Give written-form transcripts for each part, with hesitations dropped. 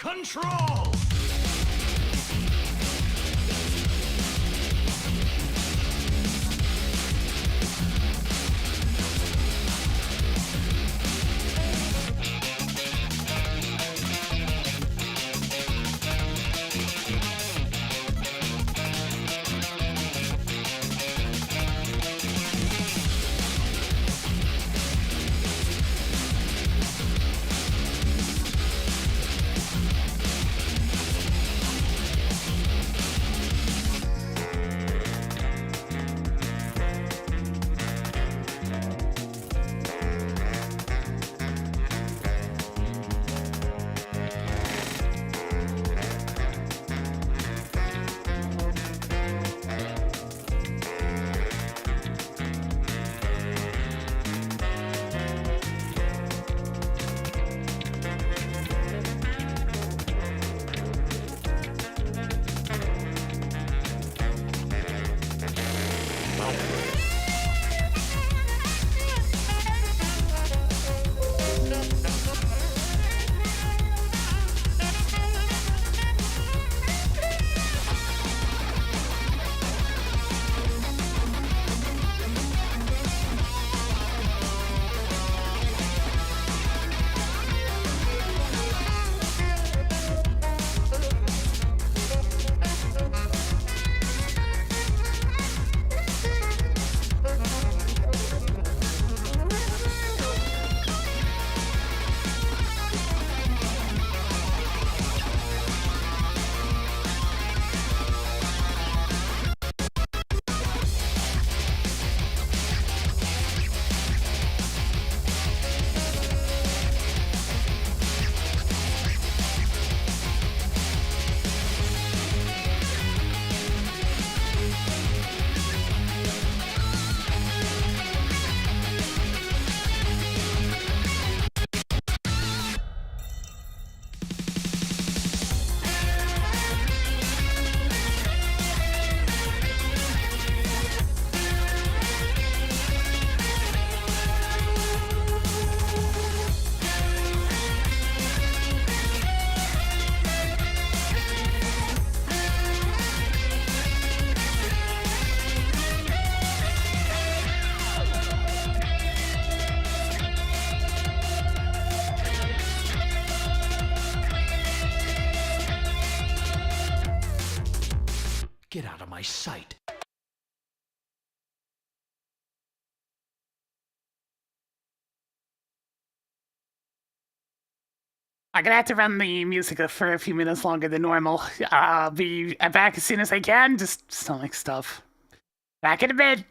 Control! Get out of my sight. I'm gonna have to run the music for a few minutes longer than normal. I'll be back as soon as I can. Just stomach stuff. Back in a bit.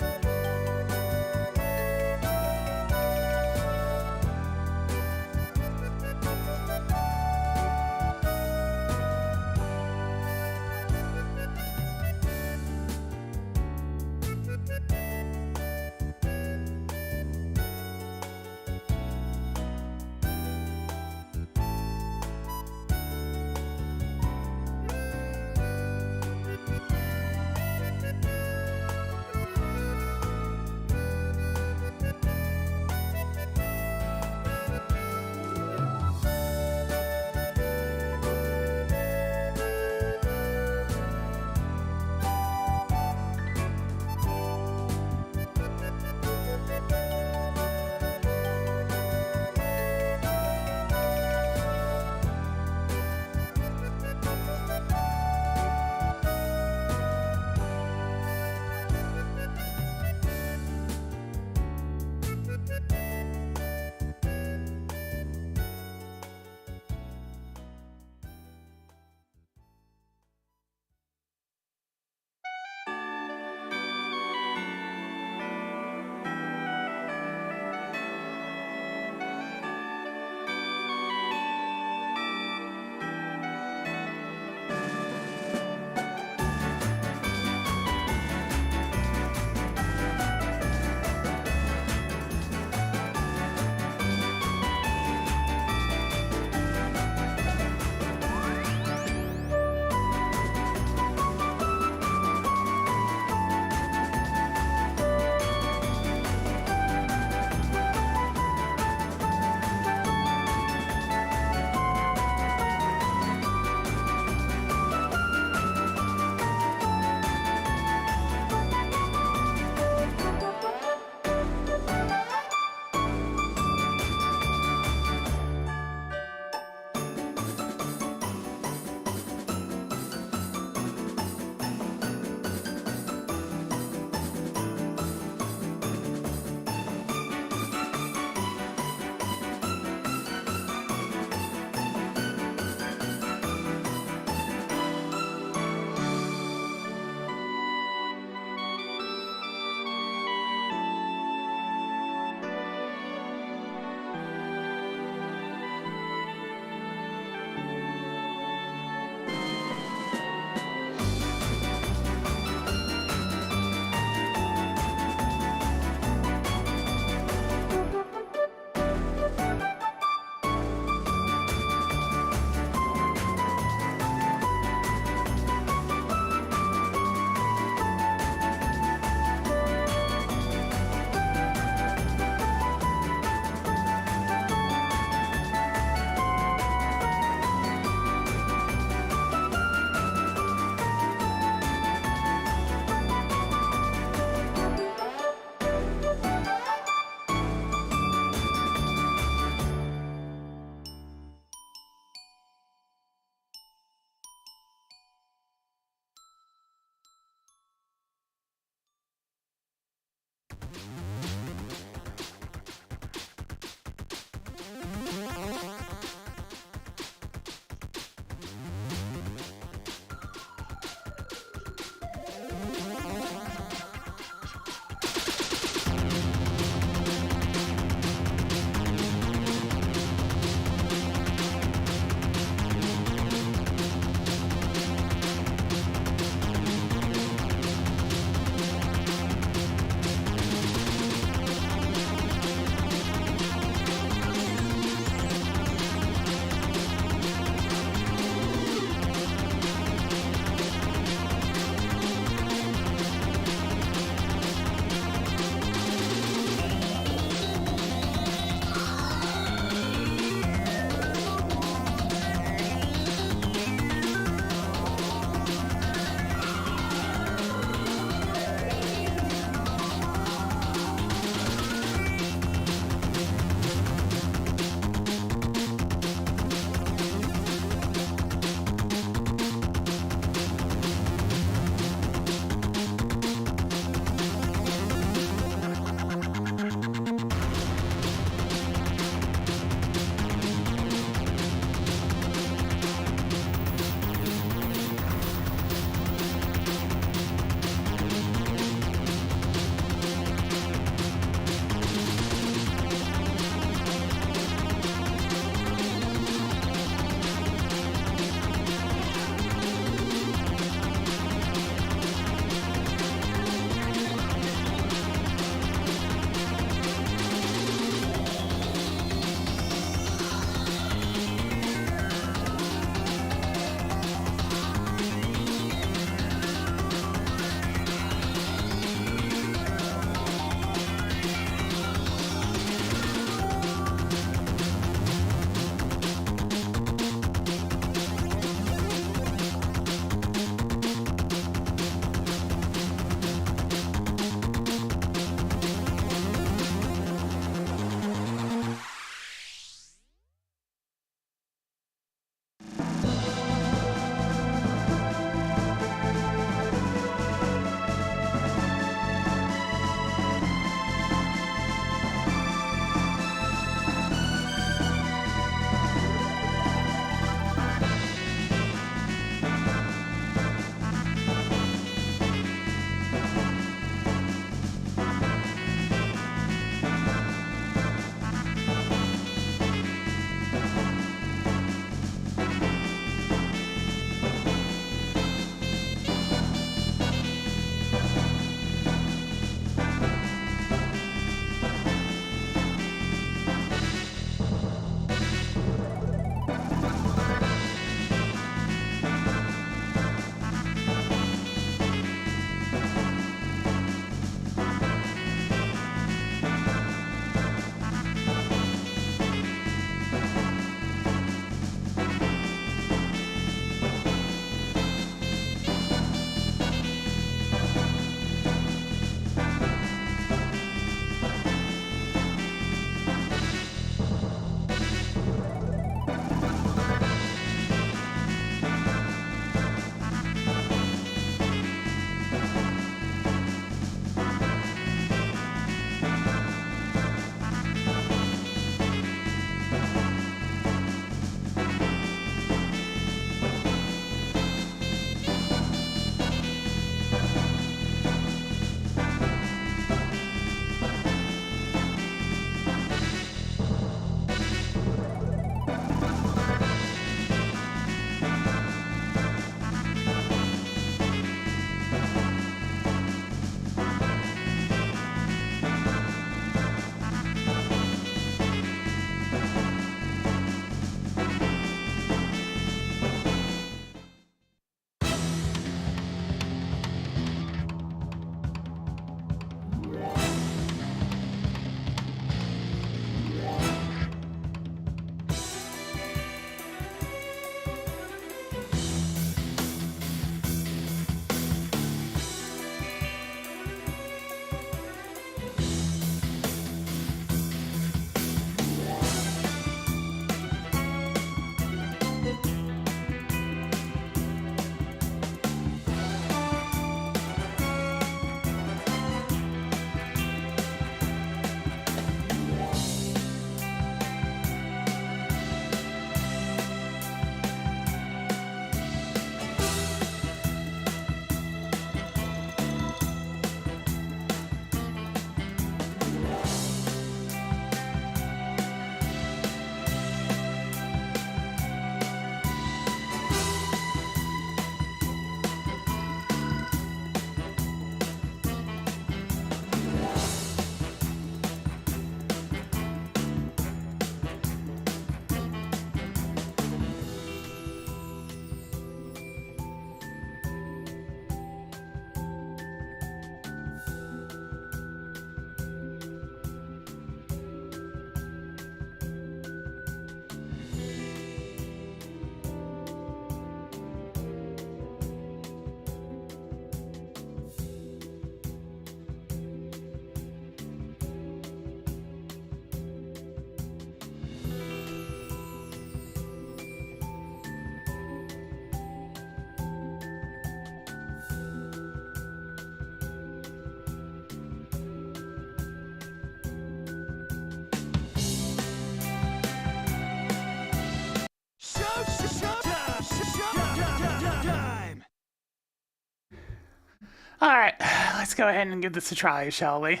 go ahead and give this a try, shall we?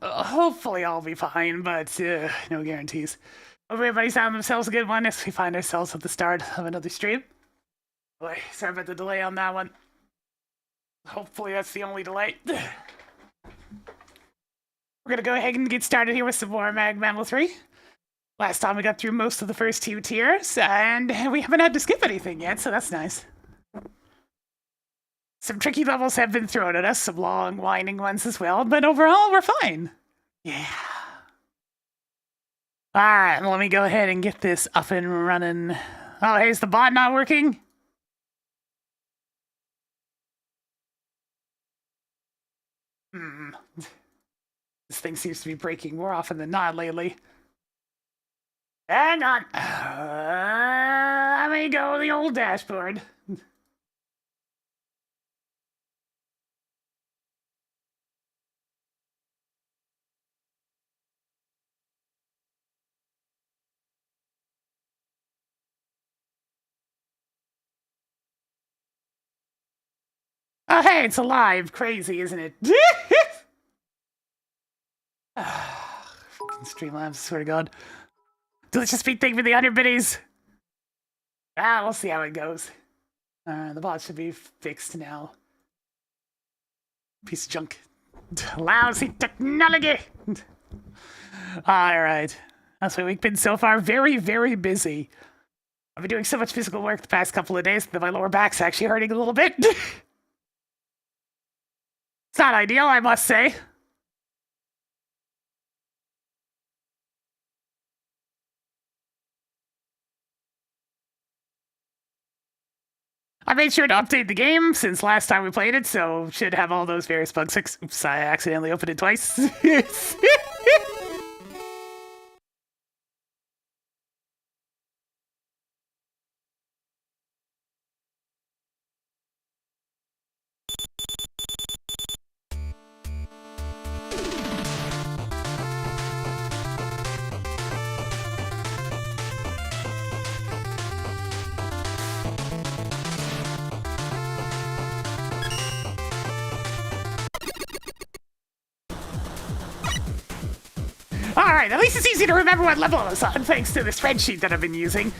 Hopefully I'll be fine, but no guarantees. Hope everybody's having themselves a good one as we find ourselves at the start of another stream. Boy, sorry about the delay on that one. Hopefully that's the only delay. We're gonna go ahead and get started here with some more MAGMML3. Last time we got through most of the first 2 tiers, and we haven't had to skip anything yet, so that's nice. Some tricky levels have been thrown at us, some long, winding ones as well, but overall, we're fine. Yeah. Alright, let me go ahead and get this up and running. Oh, here's the bot not working? This thing seems to be breaking more often than not lately. Hang on. Let me go to the old dashboard. Oh, hey, it's alive. Crazy, isn't it? Fucking Streamlabs, swear to God. Delicious speed thing for the 100 biddies. We'll see how it goes. The bot should be fixed now. Piece of junk. Lousy technology. Alright. That's my week been so far. Very, very busy. I've been doing so much physical work the past couple of days that my lower back's actually hurting a little bit. It's not ideal, I must say. I made sure to update the game since last time we played it, so should have all those various bugs fixed. Oops, I accidentally opened it twice. Alright, at least it's easy to remember what level I was on thanks to the spreadsheet that I've been using.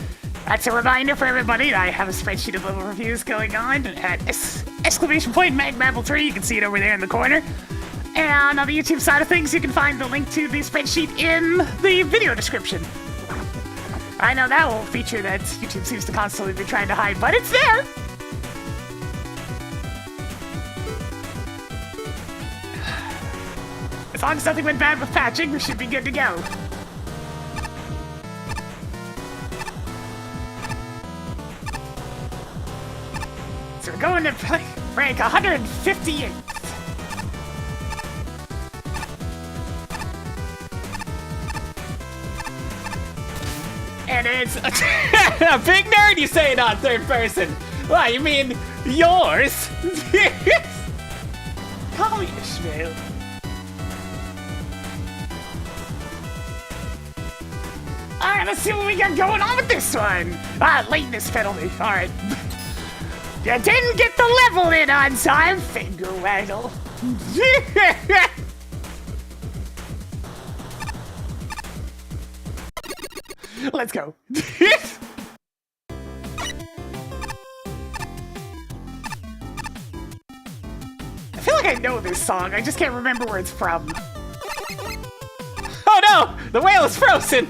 That's a reminder for everybody that I have a spreadsheet of level reviews going on at exclamation point MAGMML3. You can see it over there in the corner. And on the YouTube side of things, you can find the link to the spreadsheet in the video description. I know that old feature that YouTube seems to constantly be trying to hide, but it's there! As long as nothing went bad with patching, we should be good to go. So we're going to rank 158. And it's a big nerd, you say it on third person. What, you mean yours? Call me Ishmael. Alright, let's see what we got going on with this one. Lateness penalty. Alright. You didn't get the level in on time, finger waggle. Let's go. I feel like I know this song, I just can't remember where it's from. Oh no! The whale is frozen!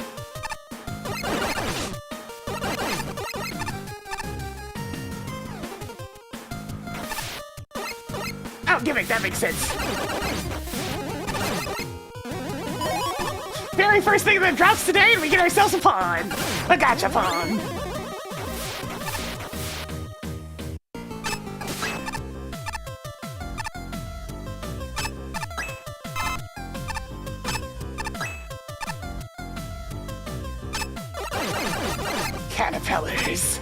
Oh, gimmick, that makes sense. Very first thing that drops today, and we get ourselves a pond. A gotcha pond. Caterpillars.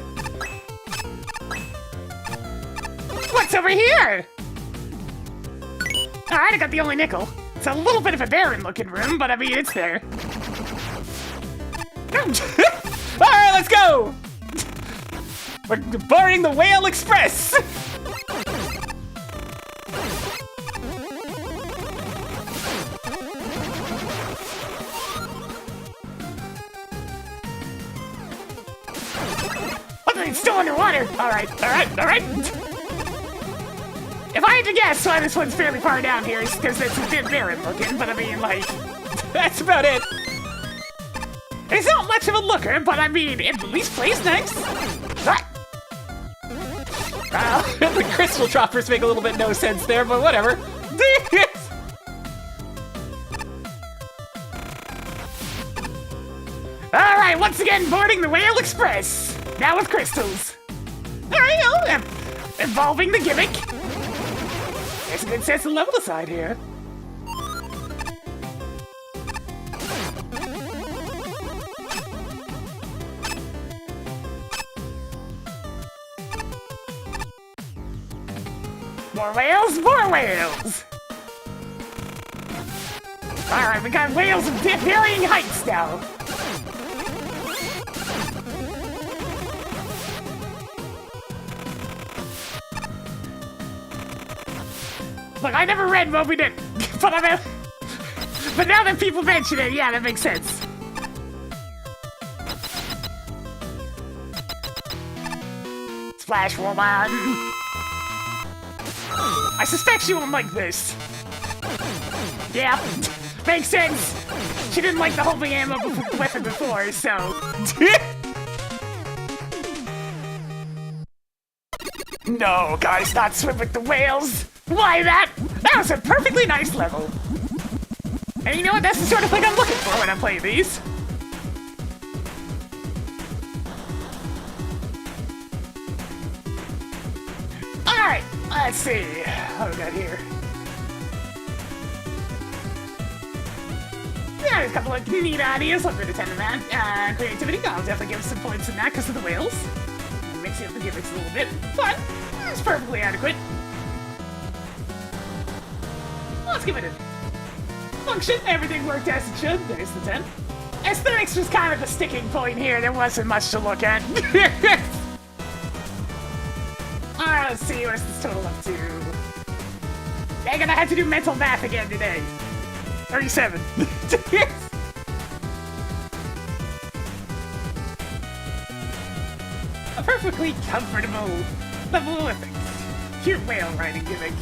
What's over here? Alright, I got the only nickel. It's a little bit of a barren looking room, but I mean, it's there. Alright, let's go! We're boarding the Whale Express! still underwater. All right. If I had to guess why this one's fairly far down here, it's because it's a bit barren looking, but I mean, like, that's about it. It's not much of a looker, but I mean, it at least plays nice. The crystal droppers make a little bit no sense there, but whatever. All right, once again, boarding the Whale Express. Now with crystals. All right, involving the gimmick. There's a good sense of level aside here. More whales, more whales! Alright, we got whales of varying heights now. Look, I never read Moby Dick, but but now that people mention it, yeah, that makes sense. Splash Woman! I suspect she won't like this. Yeah, makes sense. She didn't like the homing ammo weapon before, so... No, guys, not swim with the whales. Why that? That was a perfectly nice level. And you know what? That's the sort of thing I'm looking for when I play these. Alright, let's see. What we got here? Yeah, there's a couple of neat ideas. I'm going to tend to that. Creativity, I'll definitely give some points in that because of the whales. Mixing up the gimmicks a little bit, but it's perfectly adequate. Let's give it a function. Everything worked as it should. There's the 10. Aesthetics was kind of a sticking point here. There wasn't much to look at. Alright, let's see. What's this total up to? Dang it, I had to do mental math again today. 37. A perfectly comfortable level of effects. Cute whale riding gimmick.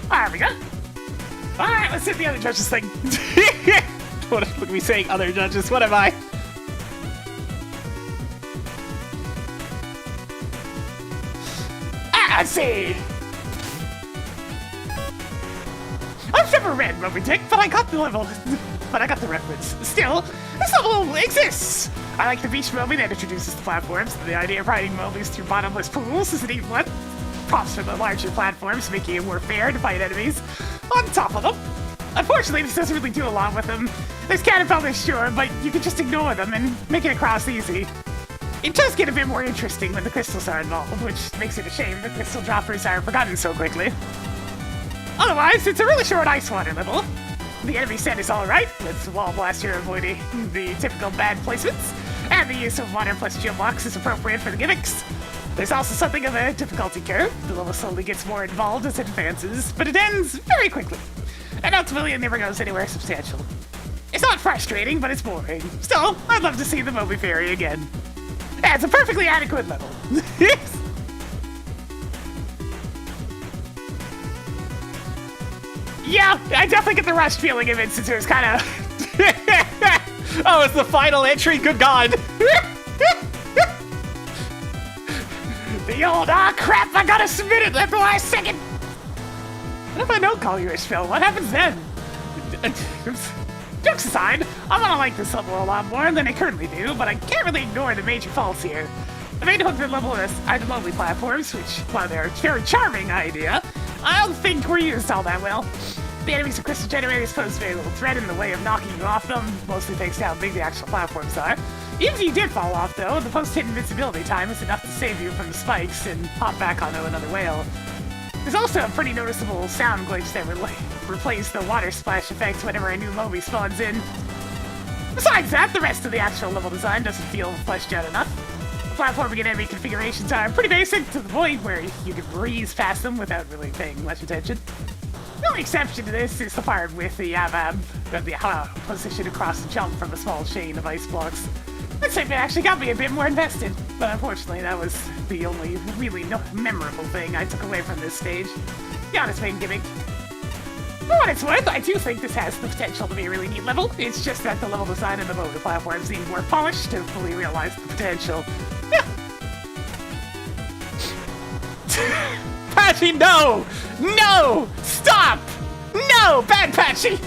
There we go. Alright, let's hit the other judges thing. Look at me saying other judges, what am I? Let's see. I've never read Moby Dick, but I got the level. But I got the reference. Still, this level exists. I like the beach Moby that introduces the platforms. The idea of riding Mobies through bottomless pools is a neat one. Props for the larger platforms, making it more fair to fight enemies on top of them. Unfortunately, this doesn't really do a lot with them. There's caterpillars, sure, but you can just ignore them and make it across easy. It does get a bit more interesting when the crystals are involved, which makes it a shame the crystal droppers are forgotten so quickly. Otherwise, it's a really short ice water level. The enemy set is alright, with Wall Blaster avoiding the typical bad placements, and the use of water plus geoblocks is appropriate for the gimmicks. There's also something of a difficulty curve. The level slowly gets more involved as it advances, but it ends very quickly. And ultimately, it never goes anywhere substantial. It's not frustrating, but it's boring. Still, I'd love to see the Moby Ferry again. Yeah, it's a perfectly adequate level. Yeah, I definitely get the rushed feeling of it since it was kind of... Oh, it's the final entry? Good God. The old, crap, I gotta submit it at the last second! What if I don't call you a spill? What happens then? Jokes aside, I'm gonna like this level a lot more than I currently do, but I can't really ignore the major faults here. The main hook of the level are the lonely platforms, which, while they're a very charming idea, I don't think were used all that well. The enemies of crystal generators pose very little threat in the way of knocking you off them, mostly thanks to how big the actual platforms are. Even if you did fall off, though, the post-hit invincibility time is enough to save you from the spikes and hop back onto another whale. There's also a pretty noticeable sound glitch that replaces the water splash effect whenever a new Moby spawns in. Besides that, the rest of the actual level design doesn't feel fleshed out enough. The platforming and enemy configurations are pretty basic to the point where you can breeze past them without really paying much attention. The only exception to this is the part with the position across the jump from a small chain of ice blocks. That segment actually got me a bit more invested, but unfortunately that was the only really memorable thing I took away from this stage. The honest main gimmick. For what it's worth, I do think this has the potential to be a really neat level. It's just that the level design and the motor platforms need more polish to fully realize the potential. Yeah. Patchy, no! No! Stop! No! Bad Patchy!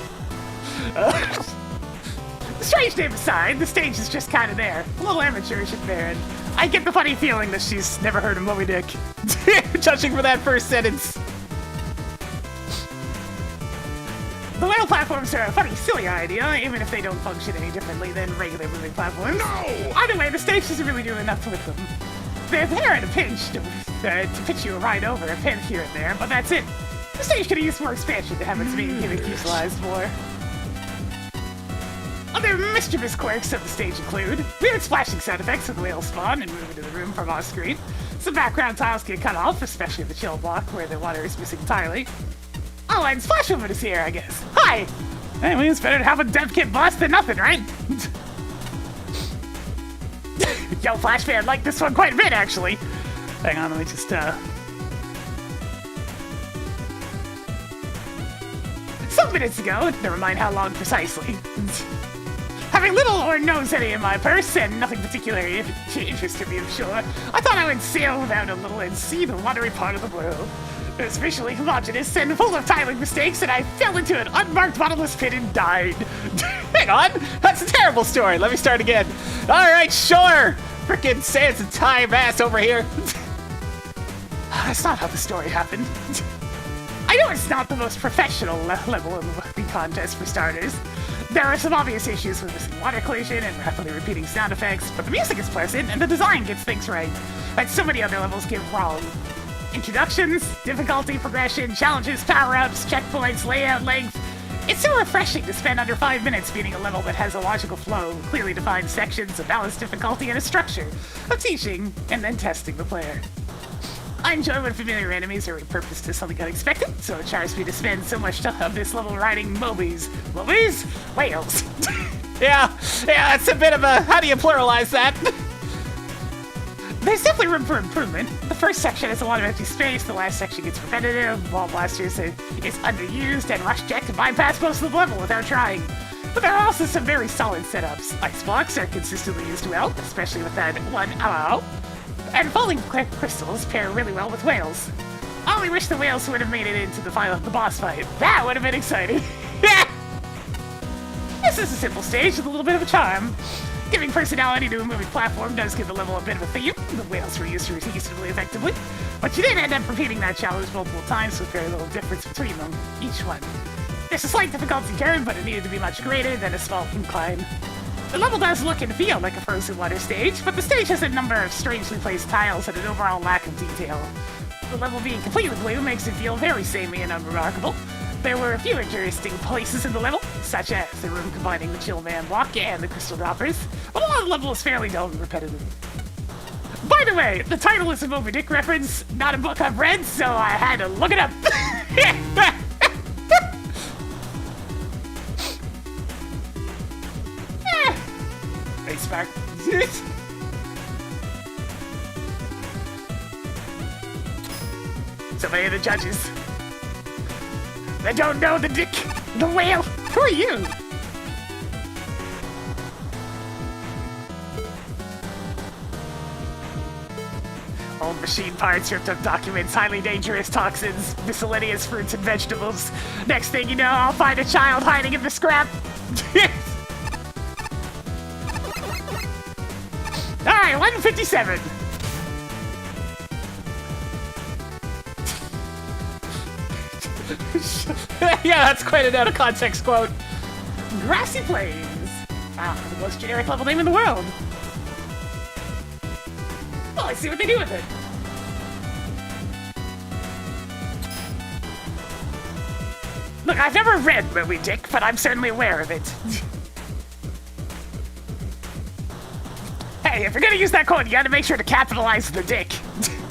Strange name aside, the stage is just kind of there. A little amateurish at there, and I get the funny feeling that she's never heard of Moby Dick. Judging from that first sentence. The whale platforms are a funny, silly idea, even if they don't function any differently than regular moving platforms. No! Either way, the stage doesn't really do enough with them. They're there at a pinch to pitch you a ride over, a pin here and there, but that's it. The stage could have used more expansion to have its main gimmick utilized more. Other mischievous quirks of the stage include weird splashing sound effects when the whales spawn and move into the room from off screen. Some background tiles get cut off, especially the chill block where the water is missing entirely. Oh, and Splash Woman is here, I guess. Hi! Anyway, it's better to have a dev kit boss than nothing, right? Yo, Flash fan, like this one quite a bit, actually. Hang on, let me just, Some minutes ago, never mind how long precisely. Having little or no zenny in my purse, and nothing particularly interested me, I'm sure, I thought I would sail out a little and see the watery part of the world. It was visually homogeneous and full of tiling mistakes, and I fell into an unmarked bottomless pit and died. Hang on! That's a terrible story. Let me start again. Alright, sure! Frickin' Sans and time ass over here. That's not how the story happened. I know it's not the most professional level of the contest for starters. There are some obvious issues with missing water collision and rapidly repeating sound effects, but the music is pleasant and the design gets things right, that so many other levels get wrong. Introductions, difficulty, progression, challenges, power-ups, checkpoints, layout, length. It's so refreshing to spend under 5 minutes beating a level that has a logical flow, clearly defined sections, a balanced difficulty, and a structure of teaching and then testing the player. I enjoy when familiar enemies are repurposed to something unexpected, so it charms me to spend so much time of this level riding Mobies. Mobies? Whales. Yeah, that's a bit of a... How do you pluralize that? There's definitely room for improvement. The first section has a lot of empty space, the last section gets repetitive, Wall Blasters is underused, and Rush Jet can bypass most of the level without trying. But there are also some very solid setups. Ice blocks are consistently used well, especially with that one ow. And falling crystals pair really well with whales. I only wish the whales would have made it into the boss fight. That would have been exciting. This is a simple stage with a little bit of a charm. Giving personality to a moving platform does give the level a bit of a theme. The whales were used reasonably effectively, but you did end up repeating that challenge multiple times with very little difference between them, each one. There's a slight difficulty curve, but it needed to be much greater than a small incline. The level does look and feel like a frozen water stage, but the stage has a number of strangely placed tiles and an overall lack of detail. The level being completely blue makes it feel very samey and unremarkable. There were a few interesting places in the level, such as the room combining the Chill Man block and the Crystal Droppers, but a lot of the level is fairly dull and repetitive. By the way, the title is a Moby Dick reference, not a book I've read, so I had to look it up. Face back. So many of the judges. They don't know the dick, the whale. Who are you? Old machine parts, ripped up documents, highly dangerous toxins, miscellaneous fruits and vegetables. Next thing you know, I'll find a child hiding in the scrap. Alright, 157. Yeah, that's quite an out-of-context quote. Grassy Plains. Ah, the most generic level name in the world. Well, let's see what they do with it. Look, I've never read Moby Dick, but I'm certainly aware of it. Hey, if you're gonna use that code, you gotta make sure to capitalize the dick.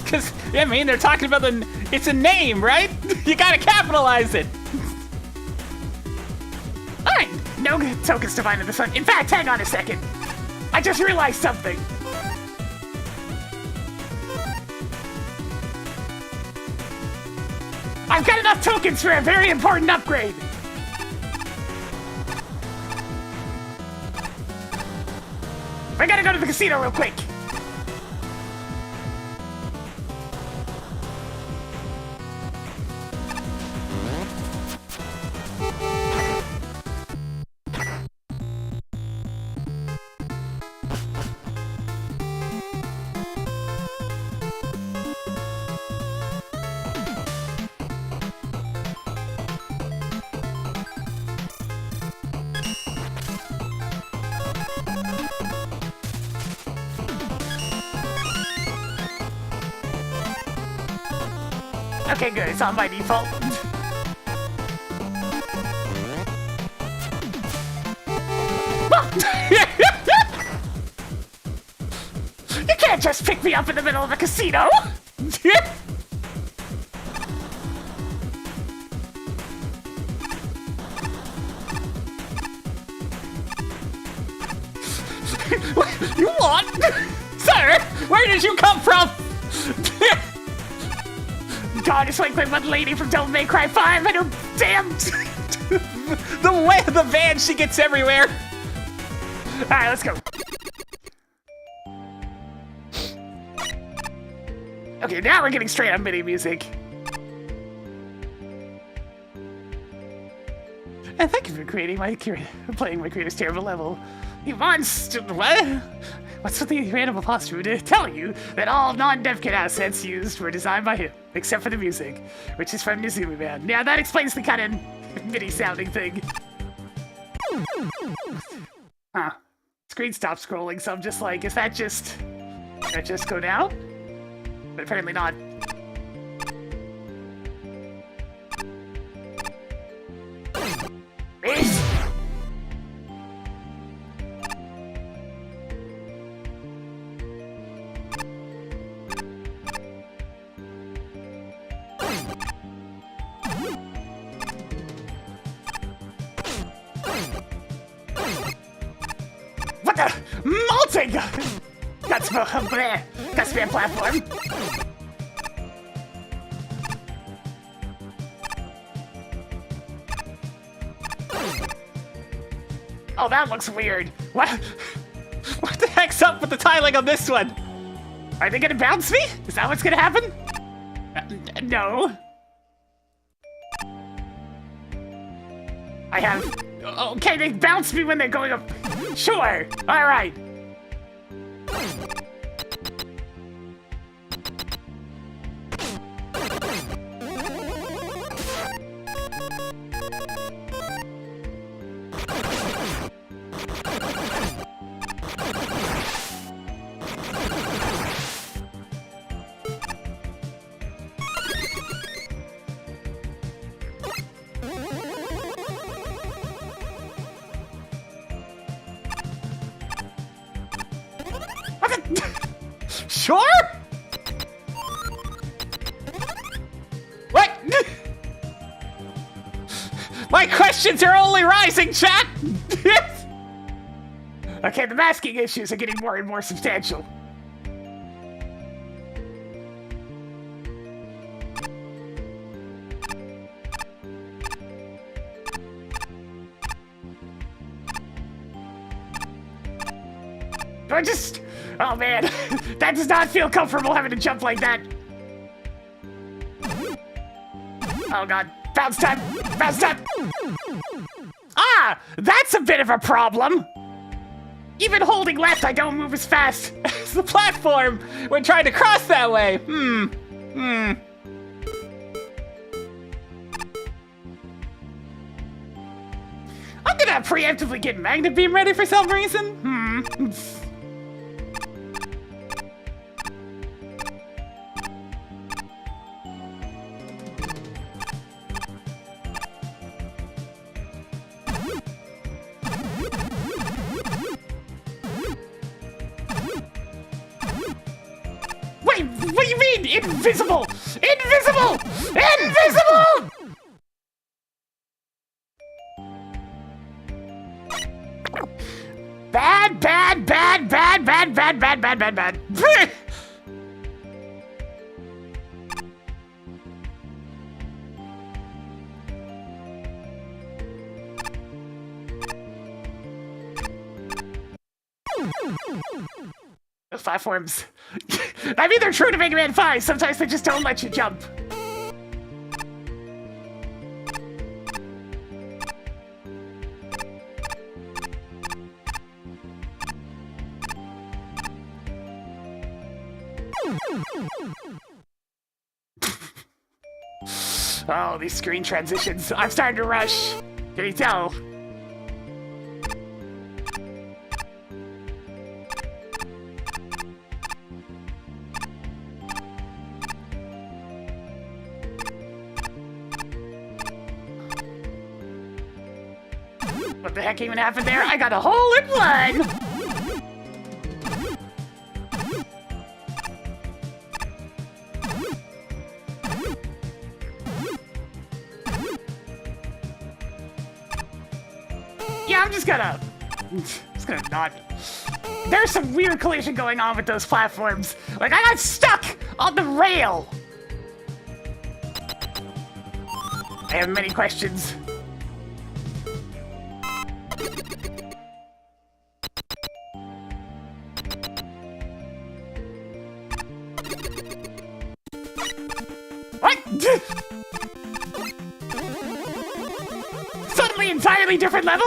Because, yeah, I mean, they're talking about it's a name, right? You gotta capitalize it. Alright, no tokens to find in the sun. In fact, hang on a second. I just realized something. I've got enough tokens for a very important upgrade. I gotta go to the casino real quick. Okay, good. It's on by default. You can't just pick me up in the middle of a casino! You what? Sir, where did you come from? God, it's like that one lady from Devil May Cry 5 and her damn... The way the van, she gets everywhere. Alright, let's go. Okay, now we're getting straight on MIDI music. And thank you for playing my creator's terrible level. You monster... What? What's with the random apostrophe to tell you that all non-DevKit assets used were designed by him, except for the music, which is from Nizumi Man. Yeah, that explains the kind of MIDI-sounding thing. Huh. Screen stopped scrolling, so I'm just like, is that just... Did that just go down? But apparently not. Miss! What the? Molting! That's be a platform. Oh, that looks weird. What? What the heck's up with the tiling on this one? Are they gonna bounce me? Is that what's gonna happen? No. I have... Okay, they bounce me when they're going up. Sure. All right. Sure? What? My questions are only rising, chat! Okay, the masking issues are getting more and more substantial. Oh man, that does not feel comfortable having to jump like that. Oh god, bounce time, bounce time. Ah, that's a bit of a problem. Even holding left, I don't move as fast as the platform when trying to cross that way. I'm gonna preemptively get Magnet Beam ready for some reason. What do you mean? Invisible! Invisible! Invisible! Bad, bad, bad, bad, bad, bad, bad, bad, bad, bad. Those platforms. I mean, they're true to Mega Man 5. Sometimes they just don't let you jump. Oh, these screen transitions. I'm starting to rush. Can you tell? What the heck even happened there? I got a hole in one! Yeah, I'm just gonna not. There's some weird collision going on with those platforms. Like, I got stuck on the rail! I have many questions. What? Suddenly entirely different level?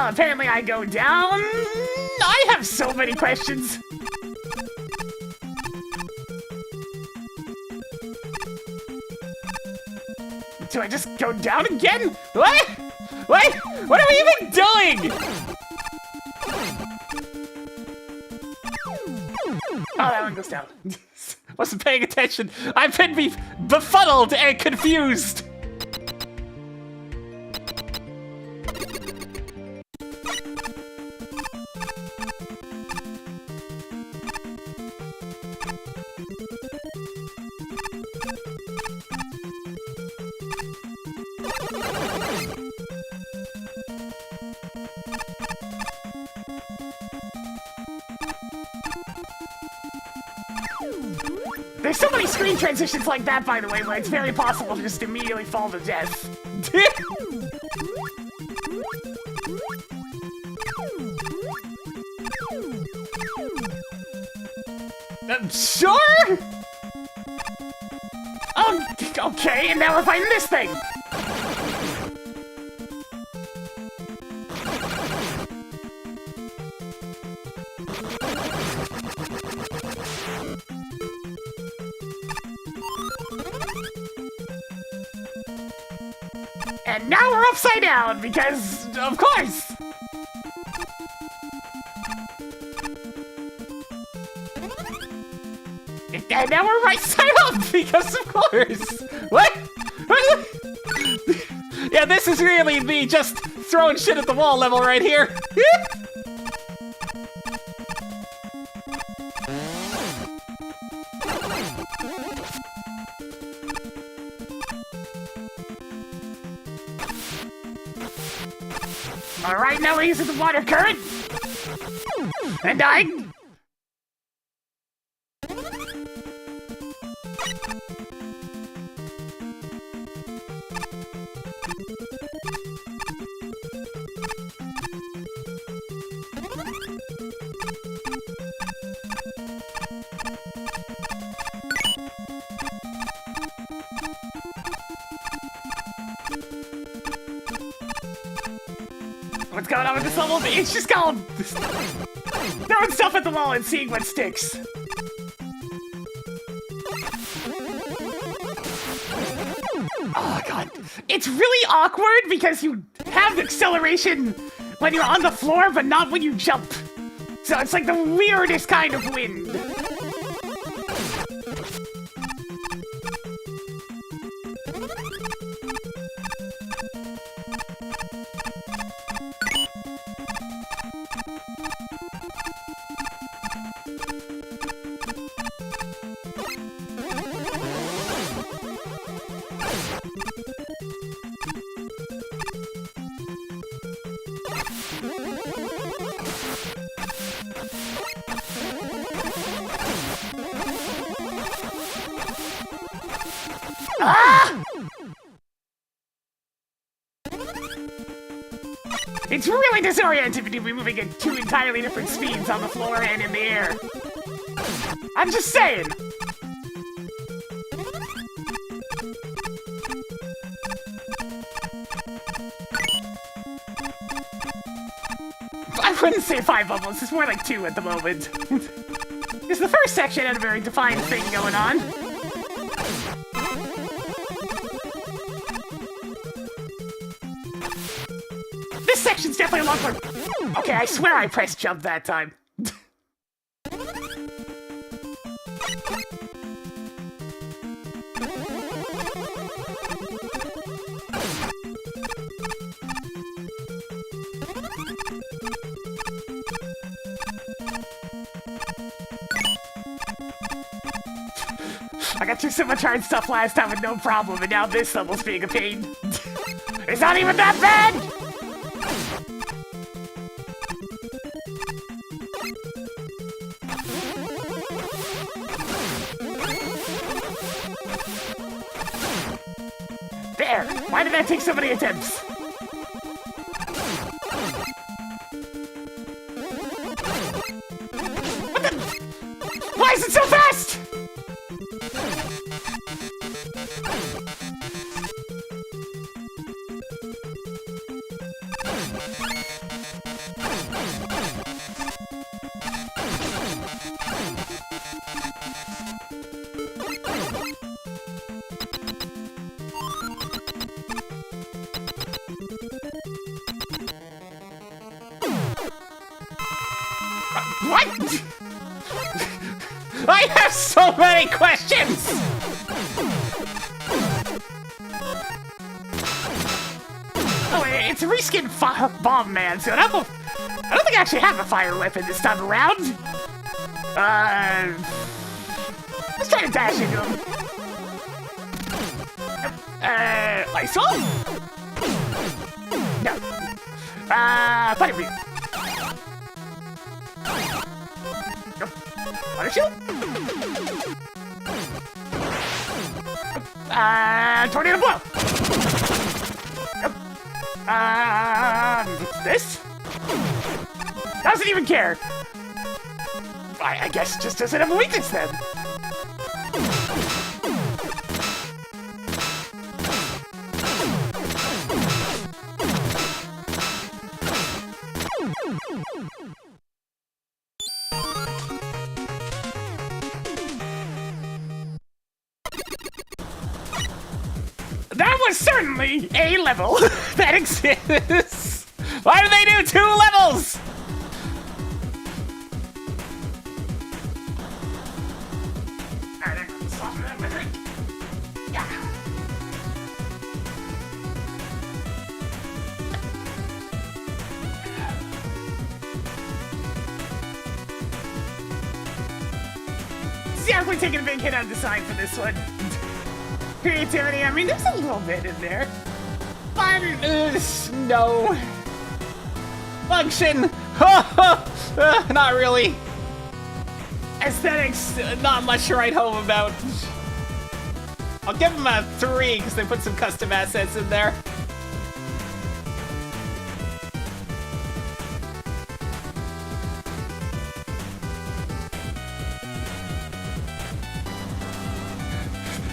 Apparently I go down. I have so many questions. Do I just go down again? What? What? What are we even doing? Oh, that one goes down. Wasn't paying attention. I've been befuddled and confused. There's so many screen transitions like that, by the way, where it's very possible to just immediately fall to death. Sure? Oh, okay, and now we're fighting this thing! And now we're upside down, because, of course! And now we're right side up, because of course! What? Yeah, this is really me just throwing shit at the wall level right here. Alright, now we're using the water current! And dying! What's going on with this level? It's just called throwing stuff at the wall and seeing what sticks. Oh god. It's really awkward because you have acceleration when you're on the floor, but not when you jump. So it's like the weirdest kind of wind. Ah! It's really disorienting to be moving at two entirely different speeds on the floor and in the air. I'm just saying. I wouldn't say 5 bubbles, it's more like 2 at the moment. Because the first section had a very defined thing going on. This section's definitely a lot more. Okay, I swear I pressed jump that time. I got through so much hard stuff last time with no problem, and now this level's being a pain. It's not even that bad! There! Why did that take so many attempts? What the? Why is it so fast? What? I have so many questions! Oh, it's a reskin bomb man, so I don't think I actually have a fire weapon this time around. Let's try to dash into him. Lysol? No. Butterbeer. Water shield? Tornado blow! This? Doesn't even care. I guess just doesn't have a weakness then. That was certainly a level that exists. Why do they do 2 levels? Alright, I'm gonna swap it up, I think. Yeah. See, I'm really taking a big hit on design for this one. Creativity, I mean, there's a little bit in there. But, no. Function, not really. Aesthetics, not much to write home about. I'll give them a 3 because they put some custom assets in there.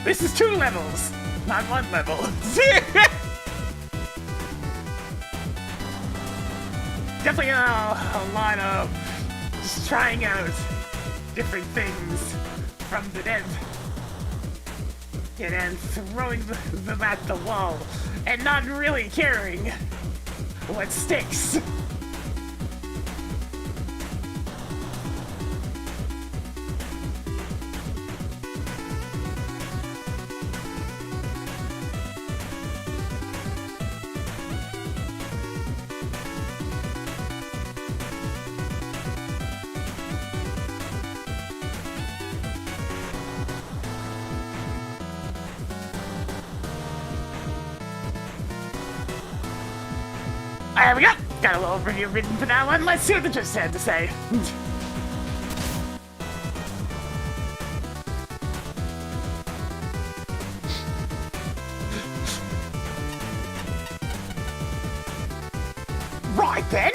This is 2 levels, not 1 level. Definitely a lot of just trying out different things from the dev. And then throwing them at the wall and not really caring what sticks. There we go. Got a little review written for that one. Let's see what the judge had to say. Right then.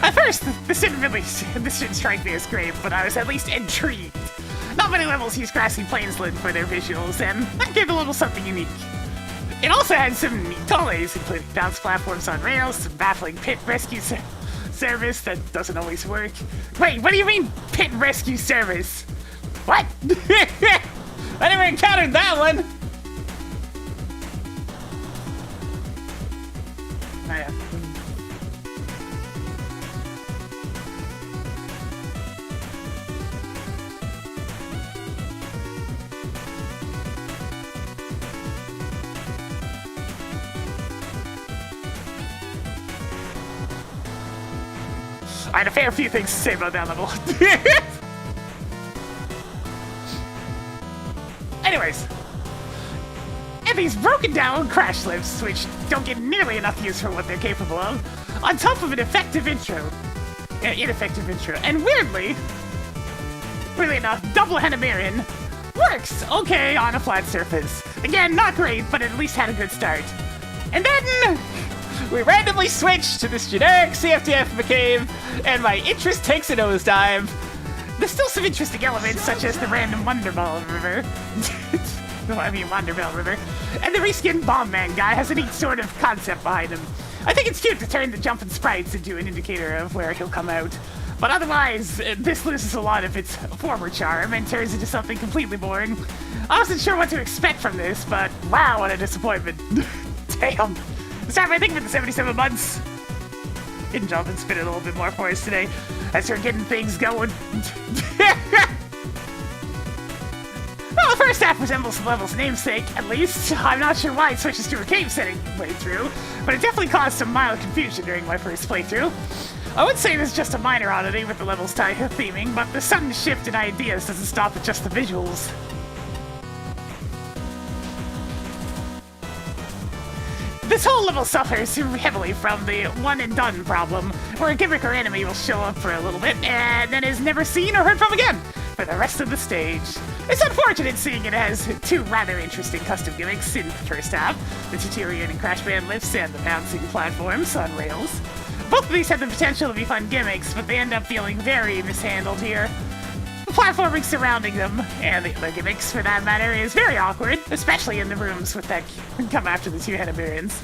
At first, this didn't strike me as great, but I was at least intrigued. Not many levels use Grassy Plains for their visuals, and that gave the level something unique. It also had some neat toys, including bounce platforms on rails, some baffling pit rescue service that doesn't always work. Wait, what do you mean, pit rescue service? What? I never encountered that one. Oh, yeah. I had a fair few things to say about that level. Anyways. And these broken down crash lifts, which don't get nearly enough use for what they're capable of, on top of an ineffective intro. And weirdly enough, double Hennemirian works okay on a flat surface. Again, not great, but at least had a good start. And then we randomly switch to this generic CFTF cave, and my interest takes a nosedive. There's still some interesting elements, such as the random Wonderball River. Wonderbell River. And the reskinned Bomb Man guy has a neat sort of concept behind him. I think it's cute to turn the jumping sprites into an indicator of where he'll come out. But otherwise, this loses a lot of its former charm and turns into something completely boring. I wasn't sure what to expect from this, but wow, what a disappointment. Damn. Start by thinking for the 77 months. Hidden jump and spin it a little bit more for us today as we're getting things going. Well, the first half resembles the level's namesake, at least. I'm not sure why it switches to a cave setting way through, but it definitely caused some mild confusion during my first playthrough. I would say this is just a minor oddity with the level's theming, but the sudden shift in ideas doesn't stop at just the visuals. This whole level suffers heavily from the one-and-done problem, where a gimmick or enemy will show up for a little bit and then is never seen or heard from again for the rest of the stage. It's unfortunate seeing it has two rather interesting custom gimmicks in the first half, the deteriorating crash band lifts and the bouncing platforms on rails. Both of these have the potential to be fun gimmicks, but they end up feeling very mishandled here. The platforming surrounding them, and the other gimmicks for that matter, is very awkward, especially in the rooms with that come after the two Hennemirians.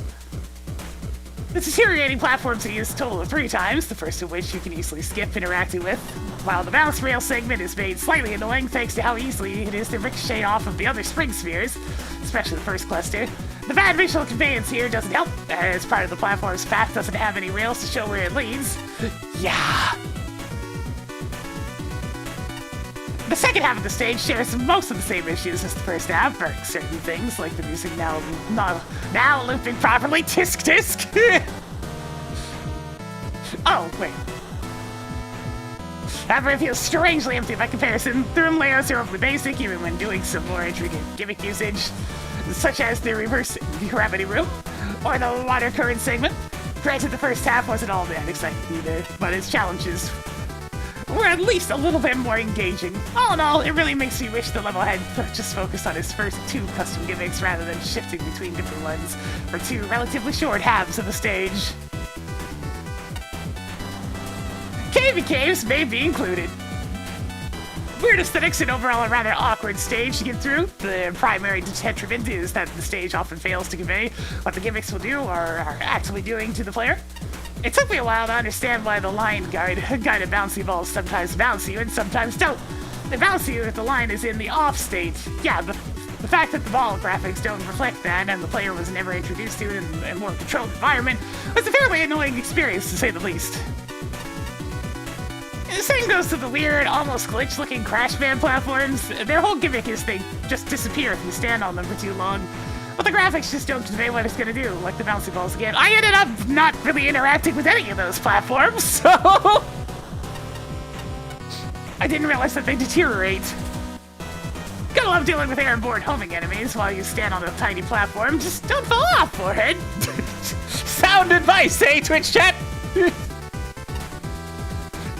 The deteriorating platforms are used a total of 3 times, the first of which you can easily skip interacting with, while the bounce rail segment is made slightly annoying thanks to how easily it is to ricochet off of the other spring spheres, especially the first cluster. The bad visual conveyance here doesn't help, as part of the platform's path doesn't have any rails to show where it leads. Yeah. The second half of the stage shares most of the same issues as the first half, for certain things, like the music now looping properly, tisk tisk! Oh, wait. However, it feels strangely empty by comparison. The room layouts are overly basic, even when doing some more intricate gimmick usage, such as the reverse gravity room, or the water current segment. Granted, the first half wasn't all that exciting either, but its challenges were at least a little bit more engaging. All in all, it really makes me wish the level had just focused on its first 2 custom gimmicks rather than shifting between different ones for 2 relatively short halves of the stage. Cavey caves may be included. Weird aesthetics and overall a rather awkward stage to get through. The primary detriment is that the stage often fails to convey what the gimmicks will do or are actually doing to the player. It took me a while to understand why the line guided bouncy balls sometimes bounce you and sometimes don't. They bounce you if the line is in the off state. Yeah, the fact that the ball graphics don't reflect that and the player was never introduced to it in a more controlled environment was a fairly annoying experience to say the least. The same goes to the weird, almost glitch-looking crash band platforms. Their whole gimmick is they just disappear if you stand on them for too long. But the graphics just don't convey what it's gonna do, like the bouncy balls again. I ended up not really interacting with any of those platforms, so I didn't realize that they deteriorate. Got a love dealing with airborne homing enemies while you stand on a tiny platform. Just don't fall off, forehead. Sound advice, eh, Twitch chat? The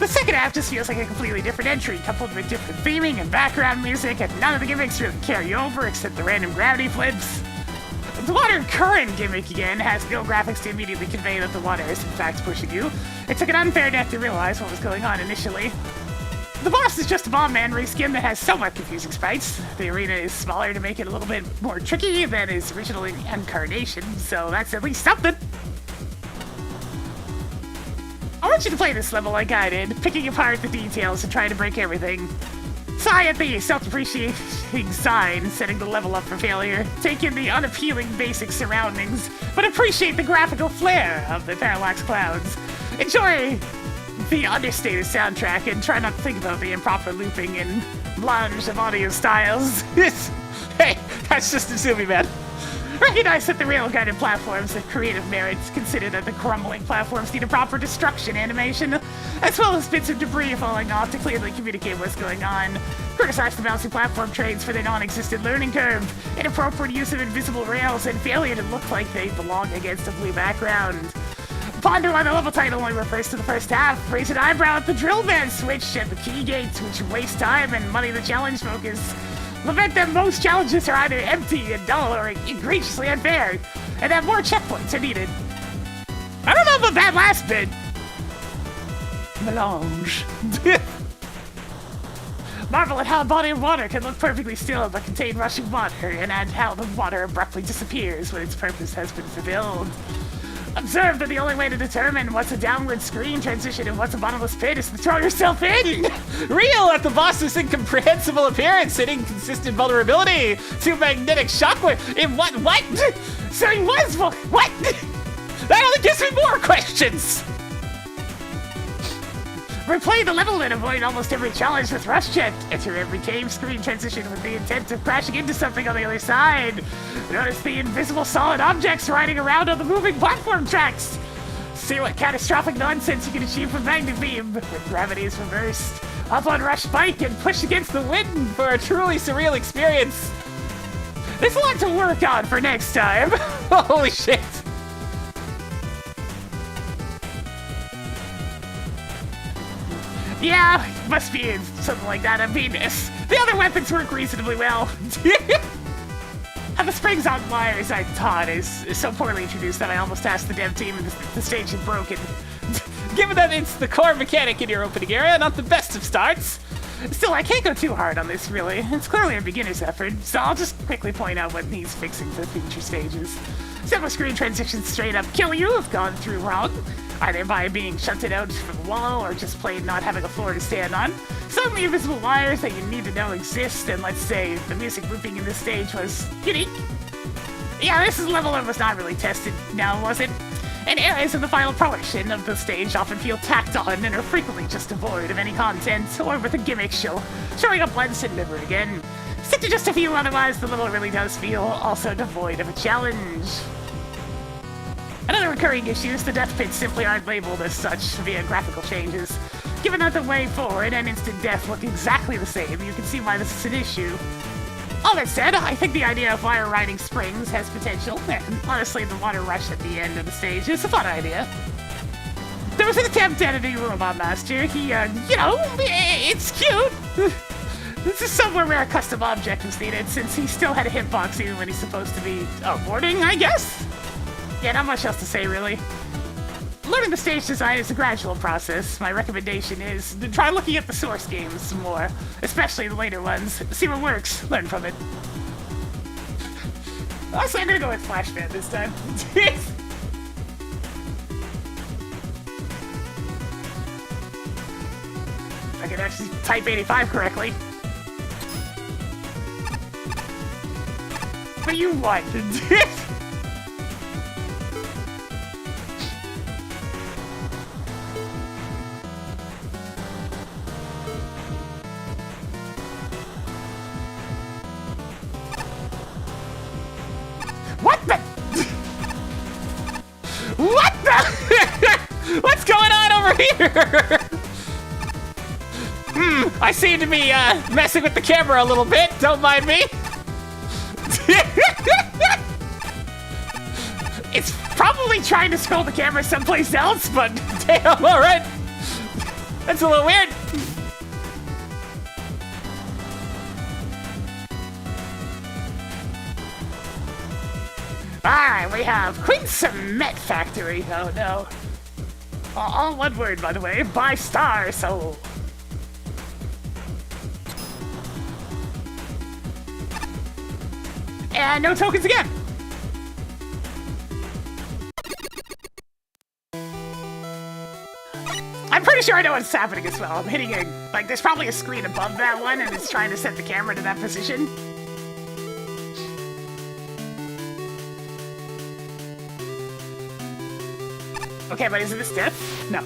second half just feels like a completely different entry, coupled with different theming and background music, and none of the gimmicks really carry over except the random gravity flips. The water current gimmick again has no graphics to immediately convey that the water is in fact pushing you. It took an unfair death to realize what was going on initially. The boss is just a Bomb Man reskin that has somewhat confusing sprites. The arena is smaller to make it a little bit more tricky than its original incarnation, so that's at least something. I want you to play this level like I did, picking apart the details and trying to break everything. Sigh at the self-depreciating sign, setting the level up for failure. Take in the unappealing basic surroundings, but appreciate the graphical flair of the Parallax Clouds. Enjoy the understated soundtrack and try not to think about the improper looping and melange of audio styles. Hey, that's just Izumi, man. Recognize that the rail-guided platforms have creative merits. Consider that the crumbling platforms need a proper destruction animation, as well as bits of debris falling off to clearly communicate what's going on. Criticize the bouncy platform trains for their non-existent learning curve, inappropriate use of invisible rails, and failure to look like they belong against a blue background. Ponder why the level title only refers to the first half. Raise an eyebrow at the drill bed switch and the key gates, which waste time and money the challenge focus. Lament that most challenges are either empty and dull or egregiously unfair, and that more checkpoints are needed. I don't know about that last bit. Melange. Marvel at how a body of water can look perfectly still but contain rushing water, and at how the water abruptly disappears when its purpose has been fulfilled. Observe that the only way to determine what's a downward screen transition and what's a bottomless pit is to throw yourself in! Real at the boss's incomprehensible appearance and inconsistent vulnerability to magnetic shockwave. In what? So he was what? That only gives me more questions! Replay the level and avoid almost every challenge with Rush Check. Enter every cave screen transition with the intent of crashing into something on the other side. Notice the invisible solid objects riding around on the moving platform tracks. See what catastrophic nonsense you can achieve with Magnet Beam when gravity is reversed. Up on Rush Bike and push against the wind for a truly surreal experience. There's a lot to work on for next time. Holy shit! Yeah, must be something like that. I mean, the other weapons work reasonably well. And the springs on wires, I thought, is so poorly introduced that I almost asked the dev team if the stage is broken. Given that it's the core mechanic in your opening area, not the best of starts. Still, I can't go too hard on this, really. It's clearly a beginner's effort, so I'll just quickly point out what needs fixing for future stages. Several screen transitions straight up kill you if gone through wrong, either by being shunted out from the wall or just plain not having a floor to stand on. Some of the invisible wires that you need to know exist, and let's say the music looping in this stage was unique. Yeah, this is a level that was not really tested now, was it? And areas of the final portion of the stage often feel tacked on and are frequently just devoid of any content, or with a gimmick showing up once and never again. Stick to just a few, otherwise the level really does feel also devoid of a challenge. Another recurring issue is the death pits simply aren't labeled as such via graphical changes. Given that the way forward and instant death look exactly the same, you can see why this is an issue. All that said, I think the idea of wire riding springs has potential, and honestly the water rush at the end of the stage is a fun idea. There was an attempt at a new Robot Master. He, it's cute. This is somewhere where a custom object was needed, since he still had a hitbox even when he's supposed to be boarding, I guess? Yeah, not much else to say, really. Learning the stage design is a gradual process. My recommendation is to try looking at the source games some more, especially the later ones. See what works, learn from it. Also, I'm gonna go with Flashman this time. I can actually type 85 correctly. What do you want? What the? What the? What's going on over here? I seem to be messing with the camera a little bit. Don't mind me. It's probably trying to scroll the camera someplace else, but Damn, all right. That's a little weird. alright, we have Quint Cement Factory. Oh no. All one word, by the way. By Star Soul. And no tokens again. I'm pretty sure I know what's happening as well. I'm hitting a, like, there's probably a screen above that one and it's trying to set the camera to that position. Okay, but is it this diff? No.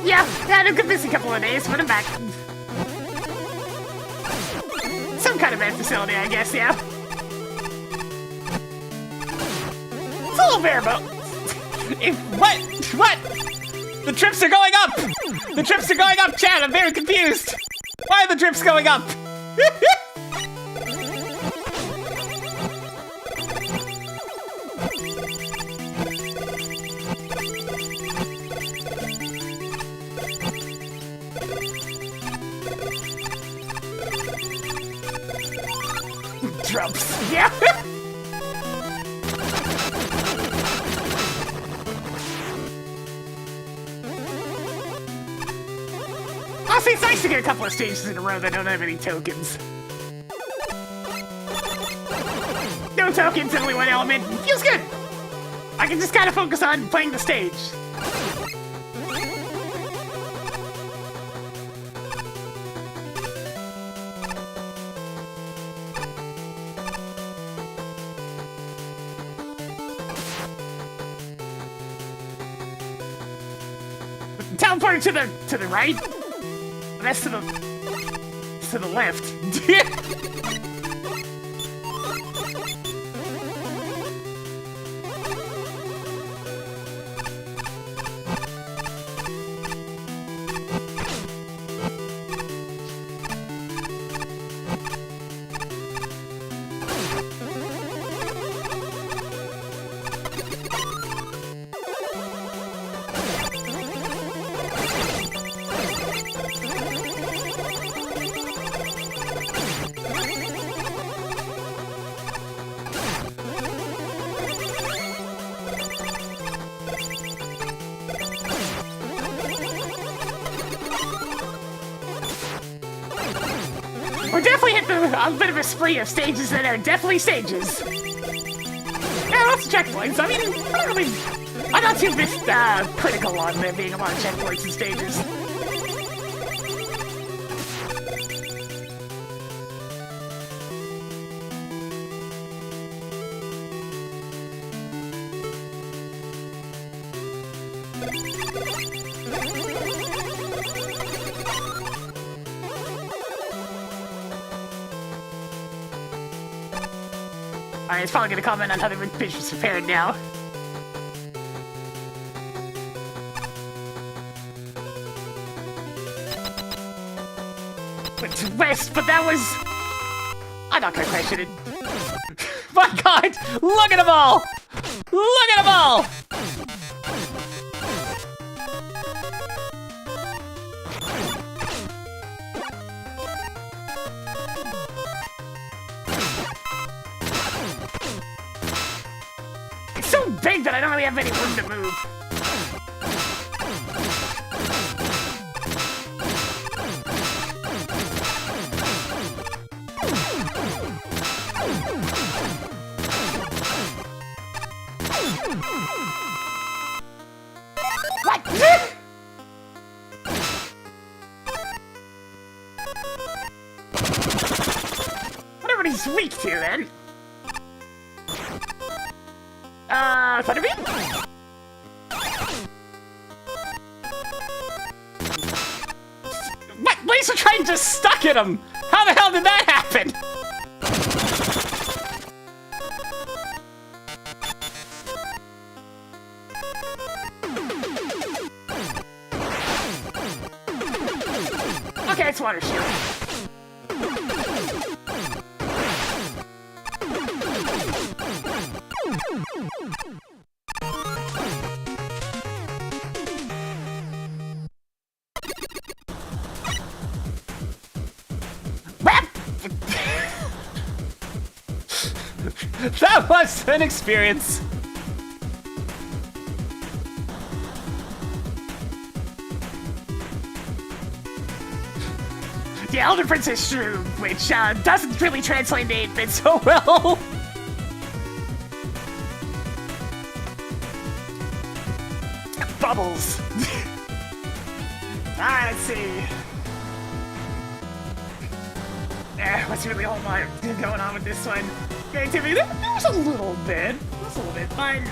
Yeah, I took a busy couple of days, but I'm back. Some kind of bad facility, I guess, yeah. It's a little bare bones. What? The trips are going up! The trips are going up, Chad! I'm very confused! Why are the trips going up? Drops. Yeah. Honestly, it's nice to get a couple of stages in a row that don't have any tokens. No tokens, only one element. Feels good. I can just kind of focus on playing the stage. Teleporting to the right. That's to the left. We're definitely hitting a bit of a spree of stages that are definitely stages. Yeah, lots of checkpoints. I mean, I'm not too critical on there being a lot of checkpoints and stages. Alright, it's probably gonna comment on how the pitch was prepared now. Went to west, but that was... I'm not gonna question it. My God! Look at them all! Look at them all! It's so big that I don't really have any room to move. tweaked here then. Thunderbeam? What? Laser Train just stuck in him! How the hell did that happen? Okay, it's water shield. That was an experience. The Elder Princess Shroom, which doesn't really translate to 8-bit so well. Bubbles. Alright, let's see. What's really a whole lot going on with this one? Creativity, there was a little bit. There was a little bit. Fun.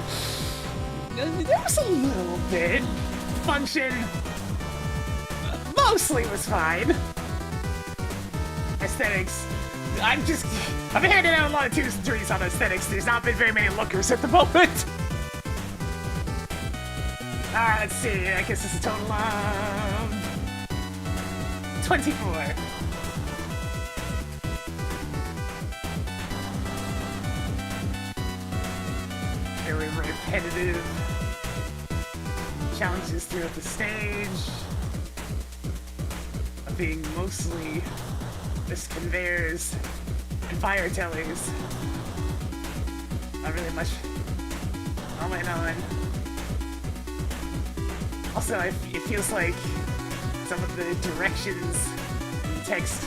There was a little bit. Function. Mostly was fine. Aesthetics. I've been handing out a lot of 2s and 3s on aesthetics. There's not been very many lookers at the moment. Alright, let's see. I guess it's a total of 24. Very repetitive challenges throughout the stage. Of being mostly just conveyors and fire tellers. Not really much going on. Also, it feels like some of the directions in text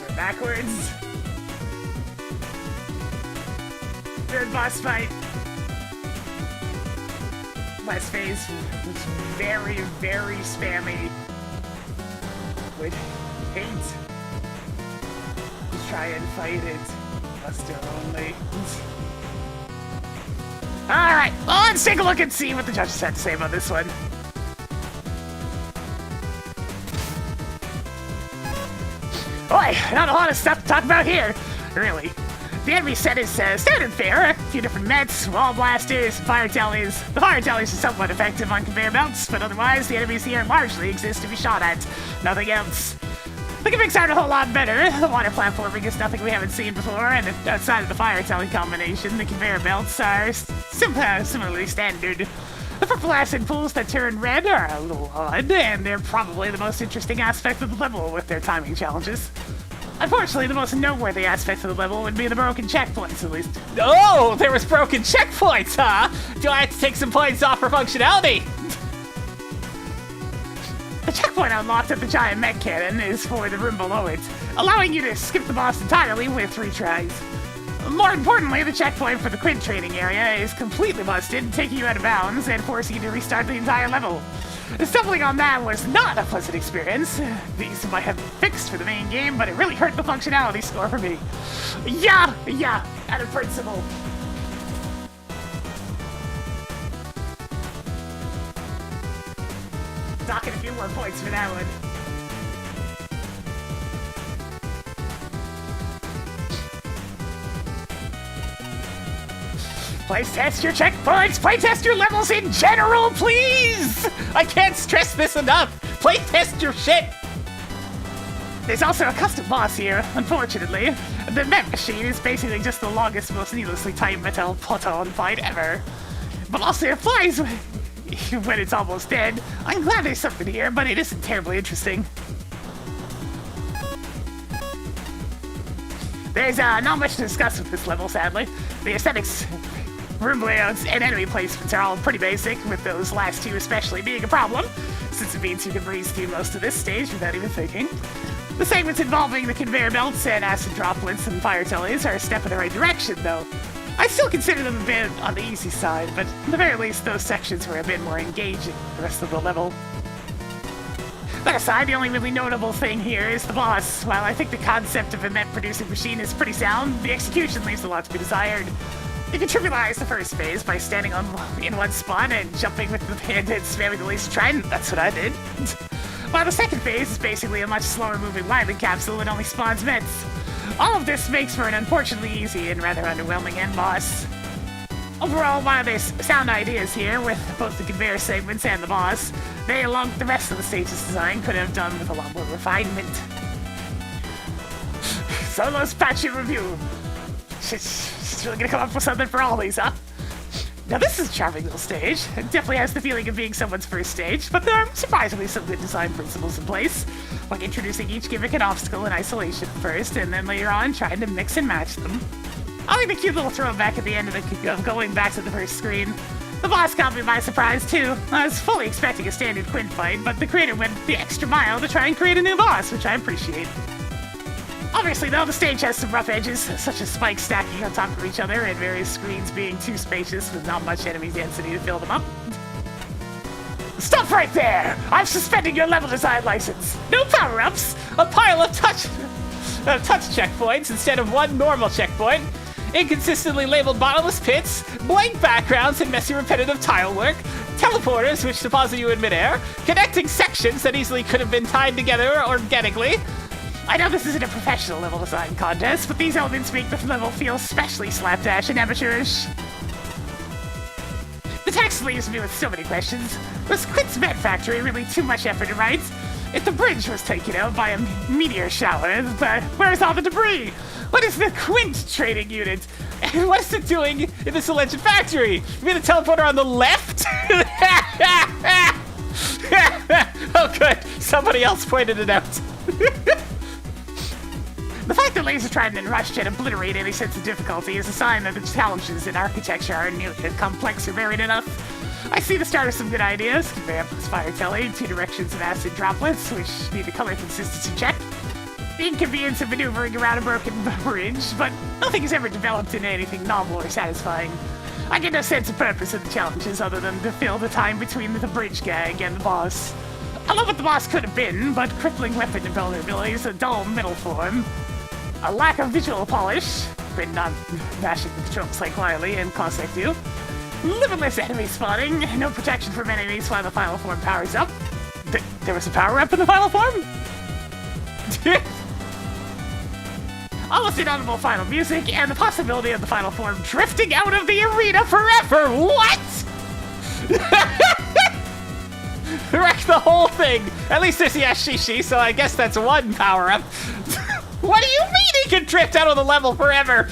are backwards. Third boss fight. Last phase was very, very spammy. Would hate to try and fight it. Buster only. Alright, well, let's take a look and see what the judges had to say about this one. Boy, not a lot of stuff to talk about here, really. The enemy set is standard fare, a few different mets, wall blasters, fire tellers. The fire tellers are somewhat effective on conveyor belts, but otherwise the enemies here largely exist to be shot at. Nothing else. The gimmicks aren't a whole lot better. The water platforming is nothing we haven't seen before, and outside of the fire telling combination, the conveyor belts are similarly standard. The purple acid pools that turn red are a little odd, and they're probably the most interesting aspect of the level with their timing challenges. Unfortunately, the most noteworthy aspect of the level would be the broken checkpoints, at least. Oh, there was broken checkpoints, huh? Do I have to take some points off for functionality? The checkpoint unlocked at the giant mech cannon is for the room below it, allowing you to skip the boss entirely with retries. More importantly, the checkpoint for the Quint training area is completely busted, taking you out of bounds and forcing you to restart the entire level. Stumbling on that was not a pleasant experience. These might have been fixed for the main game, but it really hurt the functionality score for me. Yeah, out of principle. Docking a few more points for that one. Please test your checkpoints! Play test your levels in general, please! I can't stress this enough! Play test your shit! There's also a custom boss here, unfortunately. The Met Machine is basically just the longest, most needlessly tight metal Poton fight ever. But also it flies when it's almost dead. I'm glad there's something here, but it isn't terribly interesting. There's not much to discuss with this level, sadly. The aesthetics, room layouts, and enemy placements are all pretty basic, with those last two especially being a problem, since it means you can breeze through most of this stage without even thinking. The segments involving the conveyor belts and acid droplets and fire tellers are a step in the right direction, though. I still consider them a bit on the easy side, but at the very least, those sections were a bit more engaging than the rest of the level. That aside, the only really notable thing here is the boss. While I think the concept of a net-producing machine is pretty sound, the execution leaves a lot to be desired. You can trivialize the first phase by standing in one spot and jumping with the hand and spamming the laser trident. That's what I did. While the second phase is basically a much slower-moving lightning capsule that only spawns mets. All of this makes for an unfortunately easy and rather underwhelming end boss. Overall, while there's sound ideas here with both the conveyor segments and the boss, they, along with the rest of the stage's design, could have done with a lot more refinement. Solo's patchy review. She's really gonna come up with something for all these, huh? Now this is a charming little stage. It definitely has the feeling of being someone's first stage, but there are surprisingly some good design principles in place, like introducing each gimmick and obstacle in isolation first, and then later on trying to mix and match them. I like the cute little throwback at the end of going back to the first screen. The boss caught me by surprise too. I was fully expecting a standard Quint fight, but the creator went the extra mile to try and create a new boss, which I appreciate. Obviously though, the stage has some rough edges, such as spikes stacking on top of each other and various screens being too spacious with not much enemy density to fill them up. Stop right there! I'm suspending your level design license! No power-ups! A pile of touch checkpoints instead of one normal checkpoint. Inconsistently labeled bottomless pits, blank backgrounds and messy repetitive tile work, teleporters which deposit you in midair, connecting sections that easily could have been tied together organically. I know this isn't a professional level design contest, but these elements make the level feel especially slapdash and amateurish. The text leaves me with so many questions. Was Quint Cement Factory really too much effort to write? If the bridge was taken out by a meteor shower, but where's all the debris? What is the Quint trading unit? And what is it doing in this alleged factory? You mean the teleporter on the left? Oh good, somebody else pointed it out. The fact that Laser Trident and Rush Jet obliterate any sense of difficulty is a sign that the challenges in architecture are nearly complex or varied enough. I see the start of some good ideas. Conveyor plus fire telly, 2 directions of acid droplets, which need a color consistency check. The inconvenience of maneuvering around a broken bridge, but nothing is ever developed into anything novel or satisfying. I get no sense of purpose of the challenges other than to fill the time between the bridge gag and the boss. I love what the boss could have been, but crippling weapon vulnerabilities, a dull middle form, a lack of visual polish, but not mashing the controls like Wily and Cossack do, limitless enemy spawning, no protection from enemies while the final form powers up. There was a power-up in the final form? Almost inaudible final music, and the possibility of the final form drifting out of the arena forever! What?! Wreck the whole thing! At least there's the Ashishi, so I guess that's one power-up. What do you mean he can drift out of the level forever?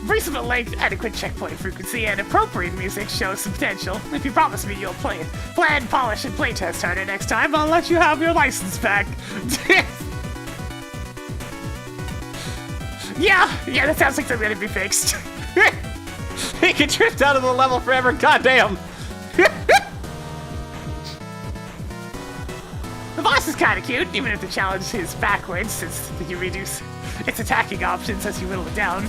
Reasonable length, adequate checkpoint frequency, and appropriate music shows some potential. If you promise me you'll play it, plan, polish, and playtest harder next time, I'll let you have your license back. Yeah, that sounds like something to be fixed. He can drift out of the level forever, goddamn! The boss is kinda cute, even if the challenge is backwards, since you reduce its attacking options as you whittle it down.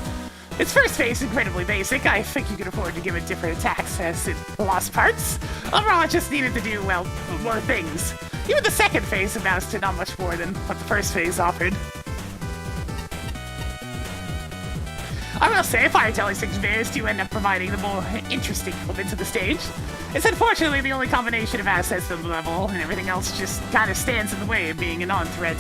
Its first phase is incredibly basic. I think you can afford to give it different attacks as it lost parts. Overall, it just needed to do, well, more things. Even the second phase amounts to not much more than what the first phase offered. I will say, fire tellies and conveyors do end up providing the more interesting elements of the stage. It's unfortunately the only combination of assets on the level, and everything else just kind of stands in the way of being a non-threat.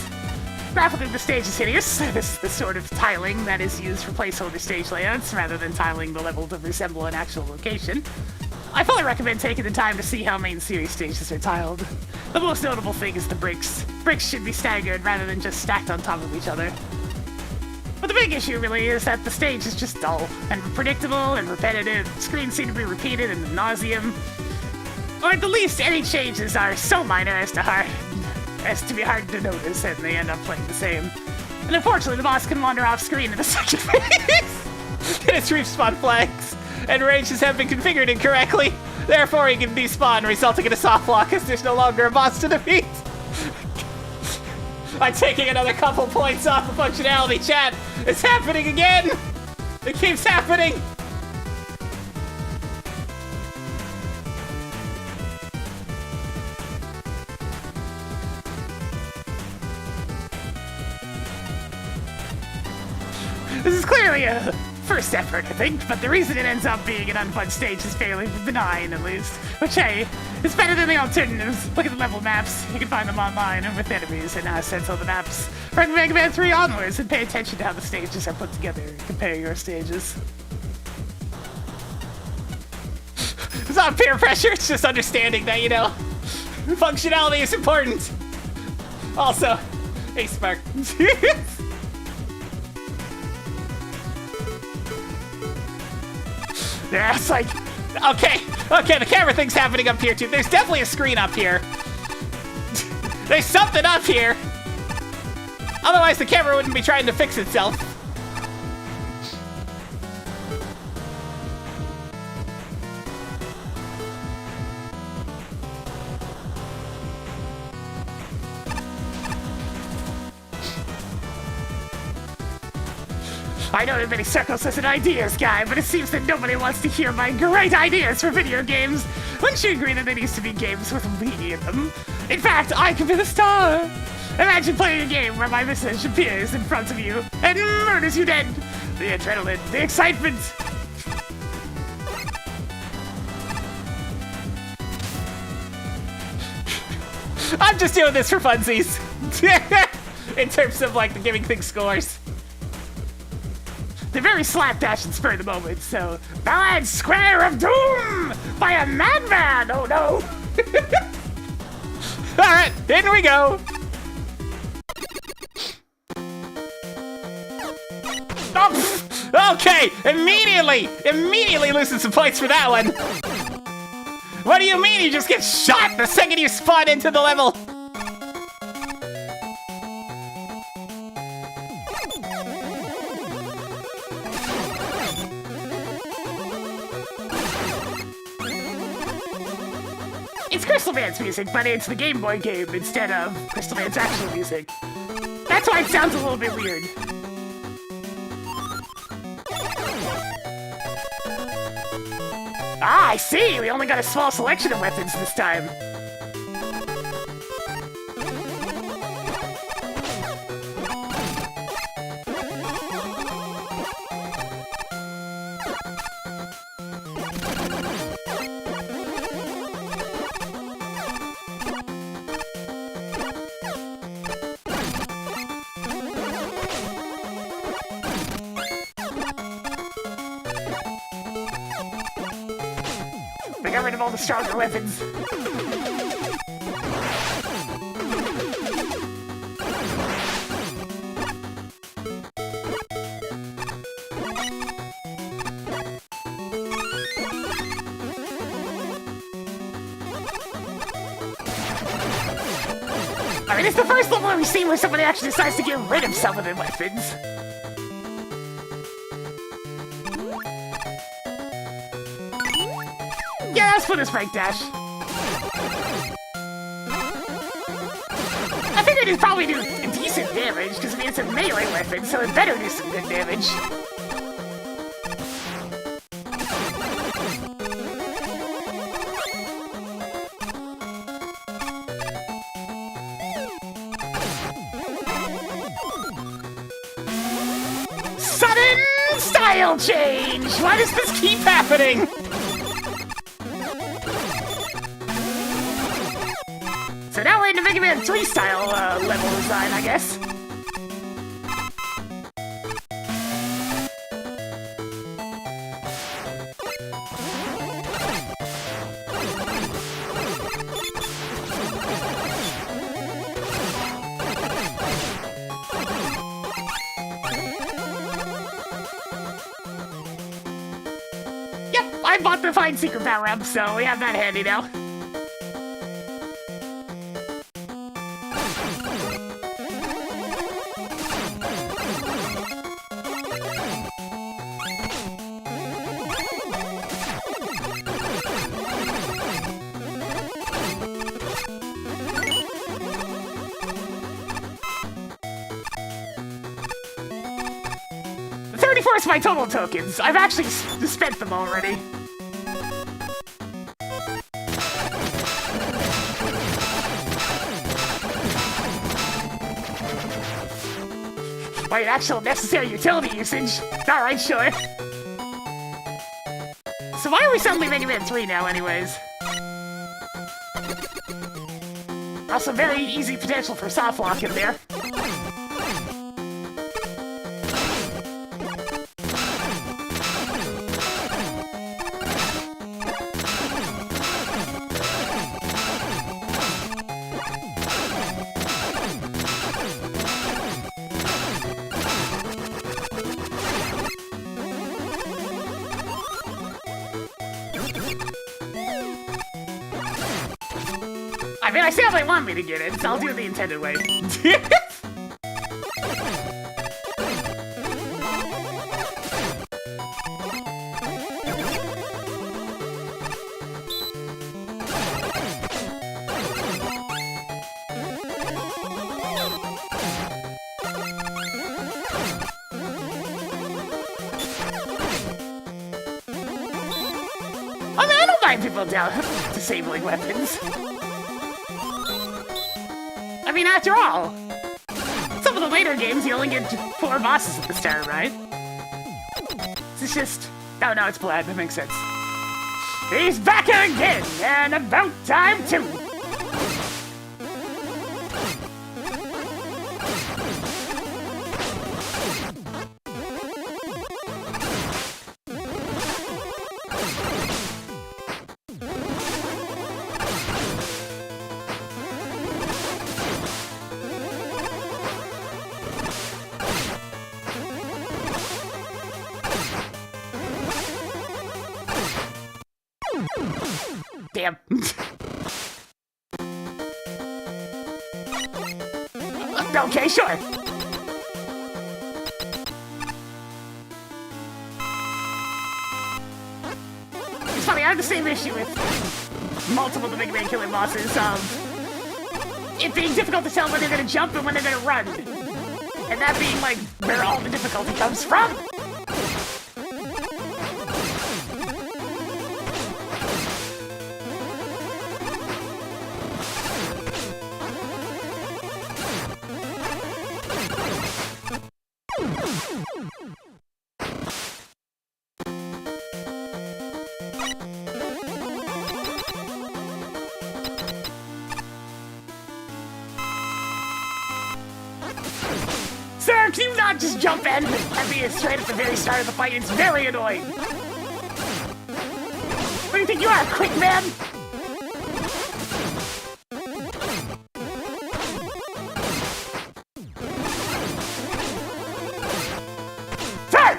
Graphically, the stage is hideous. This the sort of tiling that is used for placeholder stage layouts, rather than tiling the level to resemble an actual location. I fully recommend taking the time to see how main series stages are tiled. The most notable thing is the bricks. Bricks should be staggered rather than just stacked on top of each other. But the big issue really is that the stage is just dull and predictable and repetitive. Screens seem to be repeated ad nauseum. Or at the least, any changes are so minor as to be hard to notice, and they end up playing the same. And unfortunately, the boss can wander off screen in the second phase. Its respawn flags and ranges have been configured incorrectly. Therefore, he can despawn, resulting in a soft lock as there's no longer a boss to defeat. I'm taking another couple points off the functionality, chat. It's happening again. It keeps happening! This is clearly a first effort, I think, but the reason it ends up being an unfun stage is fairly benign, at least. Which, hey, is better than the alternatives. Look at the level maps. You can find them online and with enemies and assets on the maps from MAGMML3 onwards, and pay attention to how the stages are put together. Compare your stages. It's not peer pressure, it's just understanding that, you know, functionality is important. Also, hey, Spark. Yeah, it's like, Okay, the camera thing's happening up here too. There's definitely a screen up here. There's something up here. Otherwise the camera wouldn't be trying to fix itself. I know in many circles as an ideas guy, but it seems that nobody wants to hear my great ideas for video games. Wouldn't you agree that there needs to be games with meaning in them? In fact, I could be the star. Imagine playing a game where my message appears in front of you and murders you dead. The adrenaline, the excitement. I'm just doing this for funsies. In terms of like the giving things scores. They're very slapdash and spur of the moment, so Ballad Square of Doom by a madman! Oh no! Alright, in we go! Oh, okay, immediately losing some points for that one. What do you mean you just get shot the second you spawn into the level? It's Crystal Man's music, but it's the Game Boy game instead of Crystal Man's actual music. That's why it sounds a little bit weird. Ah, I see! We only got a small selection of weapons this time. We got rid of all the stronger weapons. I mean, it's the first level we've seen where somebody actually decides to get rid of some of their weapons. Yeah, let's put this break dash. I figured it'd probably do decent damage, because I mean, it's a melee weapon, so it better do some good damage. Sudden style change! Why does this keep happening? So now we're in the MAGMML3 style level design, I guess. Yep, I bought the Find Secret power-up, so we have that handy now. 74 is my total tokens. I've actually spent them already. Wait, actual necessary utility usage. Alright, sure. So why are we suddenly Mega Man 3 now, anyways? Also, very easy potential for soft lock in there. I mean, I see how they want me to get it, so I'll do it the intended way. I mean, I don't mind people down disabling weapons. I mean, after all, some of the later games you only get 4 bosses at the start, right? It's just... Oh, no, it's Blad. That makes sense. He's back again, and about time too! Damn. Okay, sure. It's funny, I have the same issue with multiple of the Mega Man killing bosses it being difficult to tell when they're gonna jump and when they're gonna run. And that being like where all the difficulty comes from. Sir, can you not just jump in and be straight at the very start of the fight? It's very annoying. What do you think you are, quick man? Turn!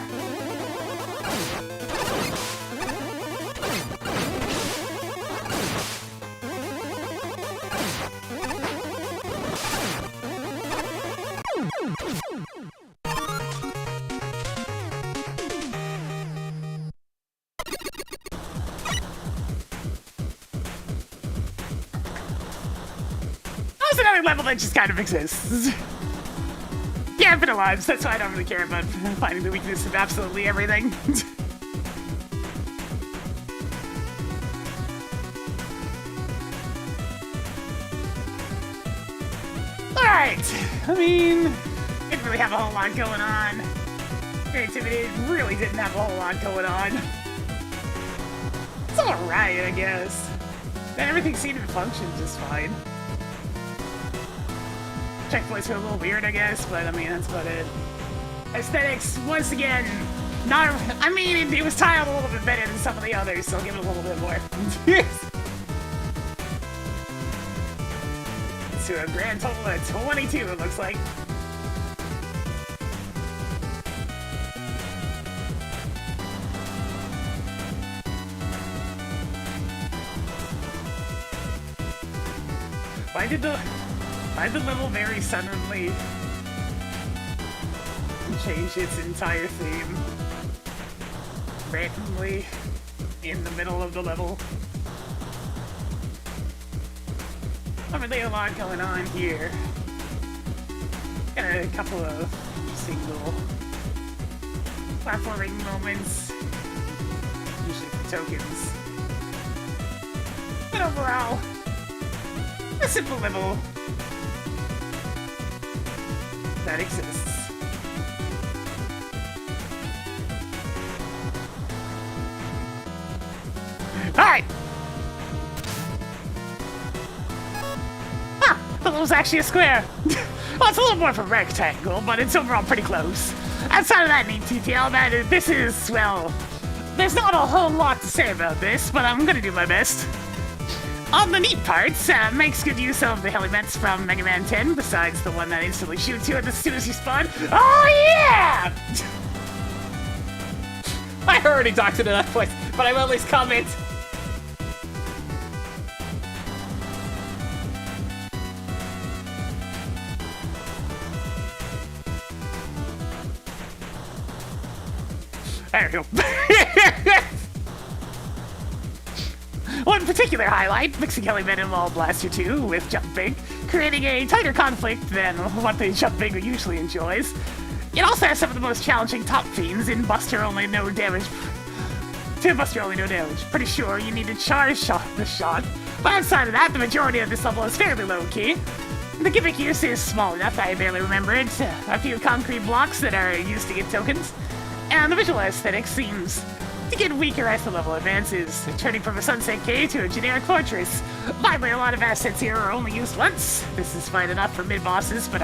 There's another level that just kind of exists. Yeah, I've been alive, so that's why I don't really care about finding the weakness of absolutely everything. Alright, I mean, didn't really have a whole lot going on. Creativity really didn't have a whole lot going on. It's alright, I guess. And everything seemed to function just fine. Checkpoints were a little weird, I guess, but I mean, that's about it. Aesthetics, once again, not... I mean, it was tiled a little bit better than some of the others, so I'll give it a little bit more. To a grand total of 22, it looks like. Why did the level very suddenly change its entire theme randomly in the middle of the level? Not really a lot going on here. Got a couple of single... platforming moments, usually for tokens. But overall, a simple level that exists. Alright! Ah! The level's actually a square! Well, it's a little more of a rectangle, but it's overall pretty close. Outside of that neat detail, this is, well, there's not a whole lot to say about this, but I'm gonna do my best. On the neat parts, makes good use of the elements from Mega Man 10, besides the one that instantly shoots you as soon as you spawn. Oh yeah! I already talked to that point, but I will at least comment. There you go. One particular highlight, mixing Element and Wall Blaster 2 with jumping, creating a tighter conflict than what the jumping usually enjoys. It also has some of the most challenging top fiends in Buster Only No Damage. To Buster Only No Damage. Pretty sure you need to charge this shot, but outside of that, the majority of this level is fairly low-key. The gimmick use is small enough I barely remember it. A few concrete blocks that are used to get tokens. And the visual aesthetic seems to get weaker as the level advances, turning from a sunset cave to a generic fortress. Finally, a lot of assets here are only used once. This is fine enough for mid-bosses, but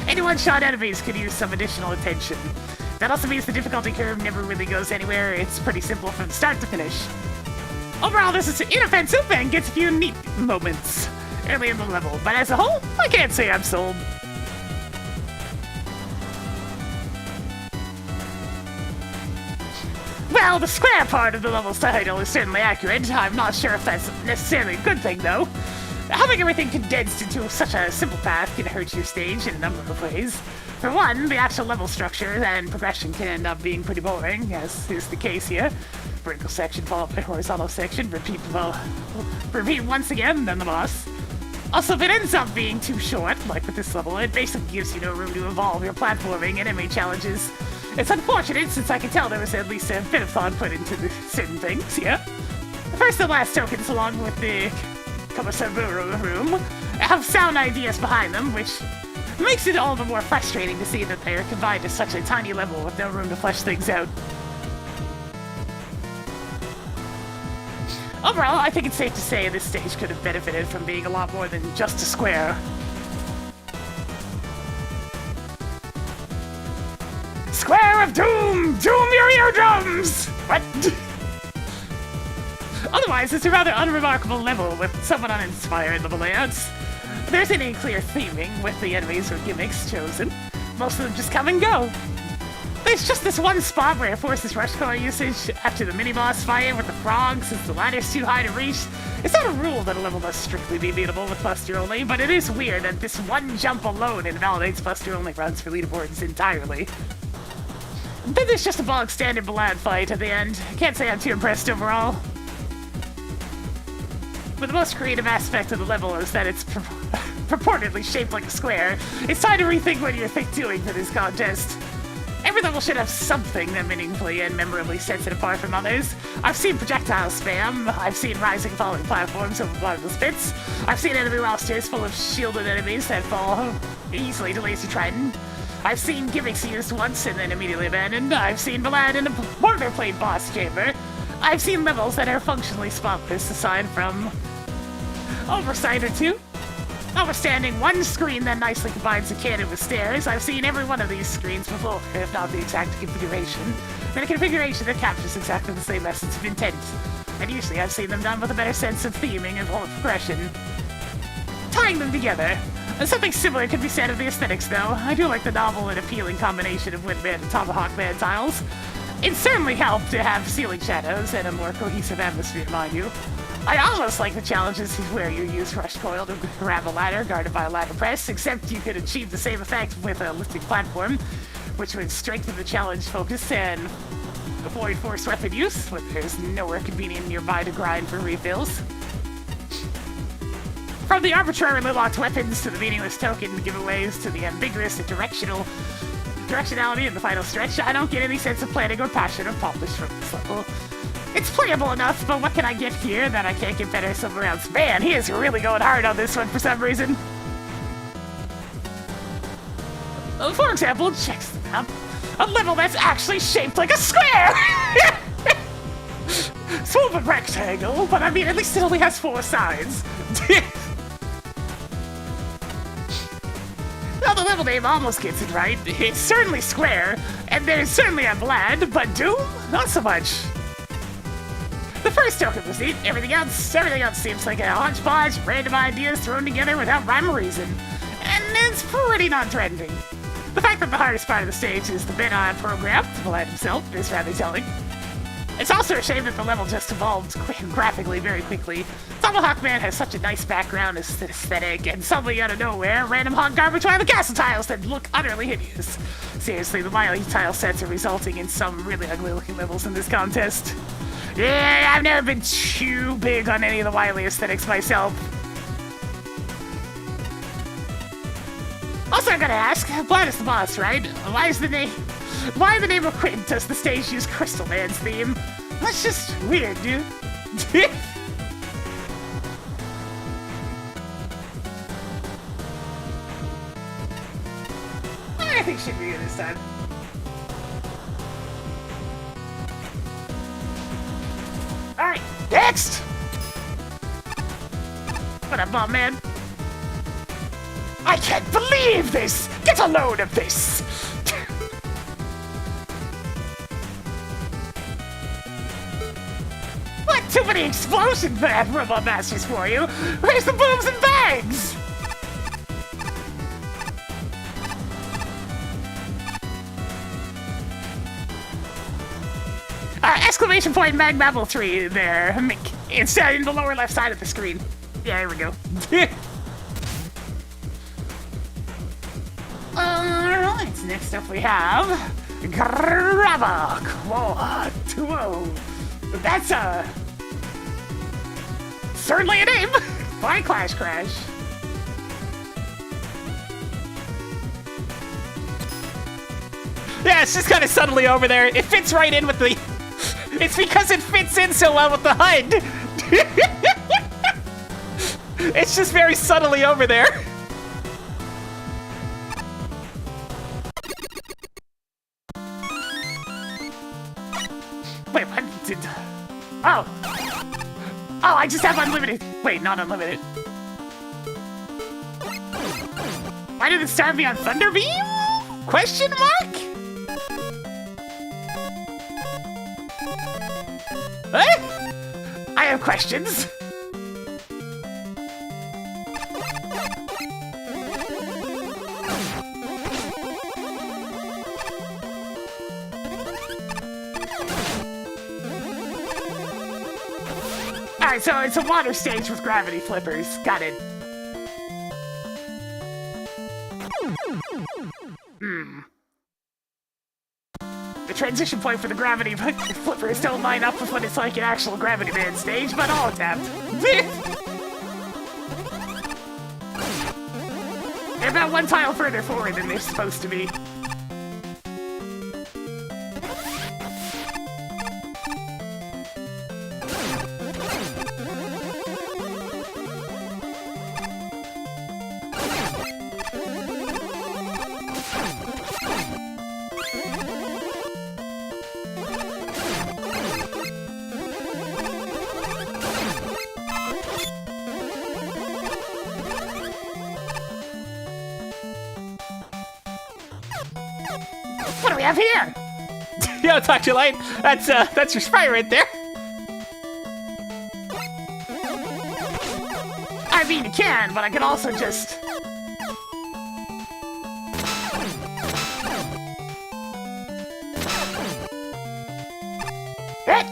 any one-shot enemies could use some additional attention. That also means the difficulty curve never really goes anywhere. It's pretty simple from start to finish. Overall, this is inoffensive and gets a few neat moments early in the level, but as a whole, I can't say I'm sold. Well, the square part of the level's title is certainly accurate. I'm not sure if that's necessarily a good thing, though. Having everything condensed into such a simple path can hurt your stage in a number of ways. For one, the actual level structure and progression can end up being pretty boring, as is the case here. Vertical section followed by horizontal section, repeat once again, then the boss. Also, if it ends up being too short, like with this level, it basically gives you no room to evolve your platforming and enemy challenges. It's unfortunate, since I can tell there was at least a bit of thought put into certain things, yeah? The first and last tokens, along with the Komasaburo room, have sound ideas behind them, which makes it all the more frustrating to see that they are combined to such a tiny level with no room to flesh things out. Overall, I think it's safe to say this stage could have benefited from being a lot more than just a square. Square of Doom! Doom your eardrums! What? Otherwise, it's a rather unremarkable level with somewhat uninspired level layouts. There isn't any clear theming with the enemies or gimmicks chosen. Most of them just come and go. There's just this one spot where it forces rush core usage after the mini-boss fight with the frogs, since the ladder's too high to reach. It's not a rule that a level must strictly be beatable with Buster Only, but it is weird that this one jump alone invalidates Buster Only runs for leaderboards entirely. Then there's just a bog standard Ballad fight at the end. I can't say I'm too impressed overall. But the most creative aspect of the level is that it's purportedly shaped like a square. It's time to rethink what you're doing for this contest. Every level should have something that meaningfully and memorably sets it apart from others. I've seen projectile spam, I've seen rising and falling platforms over bottomless pits, I've seen enemy rosters full of shielded enemies that fall easily to Lazy Trident, I've seen gimmicks used once and then immediately abandoned, I've seen Ballad in a boilerplate boss chamber, I've seen levels that are functionally spotless aside from oversight or two. Notwithstanding one screen that nicely combines the cannon with stairs, I've seen every one of these screens before, if not the exact configuration. And a configuration that captures exactly the same essence of intent. And usually I've seen them done with a better sense of theming and full of progression. Tying them together. Something similar could be said of the aesthetics, though. I do like the novel and appealing combination of Windman and Tomahawk Man tiles. It certainly helped to have ceiling shadows and a more cohesive atmosphere, mind you. I almost like the challenges where you use Rush Coil to grab a ladder guarded by a ladder press, except you could achieve the same effect with a lifting platform, which would strengthen the challenge focus and avoid forced weapon use when there's nowhere convenient nearby to grind for refills. From the arbitrarily locked weapons to the meaningless token giveaways to the ambiguous and directional directionality in the final stretch. I don't get any sense of planning or passion or polish from this level. It's playable enough, but what can I get here that I can't get better somewhere else? Man, he is really going hard on this one for some reason. For example, check this out. A level that's actually shaped like a square! Sort of a rectangle, but I mean, at least it only has 4 sides. Now, the level name almost gets it right. It's certainly square, and there's certainly a bland, but Doom, not so much. The first token was neat. Everything else seems like a hodgepodge, random ideas thrown together without rhyme or reason. And it's pretty non-threatening. The fact that the hardest part of the stage is the bit on program, the lad himself, is rather telling. It's also a shame that the level just evolved graphically very quickly. Tomahawk Man has such a nice background aesthetic, and suddenly out of nowhere, random hog garbage by the castle tiles that look utterly hideous. Seriously, the Miley tile sets are resulting in some really ugly looking levels in this contest. Yeah, I've never been too big on any of the Wiley aesthetics myself. Also, I gotta ask, Blood is the boss, right? Why the name of Quint does the stage use Crystal Man's theme? That's just weird, dude. I think she'd be good this time. Alright, next! What up, Bomb Man? I can't believe this! Get a load of this! What? Too many explosion robot masters for you? Where's the booms and bags? Exclamation point MAGMML3 there. It's in the lower left side of the screen. Yeah, here we go. Alright, next up we have Grapple. Whoa, that's certainly a name. Why Clash Crash? Yeah, it's just kind of subtly over there. It fits right in with the... It's because it fits in so well with the HUD. It's just very subtly over there. Wait, what did... Oh, I just have unlimited. Wait, not unlimited. Why did it start me on Thunderbeam? Question mark? What? I have questions. Alright, so it's a water stage with gravity flippers. Got it. The transition point for the gravity flippers don't line up with what it's like an actual Gravity Man stage, but I'll attempt. They're about one tile further forward than they're supposed to be. What do we have here? Yo, Talk to Light. That's your sprite right there. I mean, you can, but I can also just... Hit!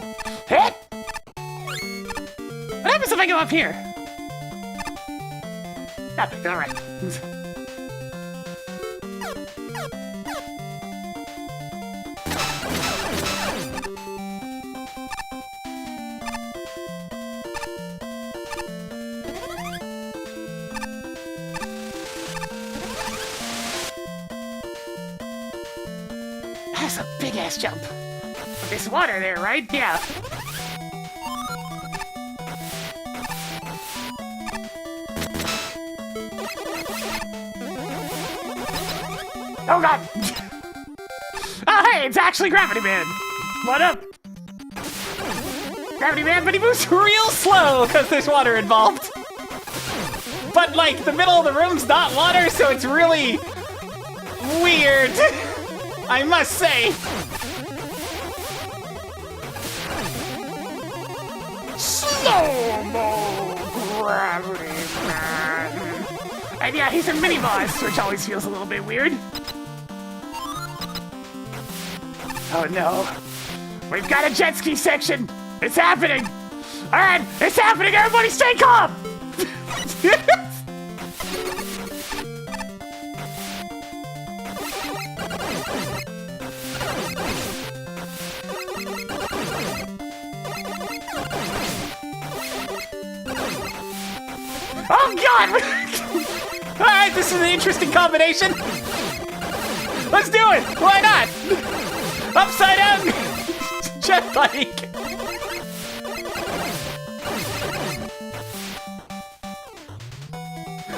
Hit! What happens if I go up here? Nothing, alright. That's a big-ass jump. There's water there, right? Yeah. Oh god! Oh hey, it's actually Gravity Man! What up? Gravity Man, but he moves Real slow because there's water involved. But like the middle of the room's not water, so it's really weird. I must say. Slow-mo Gravity Man. And yeah, he's a mini-boss, which always feels a little bit weird. Oh no. We've got a jet ski section. It's happening. Alright, it's happening. Everybody stay calm. Oh god! Alright, this is an interesting combination. Let's do it! Why not? Upside down jet bike.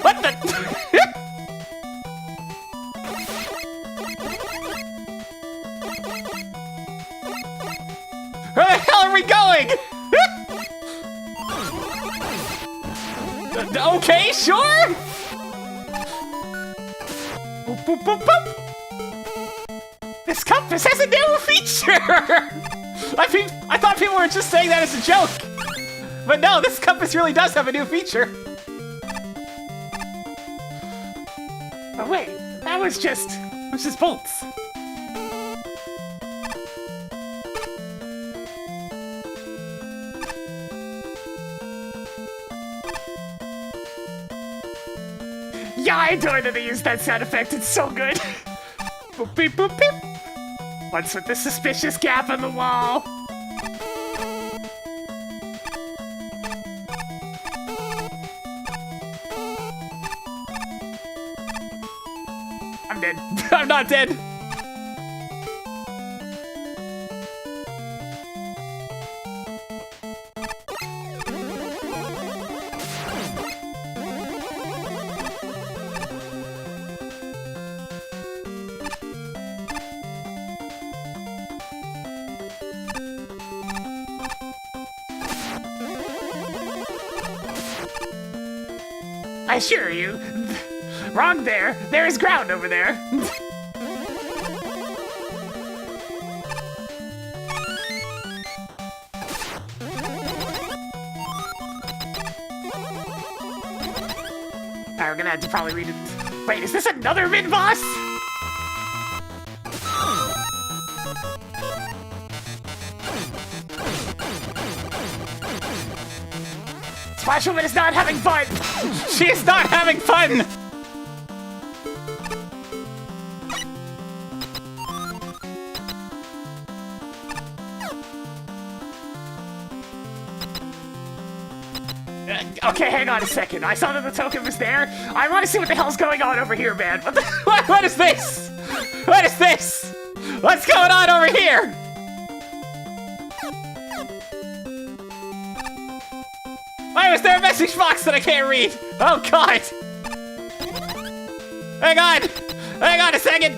What the? Where the hell are we going? Okay, sure. Boop, boop, boop, boop. This compass has a new feature! I thought people were just saying that as a joke. But no, this compass really does have a new feature. Oh wait, that was just bolts. Yeah, I adore that they use that sound effect, it's so good. Boop beep boop beep. What's with the suspicious gap in the wall? I'm dead. I'm not dead. I assure you. Wrong there. There is ground over there. We're gonna have to probably read it. Wait, is this another mid-boss? Splash Woman is not having fun! She is not having fun! Okay, hang on a second. I saw that the token was there. I want to see what the hell's going on over here, man. What the? What is this? What is this? What's going on over here? Why was there a message box that I can't read? Oh god! Hang on! Hang on a second!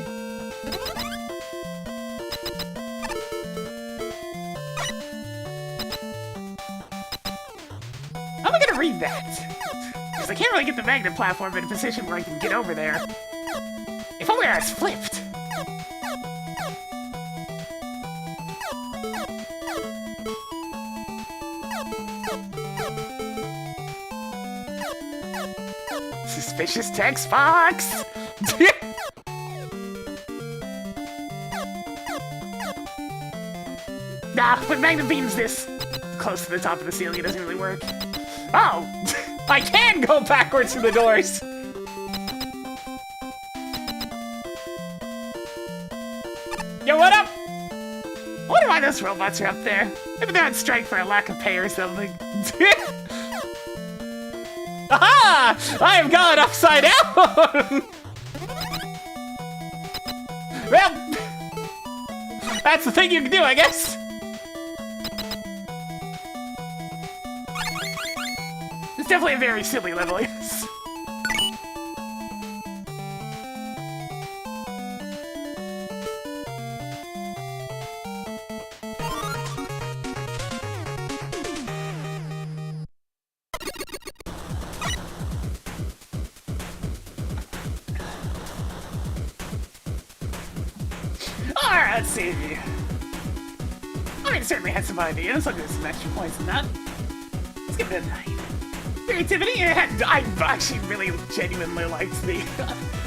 How am I gonna read that? Because I can't really get the magnet platform in a position where I can get over there. If only I was flipped. Suspicious text box! Nah, with magnet beams this close to the top of the ceiling, it doesn't really work. Oh! I can go backwards through the doors! Yo, what up? I wonder why those robots are up there. Maybe they're on strike for a lack of pay or something. Aha! I have gone upside down! Well, That's the thing you can do, I guess. It's definitely a very silly level, yes. Alright, let's see. I mean, it certainly had some ideas. I'll give some extra points in that. Let's give it a 9. Creativity, I actually really genuinely liked the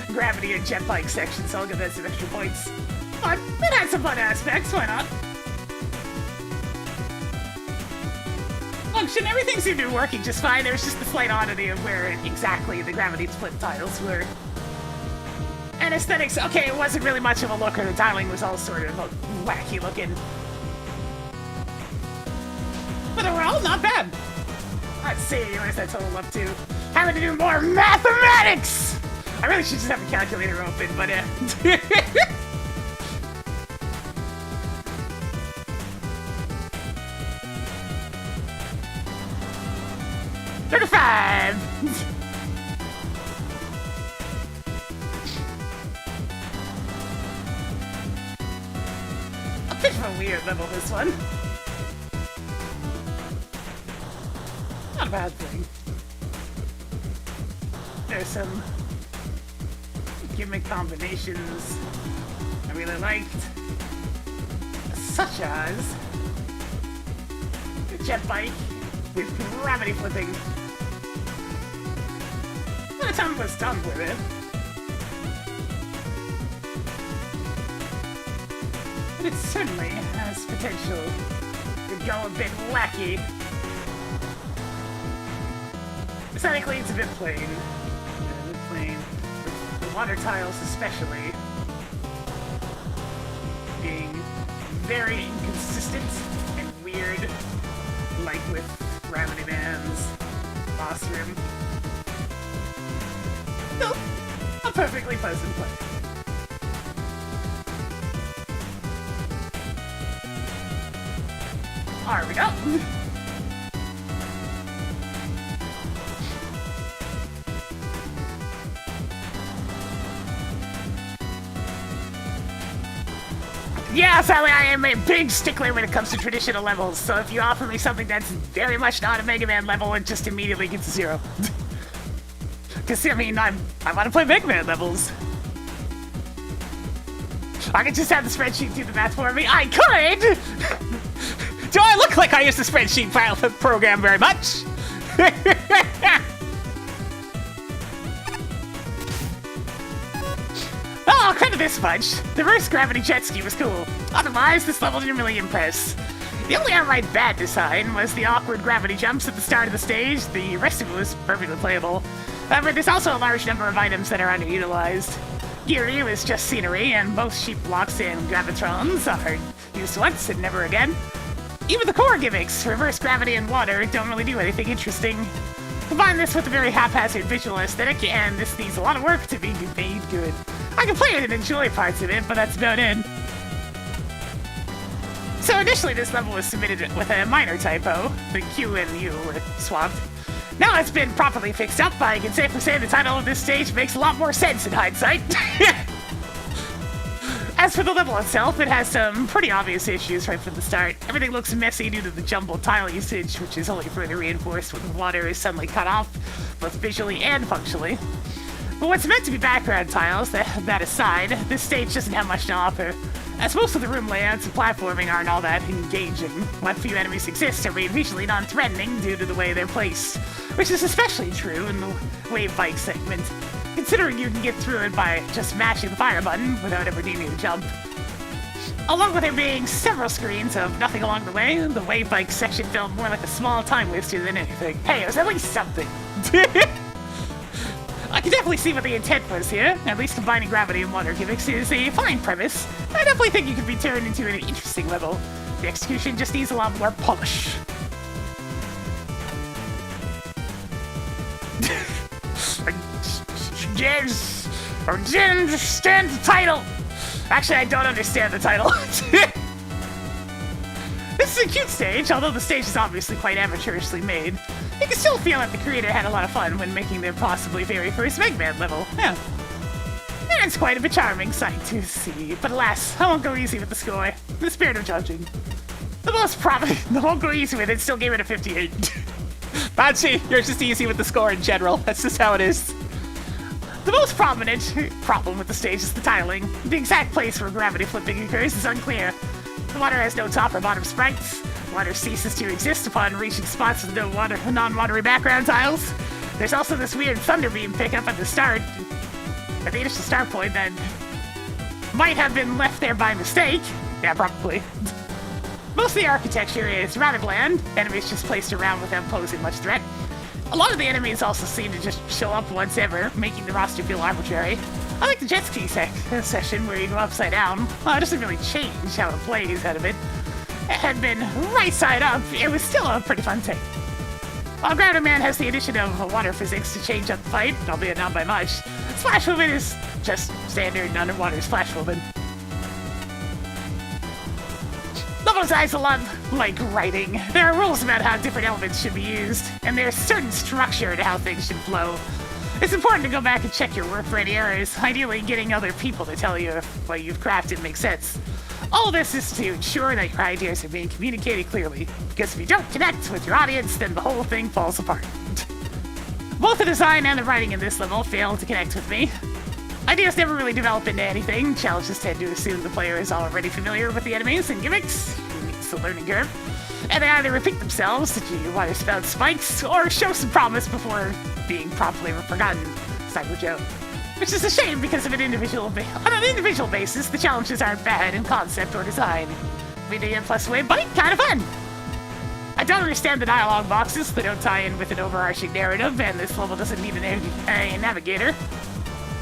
gravity and jet bike section, so I'll give that some extra points. But it had some fun aspects, why not? Function, everything seemed to be working just fine. There was just the slight oddity of where exactly the gravity split tiles were. And aesthetics, okay, it wasn't really much of a looker. The tiling was all sort of wacky looking. But overall, not bad. Let's see, where's that total up to? Having to do more mathematics! I really should just have a calculator open, but 35! A bit of a weird level, this one. Not a bad thing. There's some gimmick combinations I really liked, such as the jet bike with gravity flipping. By the time I was done with it, but it certainly has potential to go a bit wacky. Aesthetically, it's a bit plain. The water tiles especially being very inconsistent and weird, like with Gravity Man's boss room. No, a perfectly pleasant play. There we go. Yeah, Sally, I am a big stickler when it comes to traditional levels, so if you offer me something that's very much not a Mega Man level, it just immediately gets a 0. Because, I mean, I want to play Mega Man levels. I could just have the spreadsheet do the math for me. I could! Do I look like I use the spreadsheet file program very much? Oh, I'll credit this much. The reverse gravity jet ski was cool. Otherwise, this level didn't really impress. The only outright bad design was the awkward gravity jumps at the start of the stage. The rest of it was perfectly playable. However, there's also a large number of items that are underutilized. Geary was just scenery, and both sheep blocks and gravitrons are used once and never again. Even the core gimmicks, reverse gravity and water, don't really do anything interesting. Combine this with a very haphazard visual aesthetic, and this needs a lot of work to be made good. I can play it and enjoy parts of it, but that's about it. So initially this level was submitted with a minor typo. The Q and U were swapped. Now it's been properly fixed up, I can safely say the title of this stage makes a lot more sense in hindsight. As for the level itself, it has some pretty obvious issues right from the start. Everything looks messy due to the jumbled tile usage, which is only further reinforced when the water is suddenly cut off, both visually and functionally. But what's meant to be background tiles, that aside, this stage doesn't have much to offer, as most of the room layouts and platforming aren't all that engaging. What few enemies exist are made visually non-threatening due to the way they're placed, which is especially true in the wave bike segment, considering you can get through it by just mashing the fire button without ever needing to jump. Along with there being several screens of nothing along the way, the wave bike section felt more like a small time waster than anything. Hey, it was at least something. I can definitely see what the intent was here. At least combining gravity and water gimmicks is a fine premise. I definitely think it could be turned into an interesting level. The execution just needs a lot more polish. I didn't understand the title. Actually, I don't understand the title. This is a cute stage, although the stage is obviously quite amateurishly made. You can still feel that the creator had a lot of fun when making their possibly very first Mega Man level. Yeah. And it's quite a charming sight to see, but alas, I won't go easy with the score. In the spirit of judging. The most prominent, I won't go easy with it, still gave it a 58. Bachi, you're just easy with the score in general. That's just how it is. The most prominent problem with the stage is the tiling. The exact place where gravity flipping occurs is unclear. The water has no top or bottom sprites. Water ceases to exist upon reaching spots with no non-watery background tiles. There's also this weird thunder beam pickup at the start, at the initial start point that might have been left there by mistake. Yeah, probably. Most of the architecture is rather bland. Enemies just placed around without posing much threat. A lot of the enemies also seem to just show up once ever, making the roster feel arbitrary. I like the jet ski session where you go upside down. Well, it doesn't really change how it plays out of it. It had been right side up, it was still a pretty fun thing. While Gravity Man has the addition of water physics to change up the fight, albeit not by much, Splash Movement is just standard underwater splash movement. Level designs a lot like writing. There are rules about how different elements should be used, and there's certain structure to how things should flow. It's important to go back and check your work for any errors, ideally getting other people to tell you if what you've crafted makes sense. All this is to ensure that your ideas are being communicated clearly, because if you don't connect with your audience, then the whole thing falls apart. Both the design and the writing in this level fail to connect with me. Ideas never really develop into anything. Challenges tend to assume the player is already familiar with the enemies and gimmicks, who meets the learning curve, and they either repeat themselves to do water spout spikes, or show some promise before being promptly forgotten. Cyber Joe. Which is a shame because on an individual basis, the challenges aren't bad in concept or design. VDM plus Wave Bike, kind of fun! I don't understand the dialogue boxes, they don't tie in with an overarching narrative, and this level doesn't need a navigator.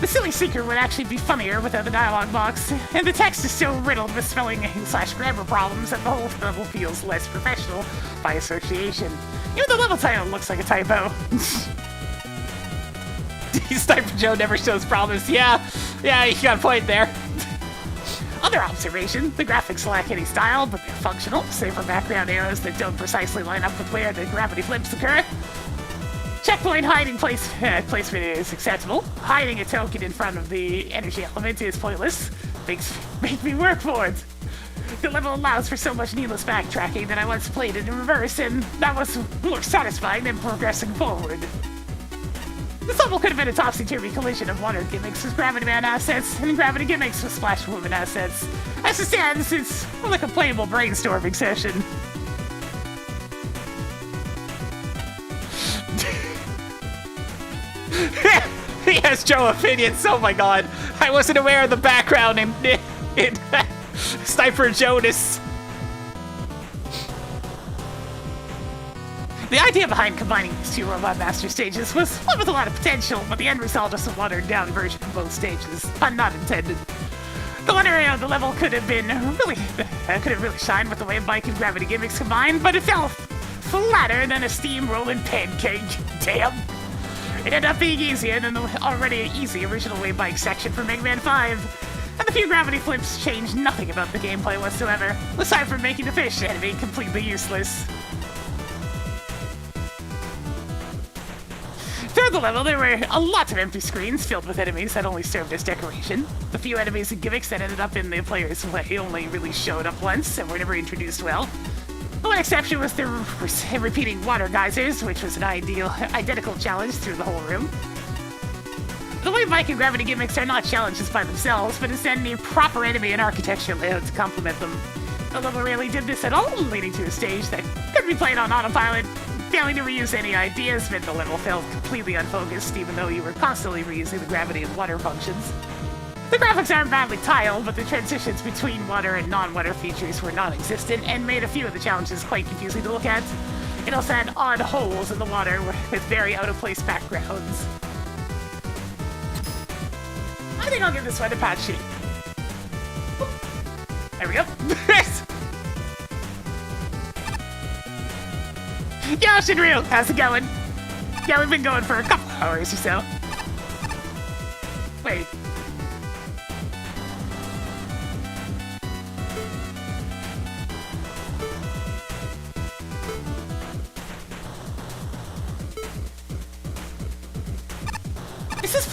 The silly secret would actually be funnier without the dialogue box, and the text is so riddled with spelling/grammar problems that the whole level feels less professional by association. Even the level title looks like a typo. Sniper Joe never shows promise. Yeah, you got a point there. Other observation, the graphics lack any style, but they're functional, save for background arrows that don't precisely line up with where the gravity flips occur. Checkpoint hiding placement is acceptable. Hiding a token in front of the energy element is pointless. Makes me work for it. The level allows for so much needless backtracking that I once played it in reverse, and that was more satisfying than progressing forward. This level could have been a topsy-turvy collision of water gimmicks with Gravity Man assets and gravity gimmicks with Splash Woman assets. As it stands, it's more like a playable brainstorming session. He has Joe opinions, oh my god. I wasn't aware of the background in Sniper Jonas. The idea behind combining these two Robot Master stages was one with a lot of potential, but the end result is a watered-down version of both stages. Pun not intended. The one area of the level could have really shined with the Wave Bike and gravity gimmicks combined, but it fell flatter than a steam-rolling pancake. Damn. It ended up being easier than the already easy original Wave Bike section for Mega Man 5. And the few gravity flips changed nothing about the gameplay whatsoever, aside from making the fish enemy completely useless. Throughout the level, there were a lot of empty screens filled with enemies that only served as decoration. The few enemies and gimmicks that ended up in the player's way only really showed up once and were never introduced well. The one exception was the repeating water geysers, which was an identical challenge through the whole room. The Wave Bike and gravity gimmicks are not challenges by themselves, but instead need proper enemy and architecture layout to complement them. The level rarely did this at all, leading to a stage that could be played on autopilot. Failing to reuse any ideas meant the level felt completely unfocused, even though you were constantly reusing the gravity and water functions. The graphics aren't badly tiled, but the transitions between water and non-water features were non-existent and made a few of the challenges quite confusing to look at. It also had odd holes in the water with very out-of-place backgrounds. I think I'll give this one a patch sheet. There we go. Yo, Shinryu, how's it going? Yeah, we've been going for a couple hours or so. Wait.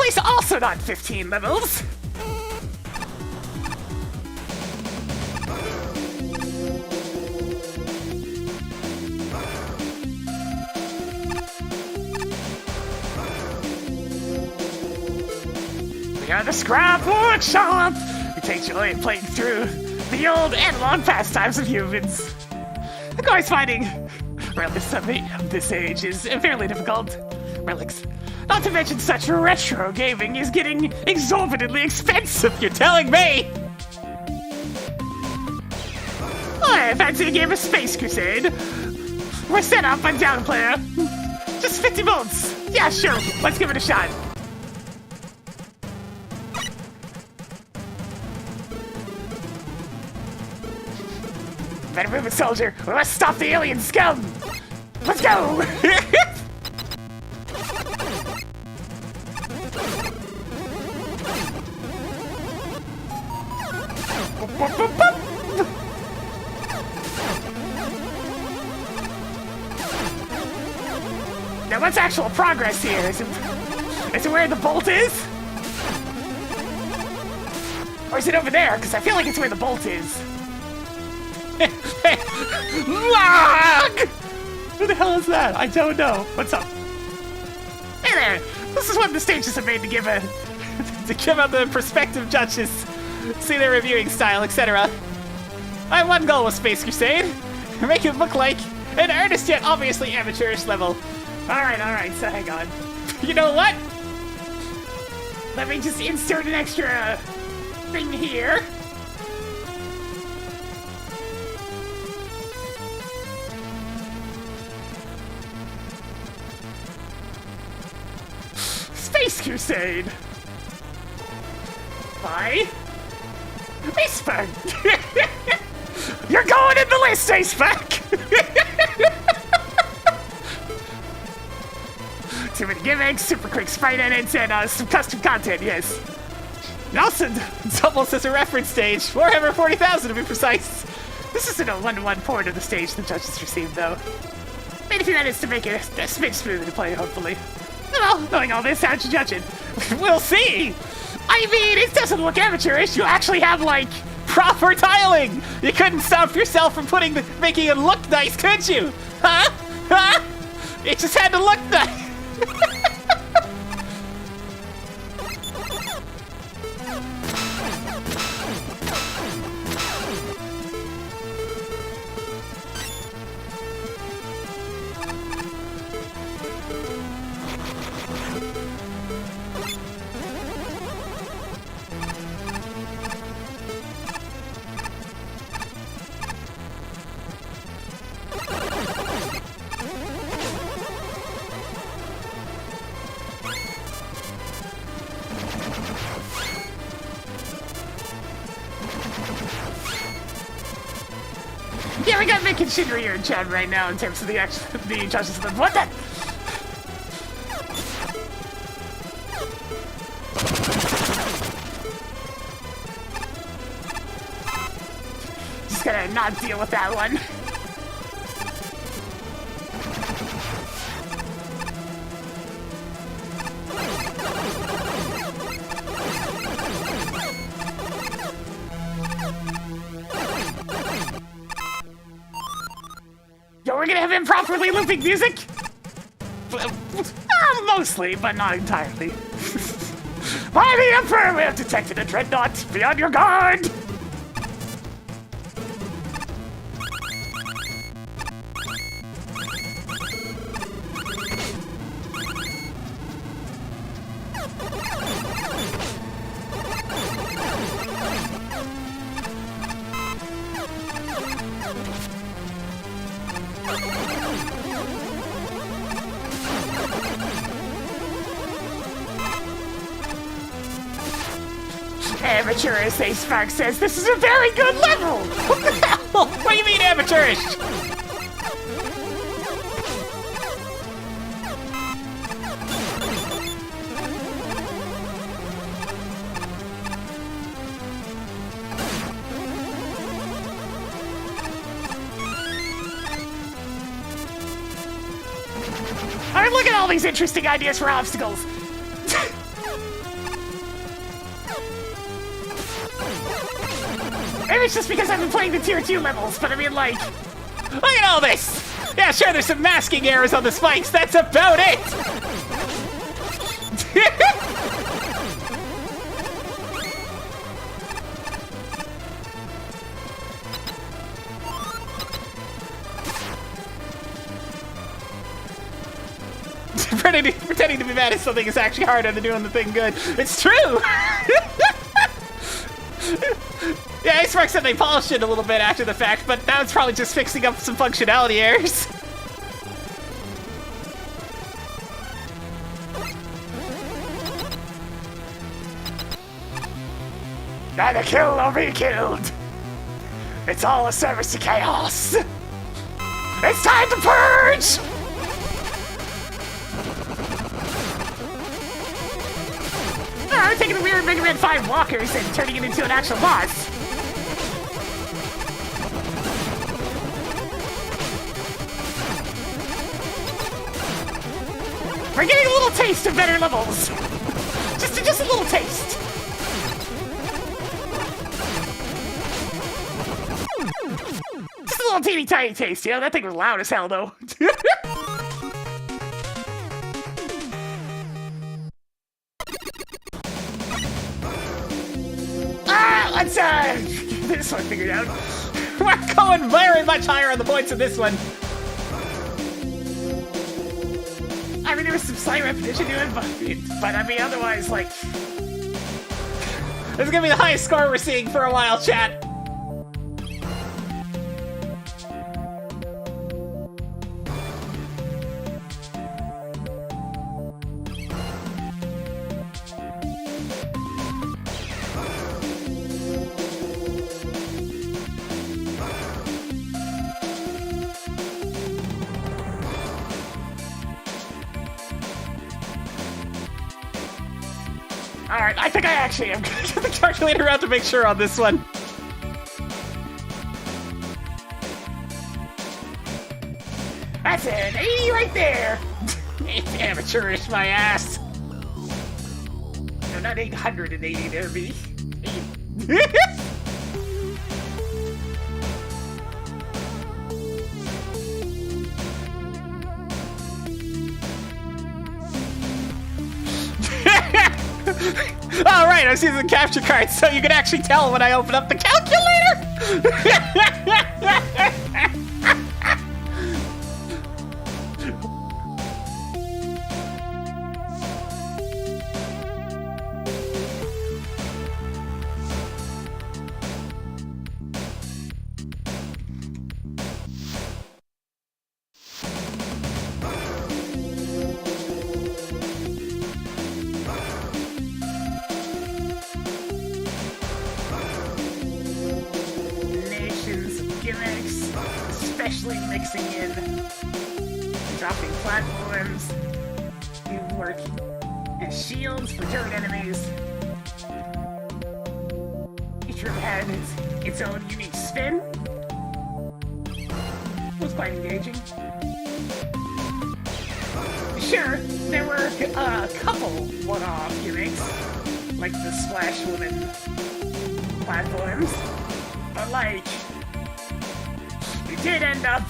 place also not 15 levels. We are the Scrap Workshop! We take joy in playing through the old and long pastimes of humans. Of course, finding relics of this age is fairly difficult. Relics. Not to mention such retro gaming is getting exorbitantly expensive. You're telling me! I fancy a game of Space Crusade. We're set up on down player. Just 50 volts. Yeah, sure. Let's give it a shot. Better move it, soldier. We must stop the alien scum. Let's go. Now, what's actual progress here? Is it where the bolt is? Or is it over there? Because I feel like it's where the bolt is. Lag! Who the hell is that? I don't know. What's up? Hey there! This is what the stages are made to give to give out the prospective judges, see their reviewing style, etc. My one goal with Space Crusade: make it look like an earnest yet obviously amateurish level. Alright, so hang on. You know what? Let me just insert an extra thing here. Space Crusade! By Spur! You're going in the list, A-Spec! Too many gimmicks, super quick sprite edits, and some custom content, yes. Nelson, it's almost as a reference stage. Warhammer 40,000 to be precise. This isn't a one-to-one port of the stage the judges received, though. Made a few edits to make it a smidge smoother to play, hopefully. Well, knowing all this, how'd you judge it? We'll see! I mean, it doesn't look amateurish. You actually have, like, proper tiling! You couldn't stop yourself from making it look nice, could you? Huh? Huh? It just had to look nice! Yeah, we got McKittyRose in chat right now in terms of the judges. What the? Just gonna not deal with that one. Yo, we're gonna have improperly looping music? Mostly, but not entirely. By the Emperor, we have detected a dreadnought. Be on your guard! Amateurish, A-Spark says this is a very good level! What the hell? What do you mean amateurish? Alright, look at all these interesting ideas for obstacles! Maybe it's just because I've been playing the tier 2 levels, but I mean, like... Look at all this! Yeah, sure, there's some masking errors on the spikes. That's about it! Pretending to be mad at something is actually harder than doing the thing good. It's true! Yeah, Icemark said they polished it a little bit after the fact, but now it's probably just fixing up some functionality errors. Either kill or be killed. It's all a service to chaos. It's time to purge! I'm taking the weird Mega Man 5 walkers and turning it into an actual boss. We're getting a little taste of better levels. Just a little taste. Just a little teeny tiny taste, you know? That thing was loud as hell, though. Let's get this one figured out. We're going very much higher on the points in this one. I mean, there was some slight repetition to it, but I mean, otherwise, like... This is gonna be the highest score we're seeing for a while, chat. Alright, I think I actually am gonna Get the calculator out to make sure on this one. That's an 80 right there! It's amateurish, my ass. No, not 880 there, B. All right, I was using capture cards, so you can actually tell when I open up the calculator. Especially mixing in dropping platforms, new work as shields for turret enemies. Each room had its own unique spin. It was quite engaging. Sure, there were a couple one-off gimmicks, like the Splash Woman platforms, but like, we did end up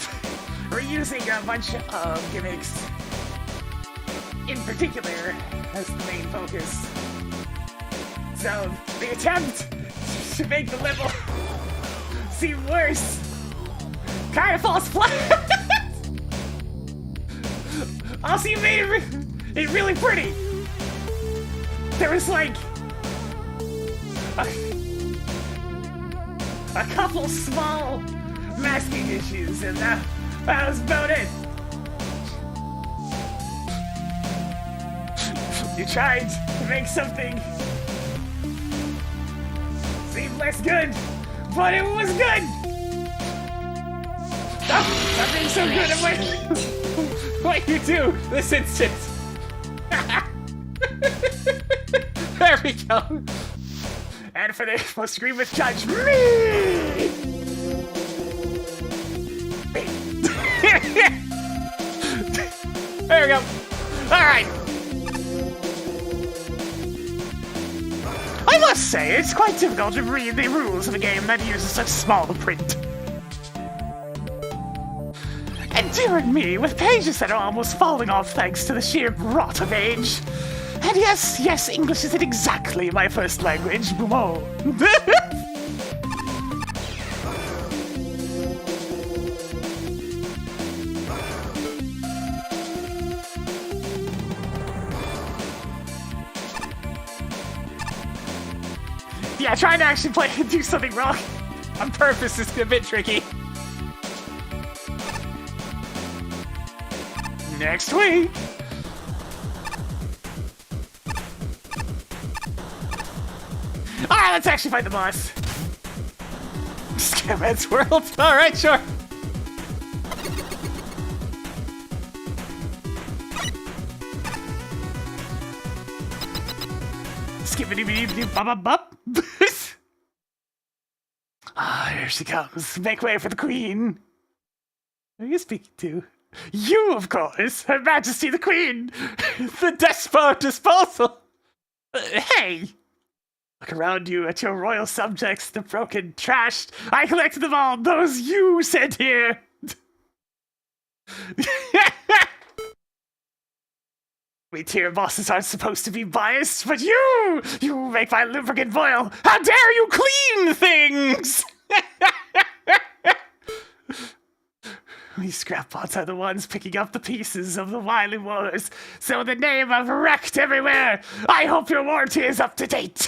reusing a bunch of gimmicks, in particular, as the main focus. So, the attempt to make the level seem worse kind of falls flat. Also, you made it really pretty. There was like a couple small masking issues, and that was about it. You tried to make something seem less good, but it was good. Stop being so good at what you do this instant. There we go. And for the most grievous judge, me! There we go. All right. I must say, it's quite difficult to read the rules of a game that uses such small print. And dear me, with pages that are almost falling off thanks to the sheer rot of age. And yes, English isn't exactly my first language, Bumo. Yeah, trying to actually play and do something wrong On purpose is a bit tricky. next week. Alright, let's actually fight the boss. Scamhead's World. Alright, sure. Skibbity-bidi-bidi-bop-bop-bop. Ah, here she comes. Make way for the queen. Who are you speaking to? You, of course. Her Majesty the Queen. The Despo Disposal. Hey! Look around you at your royal subjects, the broken, trashed. I collected them all. Those you sent here. We tier bosses aren't supposed to be biased, but you make my lubricant boil. How dare you clean things? We scrapbots are the ones picking up the pieces of the wily wars, so in the name of wrecked everywhere, I hope your warranty is up to date.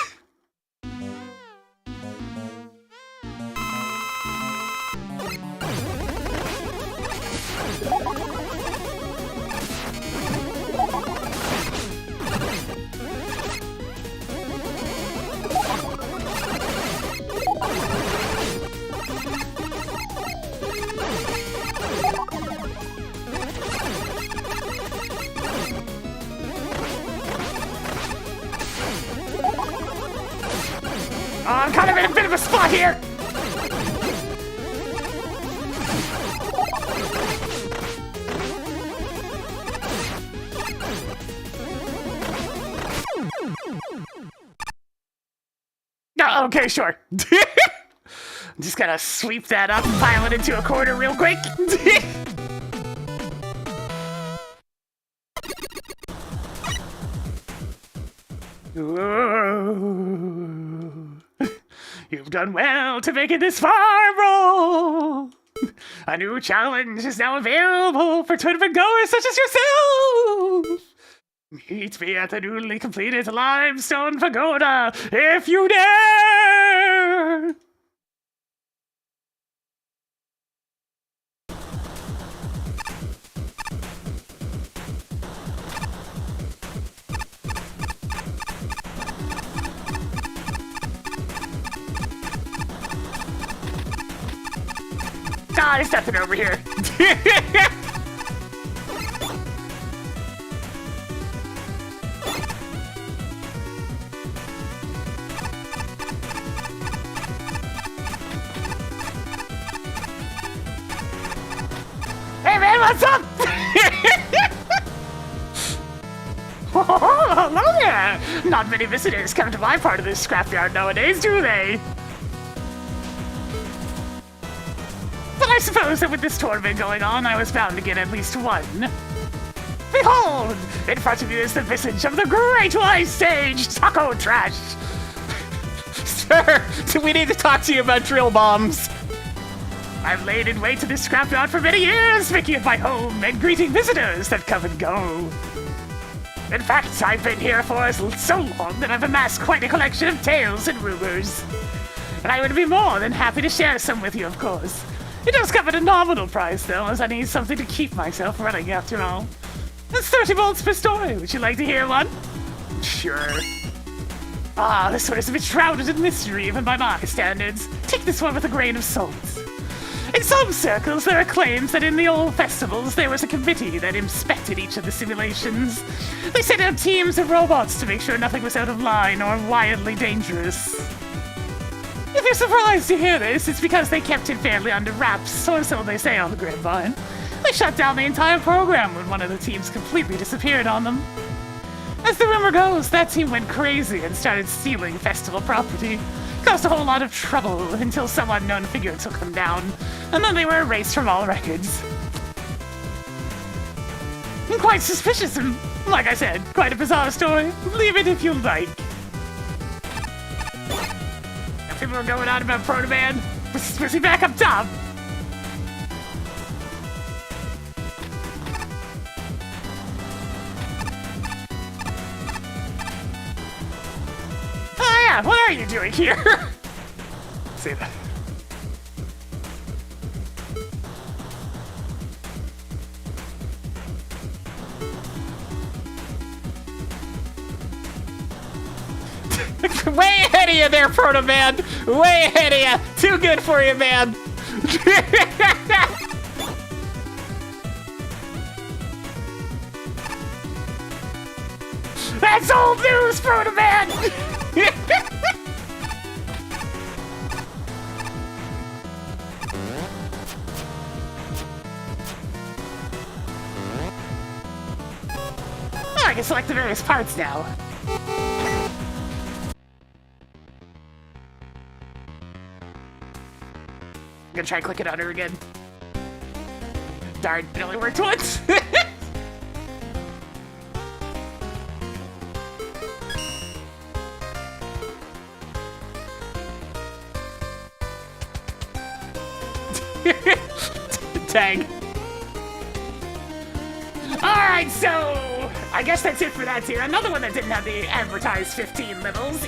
Oh, I'm kind of in a bit of a spot here. No, okay, sure. I'm just gonna sweep that up and pile it into a corner real quick. You've done well to make it this far, bro. A new challenge is now available for tournament goers such as yourself. Meet me at the newly completed limestone pagoda if you dare. Ah, there's nothing over here. Hey man, what's up? Oh, hello there. Not many visitors come to my part of this scrapyard nowadays, do they? But I suppose that with this tournament going on, I was bound to get at least one. Behold! In front of you is the visage of the Great White Sage, Taco Trash! Sir, we need to talk to you about drill bombs. I've laid in wait to this scrapyard for many years, making it my home and greeting visitors that come and go. In fact, I've been here for so long that I've amassed quite a collection of tales and rumors. And I would be more than happy to share some with you, of course. It does come at a nominal price, though, as I need something to keep myself running after all. That's 30 volts per story. Would you like to hear one? Sure. Ah, this one is a bit shrouded in mystery, even by my standards. Take this one with a grain of salt. In some circles, there are claims that in the old festivals, there was a committee that inspected each of the simulations. They sent out teams of robots to make sure nothing was out of line or wildly dangerous. If you're surprised to hear this, it's because they kept it fairly under wraps, or so they say on the grapevine. They shut down the entire program when one of the teams completely disappeared on them. As the rumor goes, that team went crazy and started stealing festival property. Caused a whole lot of trouble until some unknown figure took them down, and then they were erased from all records. Quite suspicious and, like I said, quite a bizarre story. Leave it if you like. Now, people are going on about Proto Man. Was he back up top? Oh yeah, what are you doing here? Say that. Way ahead of you there, Proto Man! Way ahead of you! Too good for you, man! That's old news, Proto Man! Oh, I can select the various parts now. I'm gonna try clicking on her again. Darn, it only worked once! Tag. Alright, so I guess that's it for that tier. Another one that didn't have the advertised 15 levels.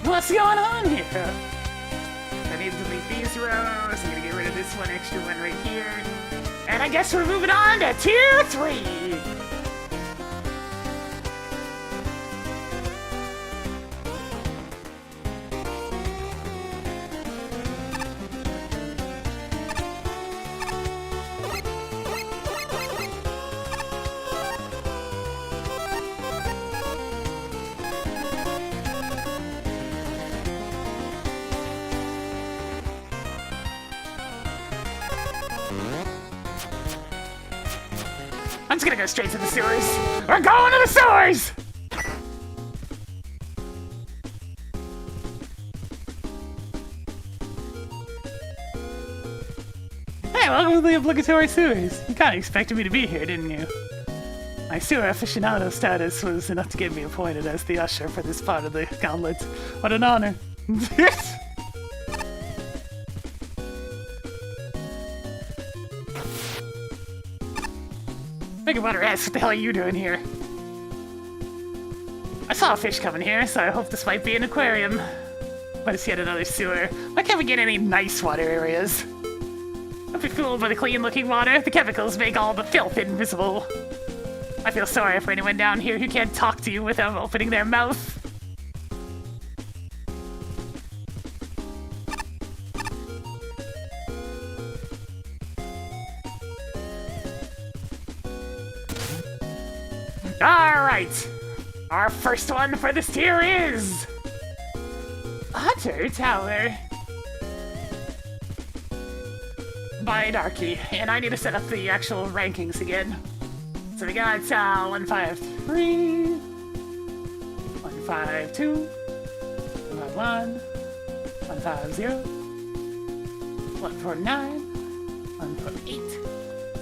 What's going on here? I need to delete these rows. I'm gonna get rid of this one extra one right here. And I guess we're moving on to tier 3. I'm just gonna go straight to the sewers. We're going to the sewers! Hey, welcome to the obligatory sewers. You kinda expected me to be here, didn't you? My sewer aficionado status was enough to get me appointed as the usher for this part of the gauntlet. What an honor. Think about her ass, what the hell are you doing here? I saw a fish coming here, so I hope this might be an aquarium. But it's yet another sewer. Why can't we get any nice water areas? Don't be fooled by the clean-looking water. The chemicals make all the filth invisible. I feel sorry for anyone down here who can't talk to you without opening their mouth. Alright, our first one for this tier is... Otter Tower by Darky, and I need to set up the actual rankings again. So we got 153, 152, 151, 150, 149, 148,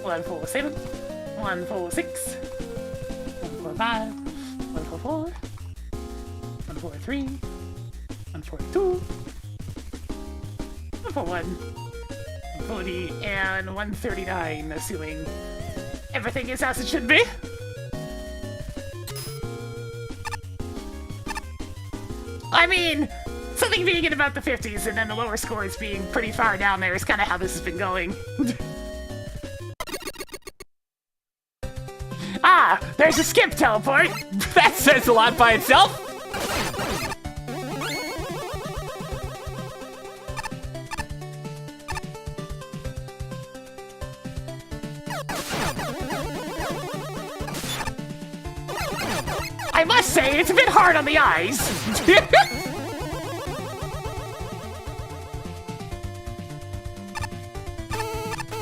147, 146, 145, 144, 143, 142, 141, 140, and 139, assuming everything is as it should be. I mean, something being in about the 50s and then the lower scores being pretty far down there is kind of how this has been going. Ah, there's a skip teleport. That says a lot by itself. I must say, it's a bit hard on the eyes.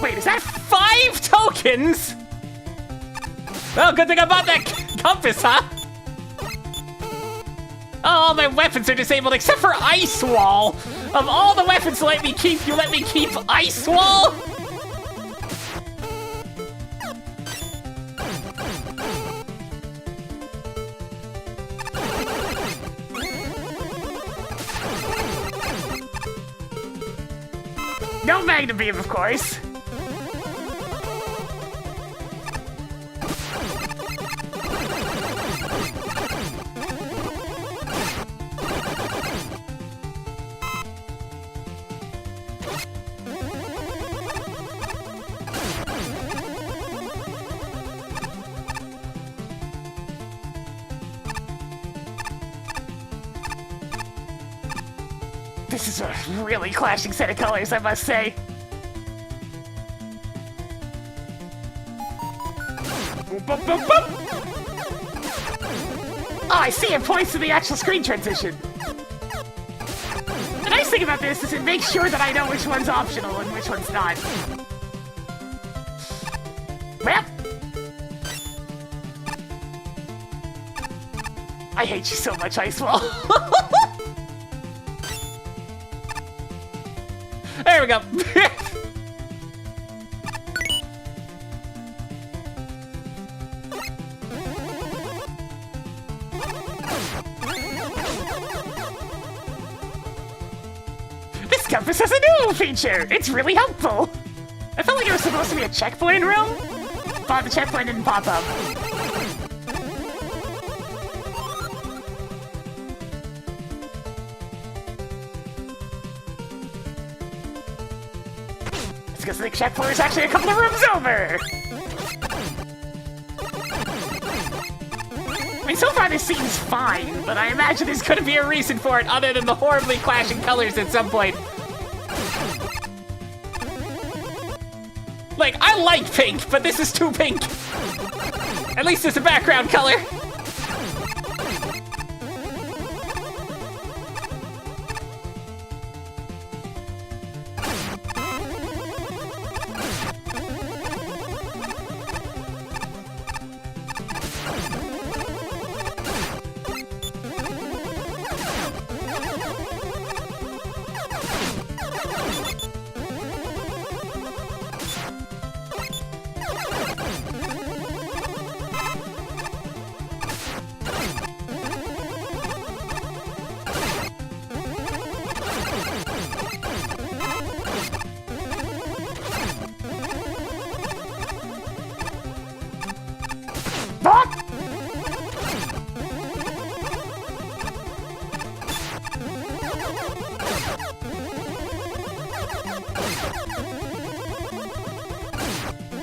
Wait, is that 5 tokens? Well, good thing I bought that compass, huh? all my weapons are disabled except for Ice Wall. Of all the weapons you let me keep Ice Wall? No Magnum Beam, of course. This is a really clashing set of colors, I must say. Boop, boop, boop, boop. Oh, I see, it points to the actual screen transition. The nice thing about this is it makes sure that I know which one's optional and which one's not. Well, I hate you so much, Ice Wall. There we go. This compass has a new feature. It's really helpful. I felt like it was supposed to be a checkpoint room, but the checkpoint didn't pop up. Because the checkpoint is actually a couple of rooms over! I mean, so far this seems fine, but I imagine there's gonna be a reason for it other than the horribly clashing colors at some point. Like, I like pink, but this is too pink. At least it's a background color.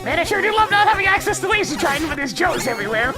Man, I sure do love not having access to Laser Triton when there's Joes everywhere.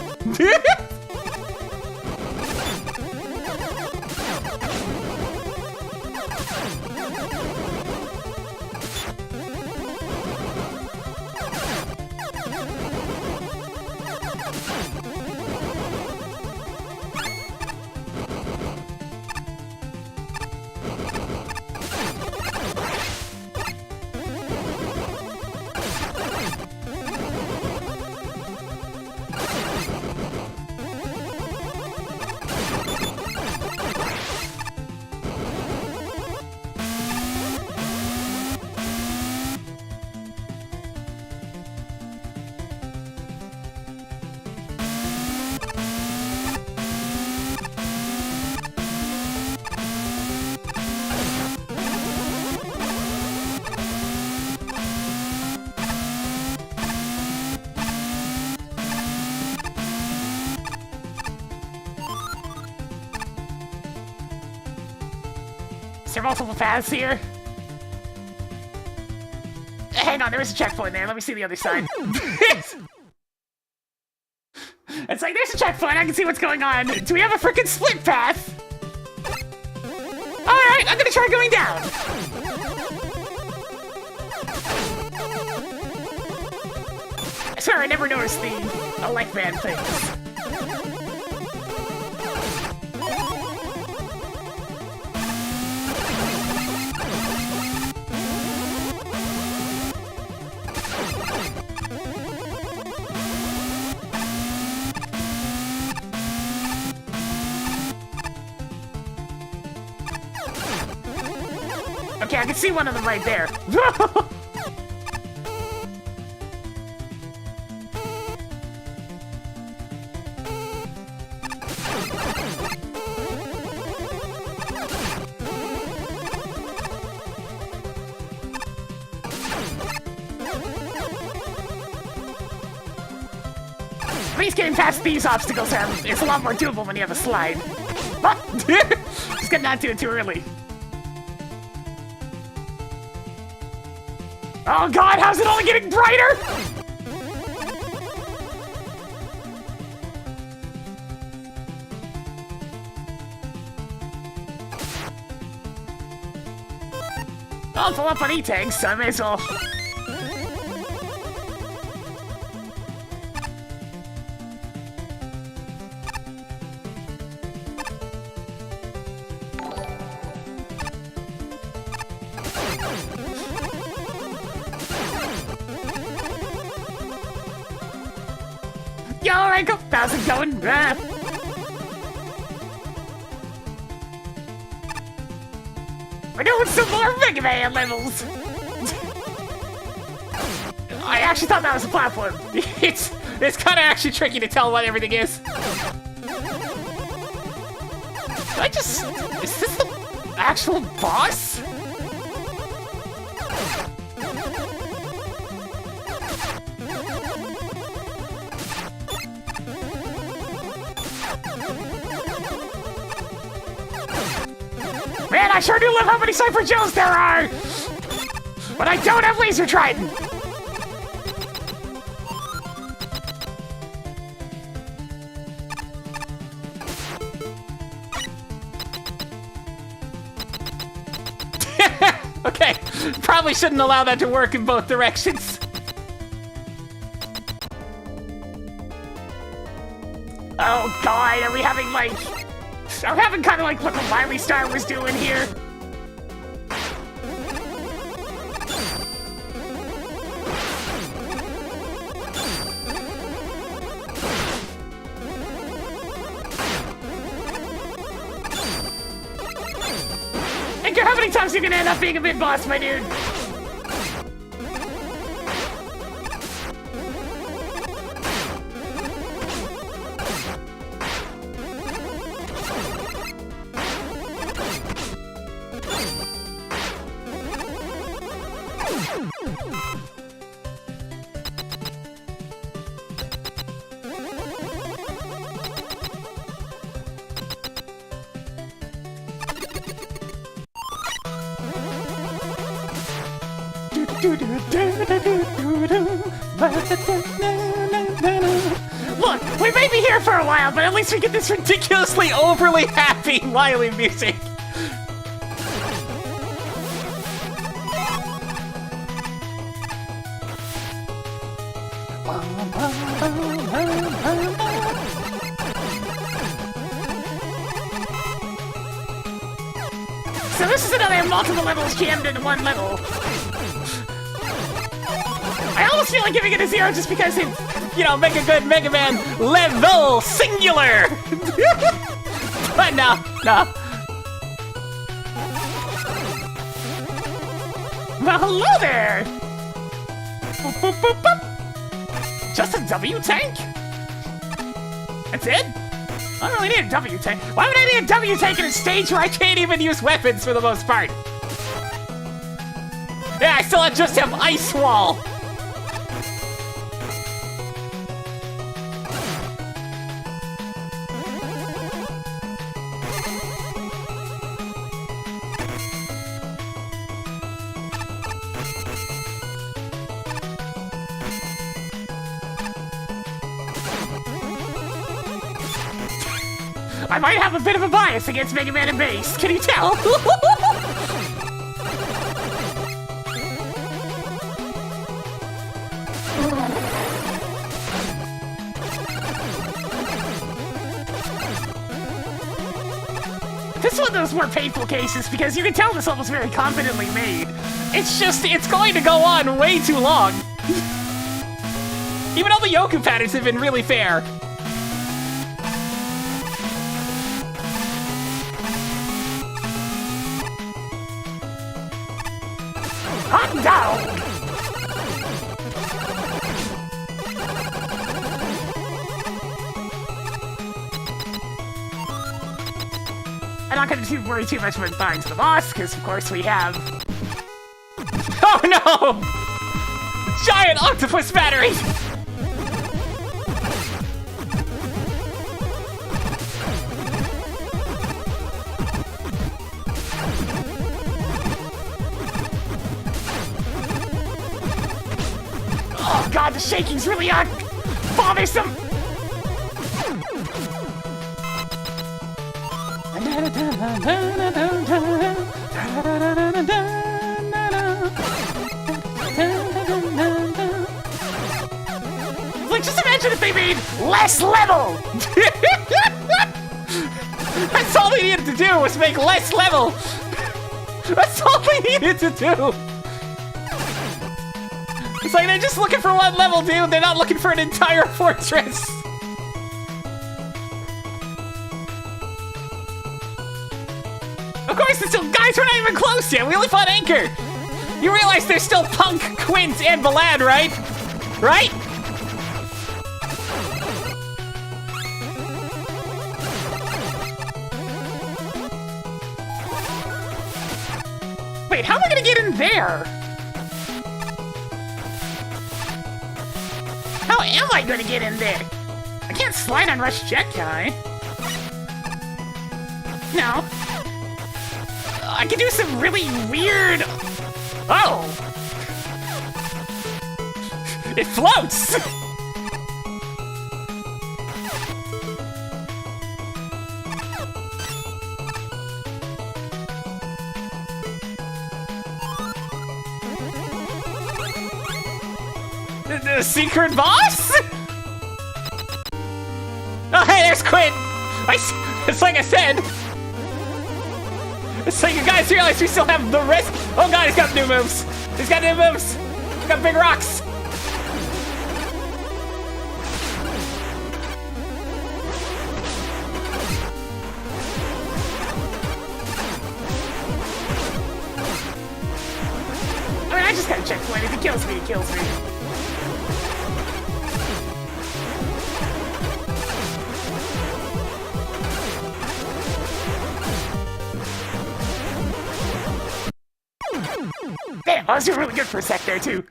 Is there multiple paths here? Hang on, there is a checkpoint there. Let me see the other side. It's like, there's a checkpoint. I can see what's going on. Do we have a freaking split path? Alright, I'm gonna try going down. I swear I never noticed the elect man things. Okay, I can see one of them right there. At least getting past these obstacles is a lot more doable when you have a slide. Just gonna not do it too early. Oh god, how's it only getting brighter? I'll pull up on E-tanks, so I may as well. Yo, alright, go. How's it going? We're doing some more Mega Man levels. I actually thought that was a platform. It's kind of actually tricky to tell what everything is. Is this the actual boss? Man, I sure do love how many Cypher Joes there are! But I don't have Laser Trident! Okay, probably shouldn't allow that to work in both directions. Oh god, are we having like... Are we having kind of like what the Wily Star was doing here? Think of how many times you're gonna end up being a mid-boss, my dude. Look, we may be here for a while, but at least we get this Ridiculously overly happy Wily music. So this is another multiple levels jammed into one level. I almost feel like giving it a 0 just because it, You know, make a good Mega Man level singular. But no. Well, hello there! Boop, boop, boop, boop. Just a W tank? That's it? I don't really need a W tank. Why would I need a W tank in a stage where I can't even use weapons for the most part? Yeah, I still just have Ice Wall. I might have a bit of a bias against Mega Man and Bass. Can you tell? This is one of those more painful cases because you can tell this level's very confidently made. It's going to go on way too long. Even all the Yoku patterns have been really fair. down! I'm not gonna worry too much about finding the boss, because of course we have... Oh no! Giant octopus battery! Oh god, the shaking's really bothersome! Like, just imagine if they made less level! That's all they needed to do was make less level! That's all they needed to do! It's like they're just looking for one level, dude. They're not looking for an entire fortress. Of course, guys, we're not even close yet. We only fought Anchor. You realize there's still Punk, Quint, and Ballad, right? Right? Wait, how am I gonna get in there? How am I gonna get in there? I can't slide on Rush Jet, can I? No. I can do some really weird... Oh! It floats! The secret boss? Oh, hey, there's Quint! It's like I said. It's like you guys realize we still have the rest. Oh god, he's got new moves. He's got new moves. He's got big rocks. I mean, I just gotta checkpoint. If he kills me, he kills me. Damn, I was doing really good for a sec there, too.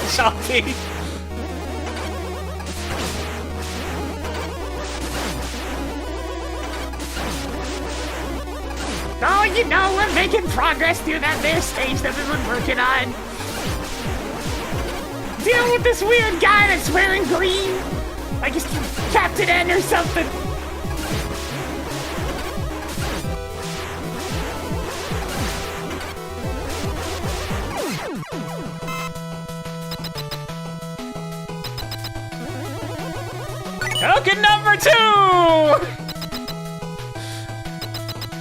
Salty. Oh, you know, we're making progress through that there stage that we've been working on. Dealing with this weird guy that's wearing green. Like he's Captain N or something. Token number 2!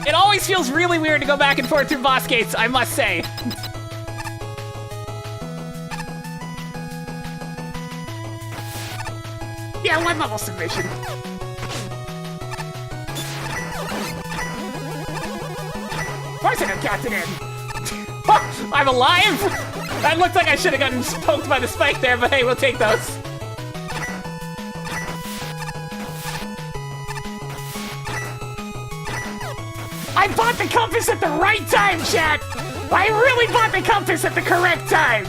It always feels really weird to go back and forth through boss gates, I must say. Yeah, one level submission. Of course I know Captain N. I'm alive? That looked like I should have gotten poked by the spike there, but hey, we'll take those. I bought the compass at the right time, chat! I really bought the compass at the correct time!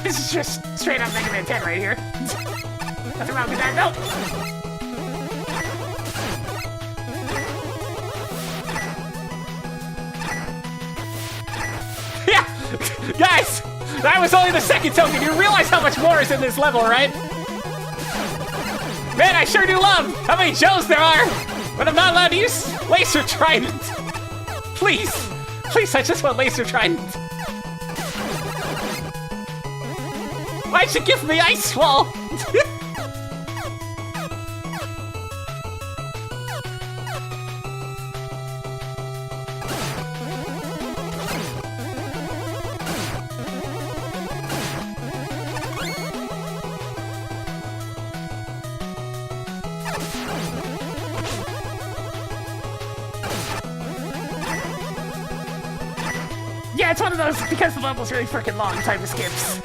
This is just straight up Mega Man 10 right here. Nothing wrong with that, nope. Yeah! Guys! That was only the second token. You realize how much more is in this level, right? Man, I sure do love how many Joes there are, but I'm not allowed to use Laser Trident. Please, please, I just want Laser Trident. Why'd you give me Ice Wall? it's one of those, because the level's really freaking long, type of skips.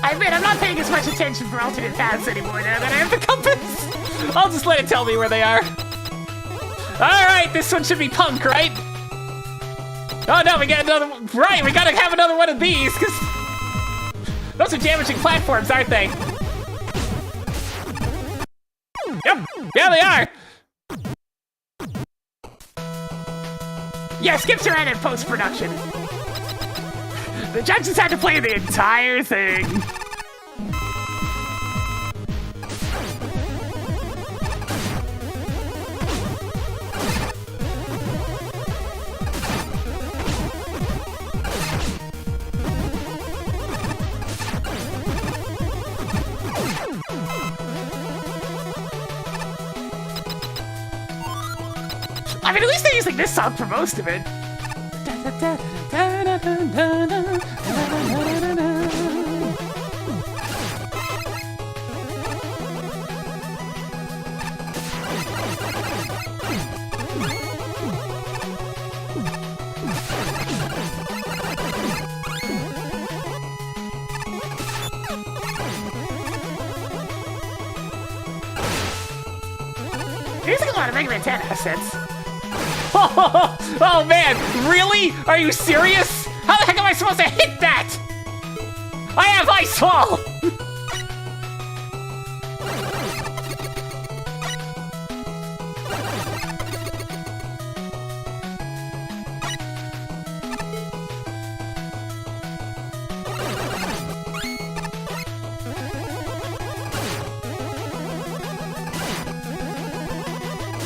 I admit, I'm not paying as much attention for alternate paths anymore now that I have the compass. I'll just let it tell me where they are. Alright, this one should be punk, right? Oh no, we got another one. Right, we gotta have another one of these, because those are damaging platforms, aren't they? Yep, yeah they are. Yeah, skips are added in post-production. The judges had to play the entire thing. I mean, at least they're using this song for most of it. They're using a lot of Mega Man 10 assets. Oh man, really? Are you serious? How the heck am I supposed to hit that? I have Ice Wall!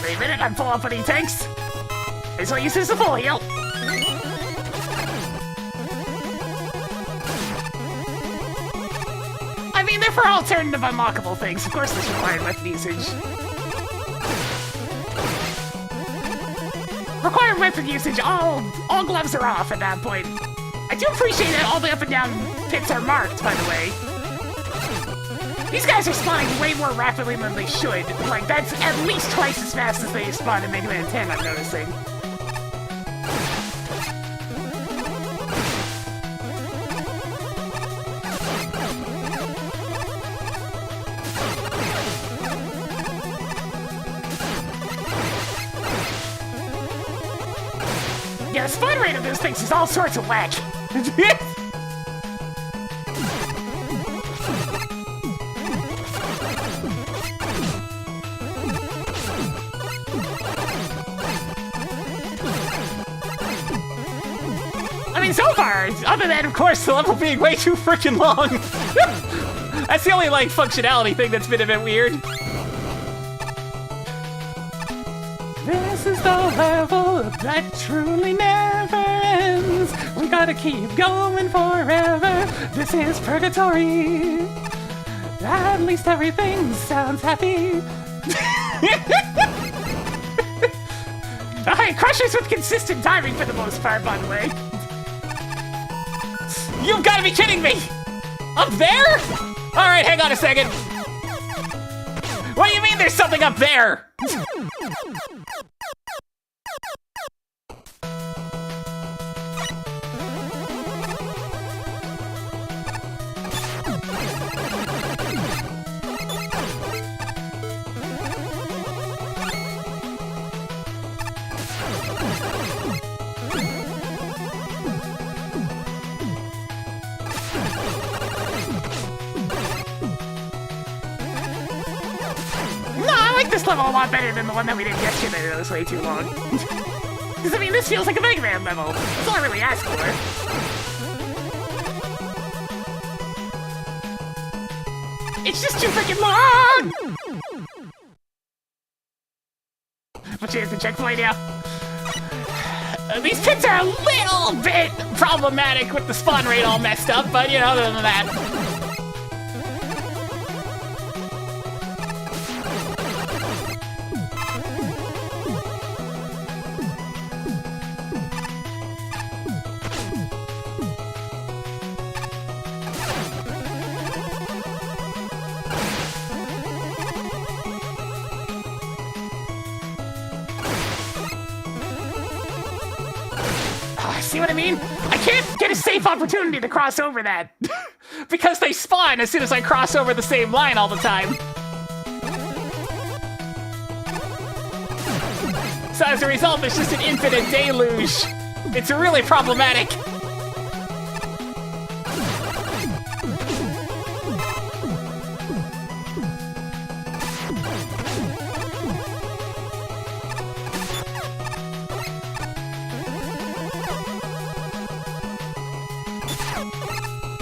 Wait a minute, I'm full up on E-tanks. This one uses the full heal. I mean, they're for alternative unlockable things. Of course, this required weapon usage. Required weapon usage, all gloves are off at that point. I do appreciate that all the up and down pits are marked, by the way. These guys are spawning way more rapidly than they should. Like, that's at least twice as fast as they spawn in Mega Man 10, I'm noticing. Yeah, the spawn rate of those things is all sorts of whack. I mean, so far, other than, of course, the level being way too freaking long. That's the only, like, functionality thing that's been a bit weird. This is the level that truly never ends. We gotta keep going forever. This is purgatory. At least everything sounds happy. Alright, crushers with consistent timing for the most part, by the way. You've gotta be kidding me! Up there? Alright, hang on a second. What do you mean there's something up there? This level a lot better than the one that we did yesterday that was way too long. Because, I mean, this feels like a Mega Man level. That's all I really asked for. It's just too freaking long! But here's the checkpoint now. These pits are a little bit problematic with the spawn rate all messed up, but, you know, other than that. see what I mean? I can't get a safe opportunity to cross over that. Because they spawn as soon as I cross over the same line all the time. So as a result, there's just an infinite deluge. It's really problematic.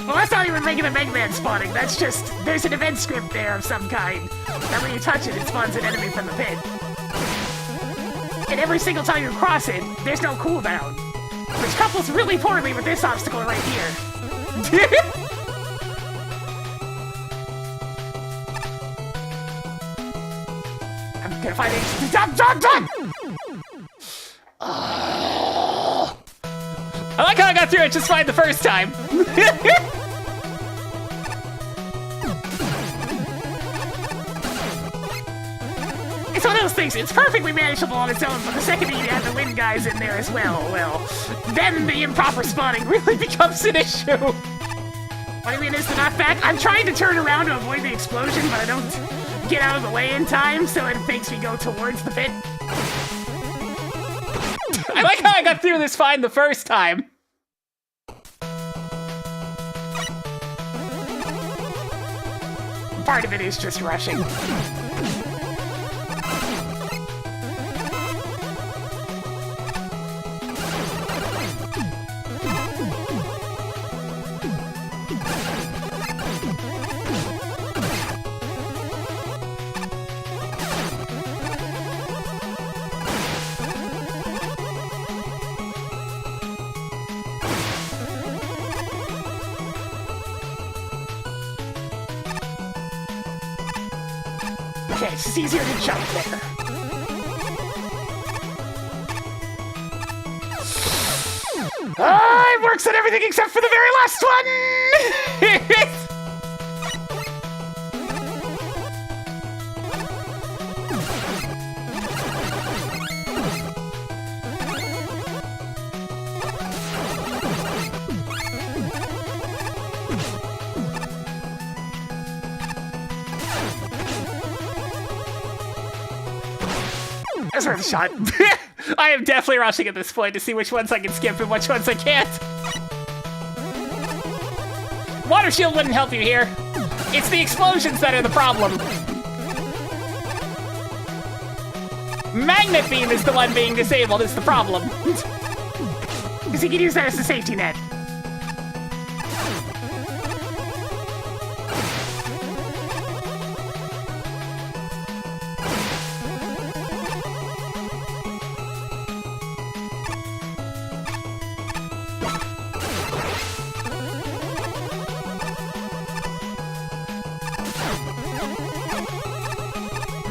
Well, that's not even regular Mega Man spawning. That's just, there's an event script there of some kind. And when you touch it, it spawns an enemy from the pit. And every single time you cross it, there's no cooldown. Which couples really poorly with this obstacle right here. I'm gonna find it. Done! I like how I got through it just fine the first time. It's one of those things, it's perfectly manageable on its own, but the second you add the wind guys in there as well, then the improper spawning really becomes an issue. What do you mean is the knockback? I'm trying to turn around to avoid the explosion, but I don't get out of the way in time, so it makes me go towards the pit. I like how I got through this fine the first time. Part of it is just rushing. Okay, it's easier to jump there. It works on everything except for the very last one! That's worth a shot. I am definitely rushing at this point to see which ones I can skip and which ones I can't. Water shield wouldn't help you here. It's the explosions that are the problem. Magnet beam is the one being disabled, is the problem. Because he can use that as a safety net.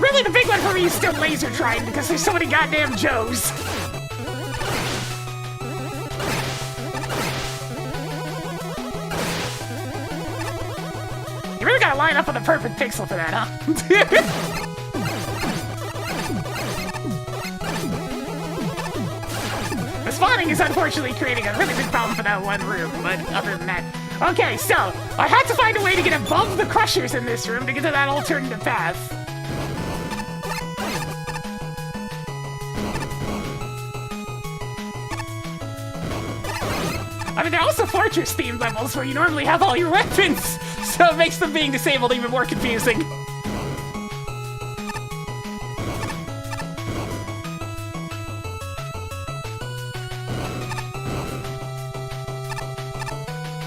Really, the big one for me is still laser trying because there's so many goddamn Joes. You really gotta line up on the perfect pixel for that, huh? The spawning is unfortunately creating a really big problem for that one room, but other than that... Okay, so, I had to find a way to get above the crushers in this room to get to that alternative path. I mean, they're also fortress-themed levels where you normally have all your weapons, so it makes them being disabled even more confusing.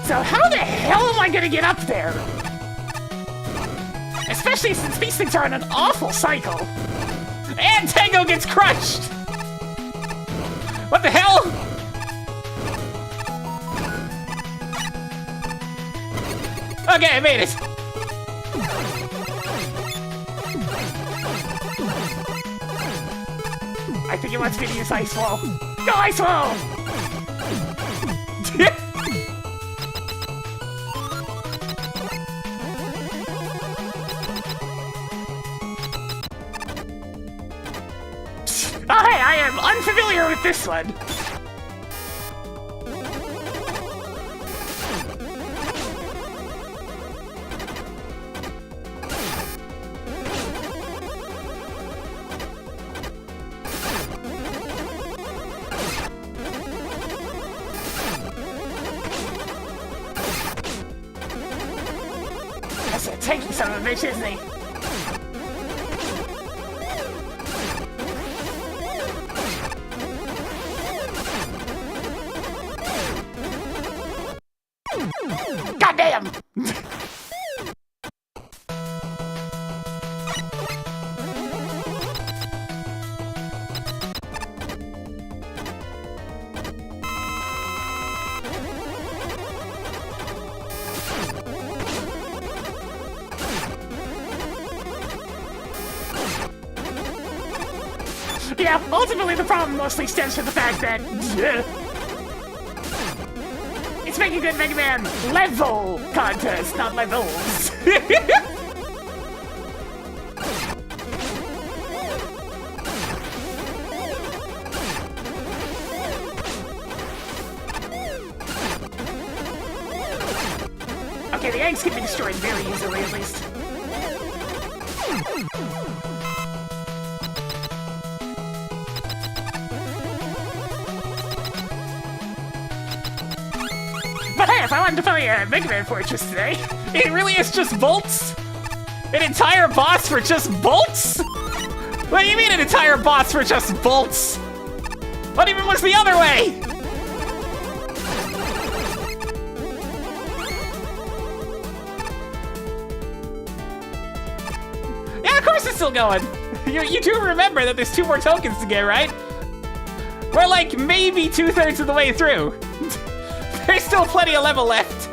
So how the hell am I gonna get up there? Especially since these things are on an awful cycle. And Tango gets crushed! What the hell? Okay, I made it. I think he wants me to use Ice Wall. Go Ice Wall! Oh hey, I am unfamiliar with this one. tanky son of a bitch, isn't he? Goddamn! Yeah, ultimately the problem mostly stems from the fact that it's making good Mega Man level contest, not levels. Okay, the eggs can be destroyed very easily, at least. But hey, if I wanted to play a Mega Man Fortress today, It really is just bolts? An entire boss for just bolts? What do you mean an entire boss for just bolts? What even was the other way? Yeah, of course it's still going. You do remember that there's 2 more tokens to get, right? We're like maybe 2/3 of the way through. There's still plenty of level left.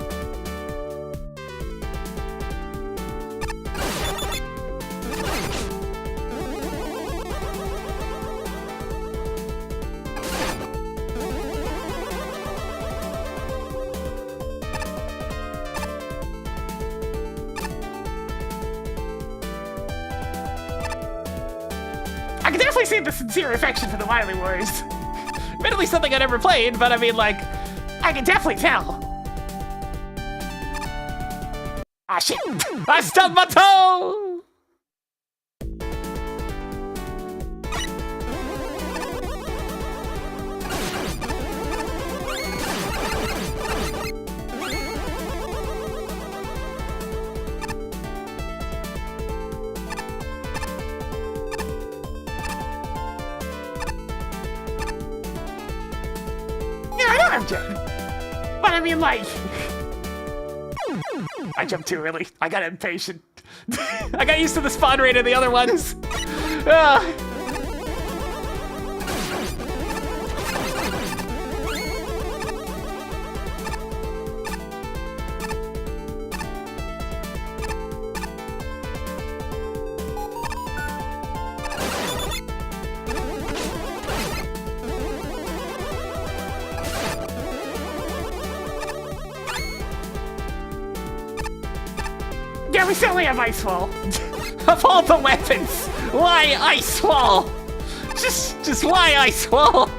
I can definitely see the sincere affection for the Wily Wars. Admittedly something I never played, but I mean like, I can definitely tell. Ah, shit. I stubbed my toe! Yeah, I know I'm jumping. But I mean, like... I jumped too early. I got impatient. I got used to the spawn rate of the other ones. Ah. Yeah, we certainly have Ice Wall. Of all the weapons, why Ice Wall? Just why Ice Wall?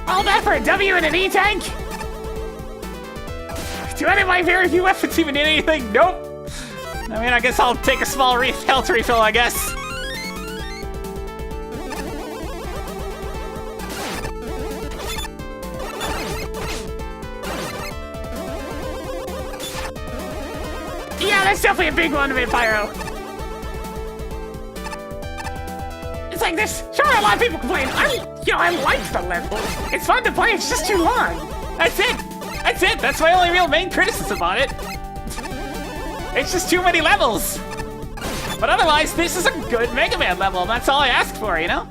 All that for a W and an E tank? Do any of my very few weapons It's even in anything? Nope. I mean, I guess I'll take a small health refill, I guess. Yeah, that's definitely a big one to be Pyro. It's like this. Sure, a lot of people complain. I like the level. It's fun to play. It's just too long. That's it. That's it. That's my only real main criticism on it. It's just too many levels. But otherwise, this is a good Mega Man level. And that's all I ask for, you know?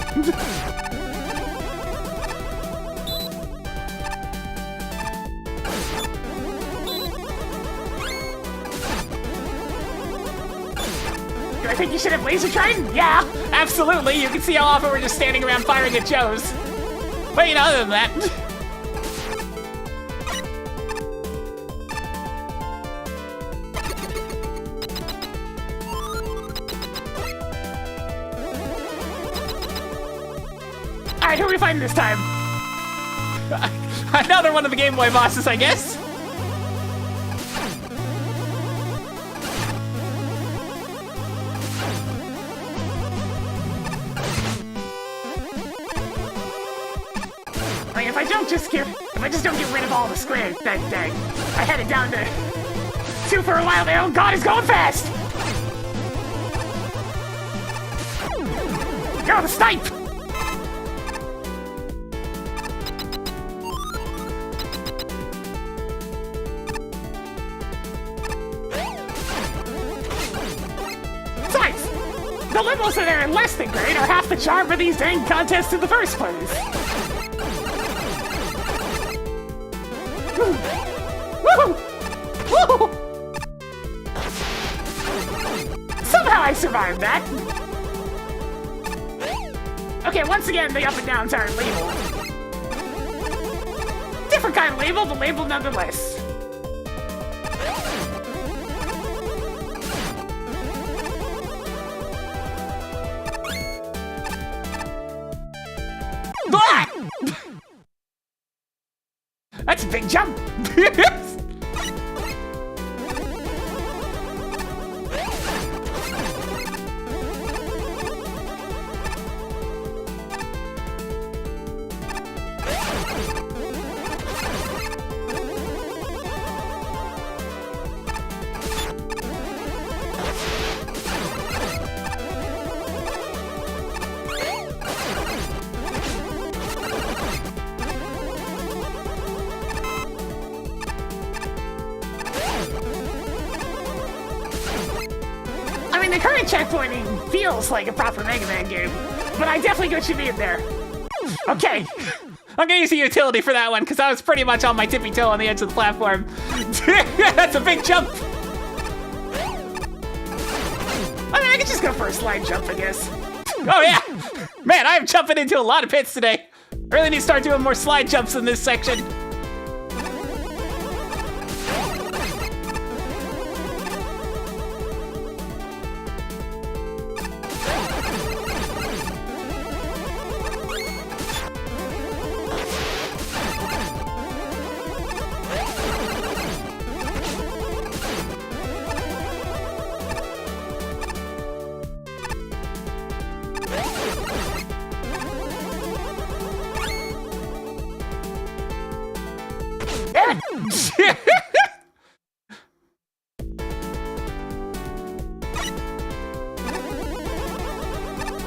Do I think you should have laser trident? Yeah. Absolutely, you can see how often we're just standing around firing at Joes. But you know, other than that... Alright, who are we fighting this time? Another one of the Game Boy bosses, I guess. I mean, if I just don't get rid of all the squares, then I had it down to 2 for a while there. Oh god, it's going fast! Go, the snipe! Besides, the levels that are less than great are half the charm for these dang contests in the first place. Woo! Woo! Somehow I survived that. Okay, once again, the up and downs aren't labeled. Different kind of label, but labeled nonetheless. Ah! That's a big jump! I mean, the current checkpointing feels like a proper Mega Man game, but I definitely get what you mean there. Okay. I'm gonna use a utility for that one, because I was pretty much on my tippy toe on the edge of the platform. That's a big jump! I mean, I could just go for a slide jump, I guess. Oh yeah! Man, I'm jumping into a lot of pits today. I really need to start doing more slide jumps in this section.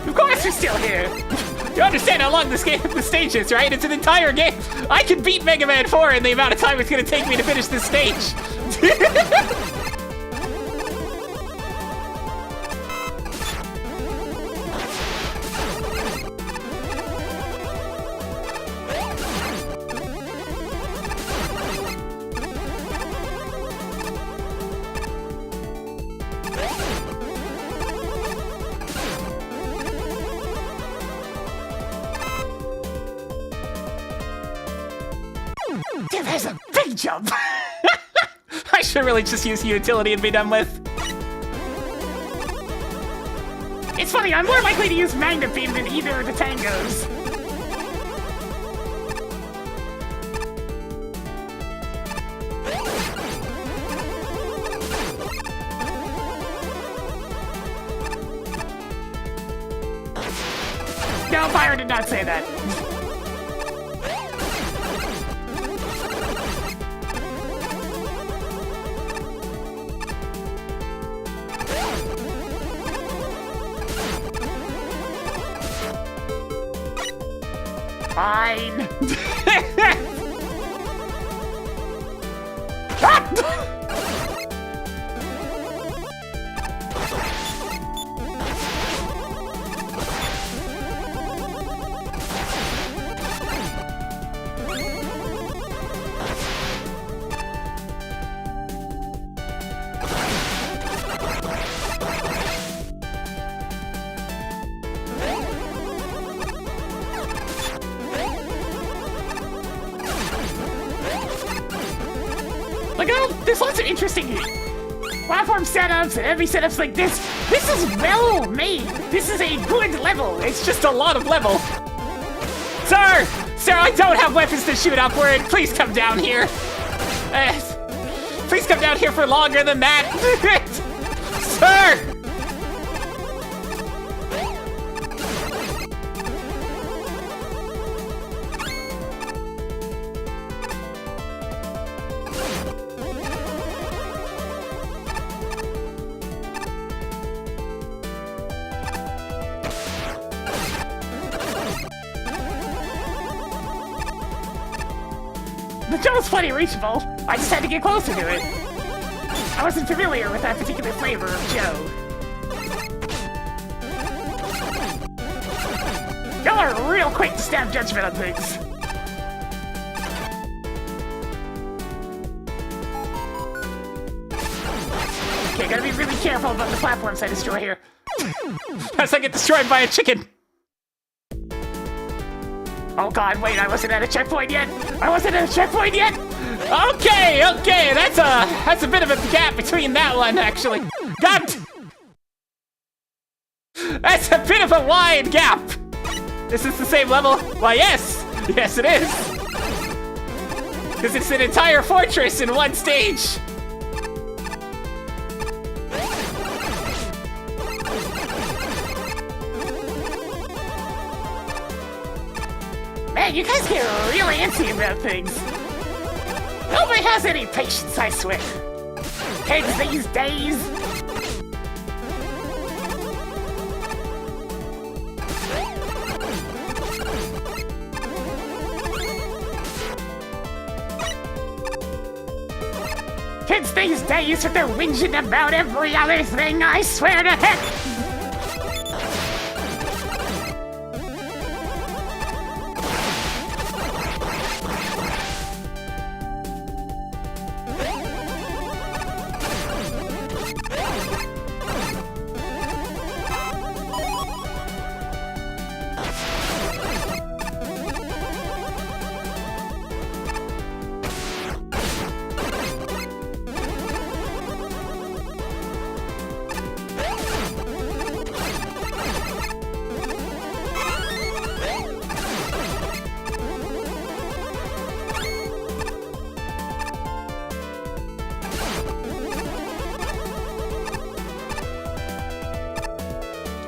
Of course you're still here! You understand how long this stage is, right? It's an entire game. I can beat Mega Man 4 in the amount of time it's gonna take me to finish this stage. Dude, there's a big jump! I should really just use the utility and be done with. It's funny, I'm more likely to use Magnet Beam than either of the tangos. No, Fire did not say that. Fine. like, oh, there's lots of interesting platform setups and enemy setups like this. This is well made. This is a good level. It's just a lot of level. Sir! Sir, I don't have weapons to shoot upward. Please come down here. Please come down here for longer than that. Sir! The jump plenty reachable. I just had to get closer to it. I wasn't familiar with that particular flavor of Joe. Y'all are real quick to stamp judgment on things. Okay, gotta be really careful about the platforms I destroy here. As I get destroyed by a chicken. Oh god, wait, I wasn't at a checkpoint yet! I wasn't at a checkpoint yet! Okay, that's a bit of a gap between that one, actually. God! That's a bit of a wide gap! Is this the same level? Why, yes! Yes, it is! Because it's an entire fortress in one stage! Man, you guys get real antsy about things. Nobody has any patience, I swear. Kids these days. Kids these days with their whinging about every other thing, I swear to heck.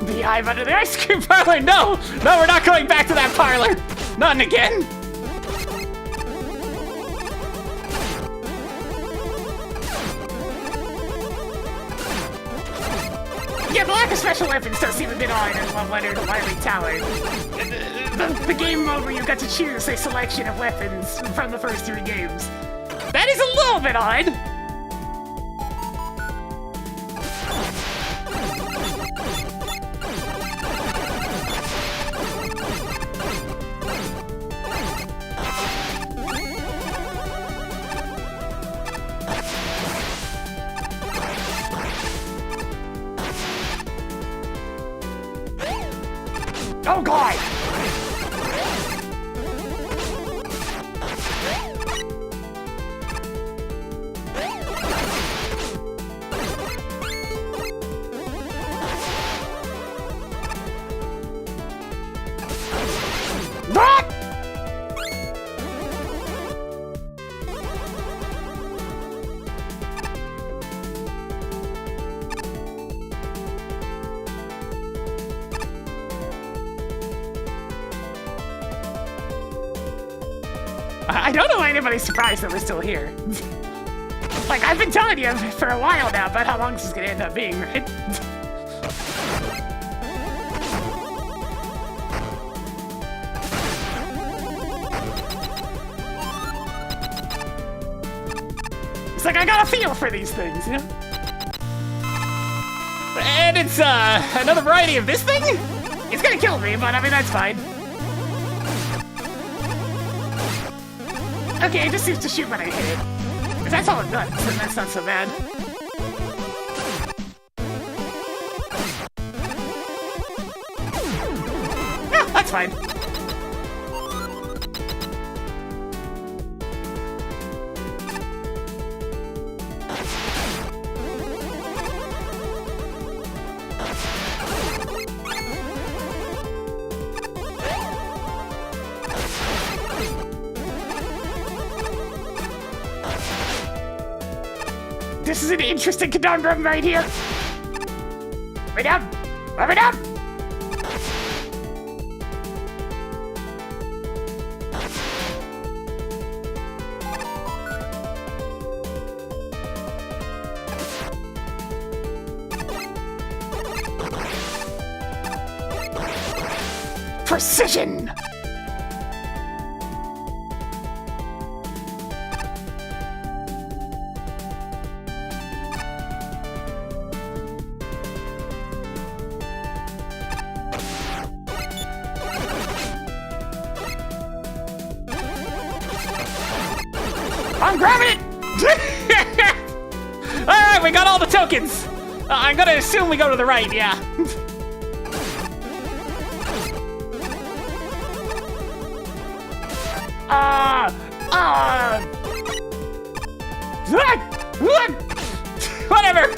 The hive under the ice cream parlor! No! No, we're not going back to that parlor! Not again! Yeah, the lack of special weapons does seem a bit odd in Love Letter to Wily Tower. The game mode where you got to choose a selection of weapons from the first 3 games. That is a little bit odd! Oh god! What? I don't know why anybody's surprised that we're still here. Like, I've been telling you for a while now about how long this is gonna end up being, right? It's like I got a feel for these things, you know? And it's, another variety of this thing? It's gonna kill me, but I mean, that's fine. Okay, it just seems to shoot when I hit it. If that's all it does, then that's not so bad. Yeah, that's fine. this is an interesting conundrum right here. Way down! Way down! Precision! I'm grabbing it! Alright, we got all the tokens! I'm gonna assume we go to the right, yeah. Whatever!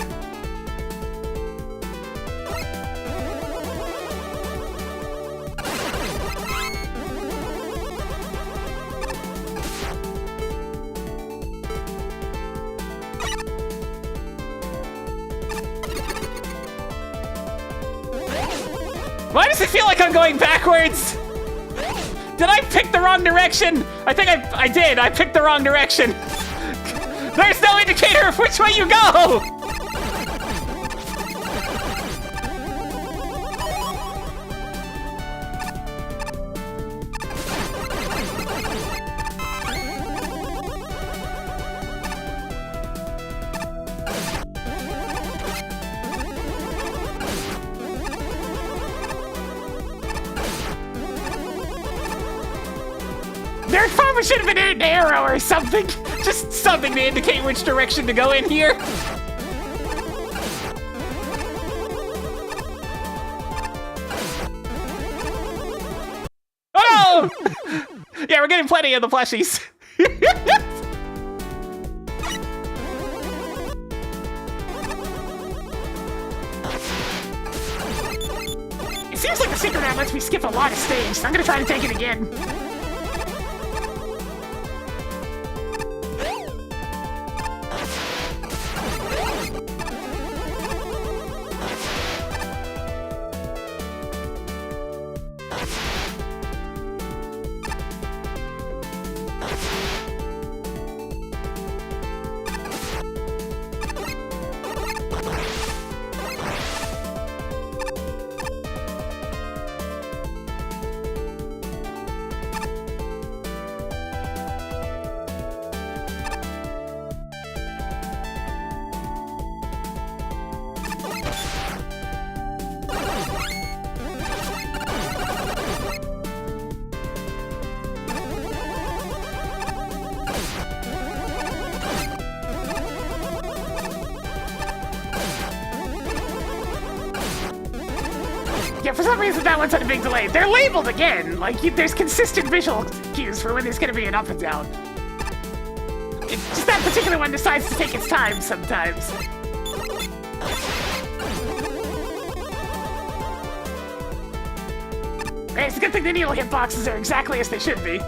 Why does it feel like I'm going backwards? Did I pick the wrong direction? I think I did. I picked the wrong direction. There's no indicator of which way you go! There probably should have been an arrow or something. Just something to indicate which direction to go in here. Oh! Yeah, we're getting plenty of the plushies. It seems like the secret round lets me skip a lot of stages, so I'm gonna try to take it again. Yeah, for some reason that one's had a big delay. They're labeled again. Like, there's consistent visual cues for when there's gonna be an up and down. It's just that particular one decides to take its time sometimes. Hey, it's a good thing the needle hitboxes are exactly as they should be.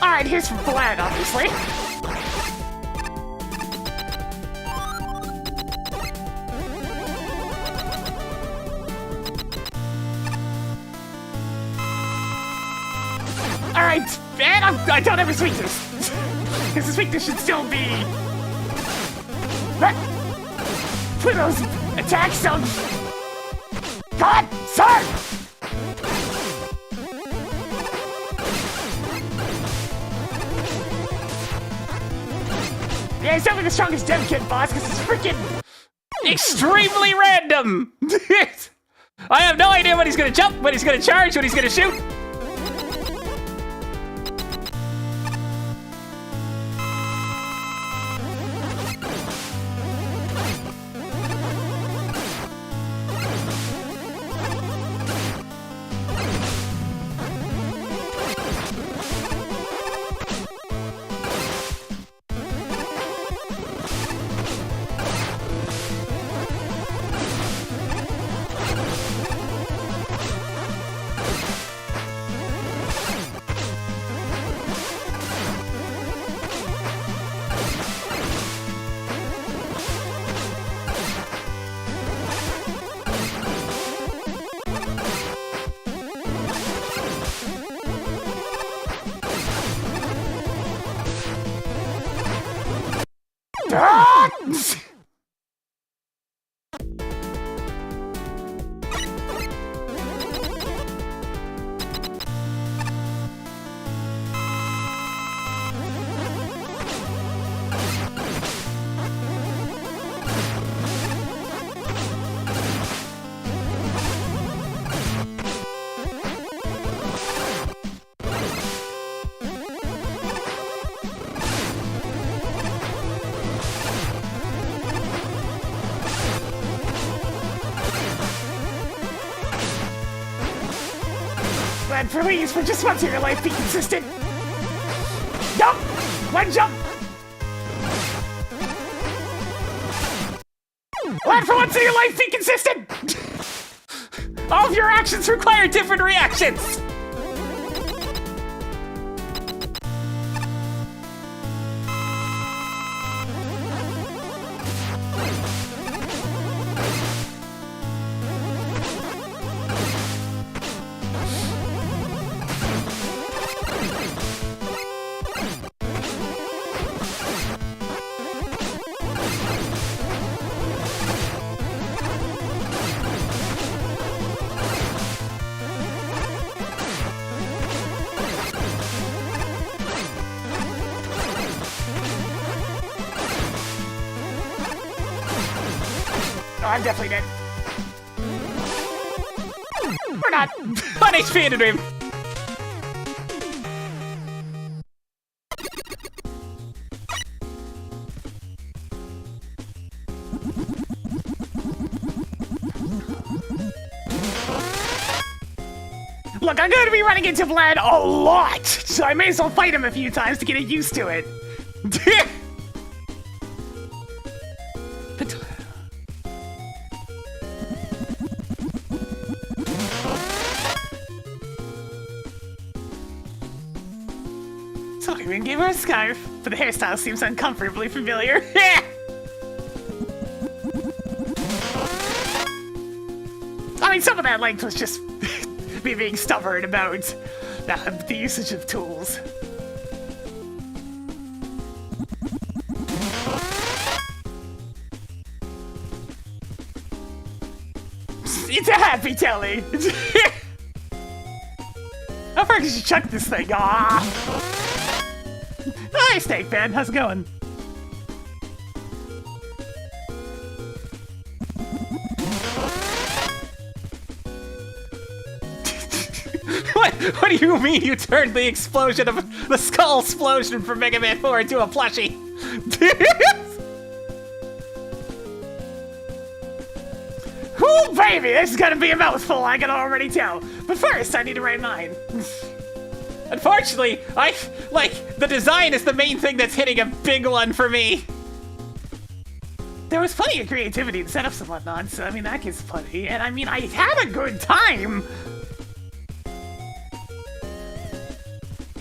Alright, here's from Vlad, obviously. Alright, and I don't have his weakness. Because his weakness should still be... Pluto's attack zone... God, sir! Yeah, he's definitely the strongest dev kid boss because it's freaking Extremely random! I have no idea when he's gonna jump, when he's gonna charge, when he's gonna shoot. Glad please, for just once in your life, be consistent. Jump! One jump! Glad for once in your life, be consistent! All of your actions require different reactions! Oh, I'm definitely dead. We're not. 1 HP in a dream. Look, I'm going to be running into Vlad a lot, so I may as well fight him a few times to get used to it. So I even gave her a scarf, but the hairstyle seems uncomfortably familiar. I mean, some of that length was just me being stubborn about the usage of tools. It's a happy telly. How far did you chuck this thing? Ah. Hi, Snake Man. How's it going? What do you mean you turned the explosion of the skull explosion from Mega Man 4 into a plushie? Whoo, baby, this is gonna be a mouthful, I can already tell. But first, I need to write mine. Unfortunately, the design is the main thing that's hitting a big one for me. There was plenty of creativity in setups and whatnot, so I mean, that gets plenty. And I mean, I had a good time.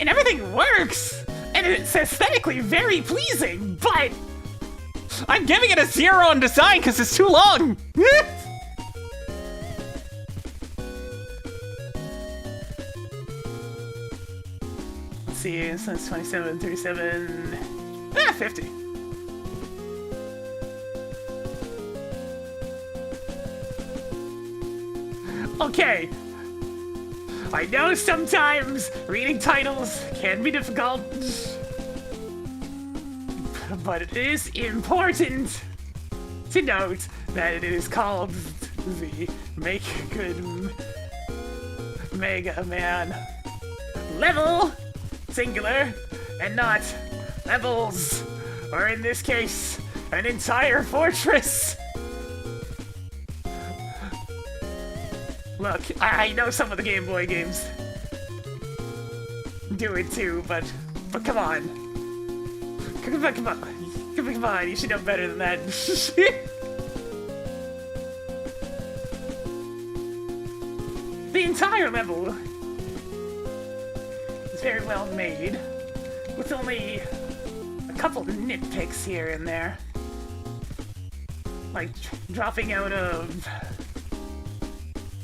And everything works. And it's aesthetically very pleasing, but I'm giving it a 0 on design because it's too long. Let's see, so it's 27, 37, 50. Okay. I know sometimes reading titles can be difficult, but it is important to note that it is called the Make Good Mega Man level, singular, and not levels, or in this case, an entire fortress. Look, I know some of the Game Boy games do it too, but come on. Come on, you should know better than that. The entire level is very well made, with only a couple of nitpicks here and there. Like dropping out of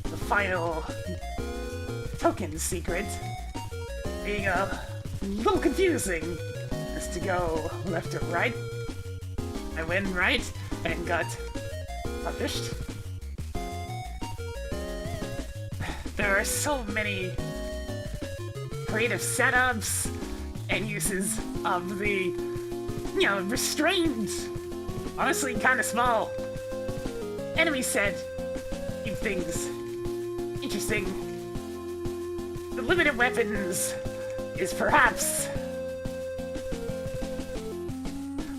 the final token secret being a little confusing as to go left or right. I went right and got published. There are so many creative setups and uses of the, restrained, honestly kind of small enemy set. Keep things interesting. The limited weapons is perhaps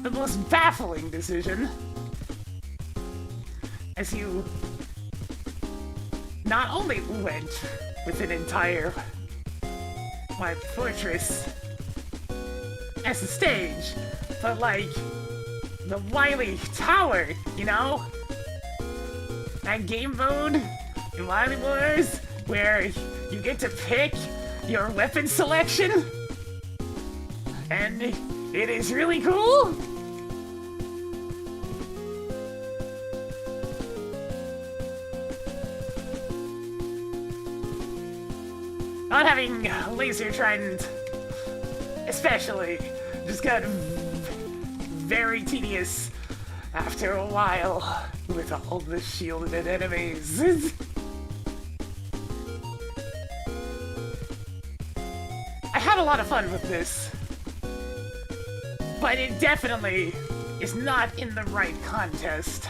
the most baffling decision, as you not only went with an entire fortress as a stage, but like the Wily Tower, that game mode in Wily Wars where you get to pick your weapon selection, and it is really cool. Not having laser trident, especially, just got very tedious after a while with all the shielded enemies. I had a lot of fun with this, but it definitely is not in the right contest.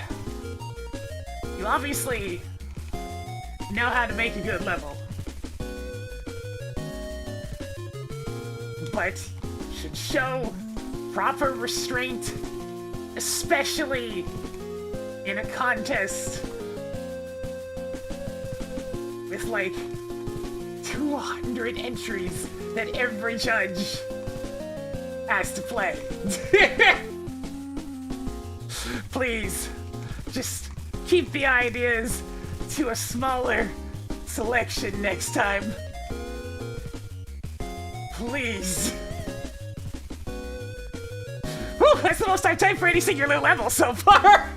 You obviously know how to make a good level, but should show proper restraint, especially in a contest with like 200 entries that every judge has to play. Please, just keep the ideas to a smaller selection next time. Please. Whew, that's the most I've typed for any singular level so far.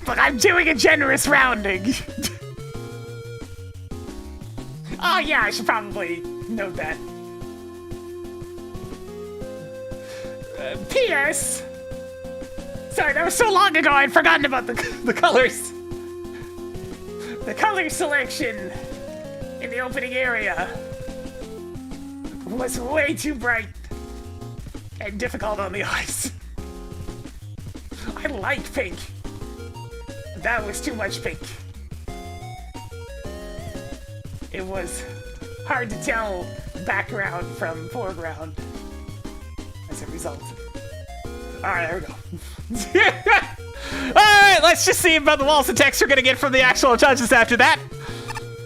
But I'm doing a generous rounding. Oh yeah, I should probably note that. P.S. Sorry, that was so long ago I'd forgotten about the colors. The color selection in the opening area was way too bright and difficult on the eyes. I like pink. That was too much pink. It was hard to tell background from foreground as a result. Alright, there we go. Alright, let's just see about the walls of text we're gonna get from the actual judges after that.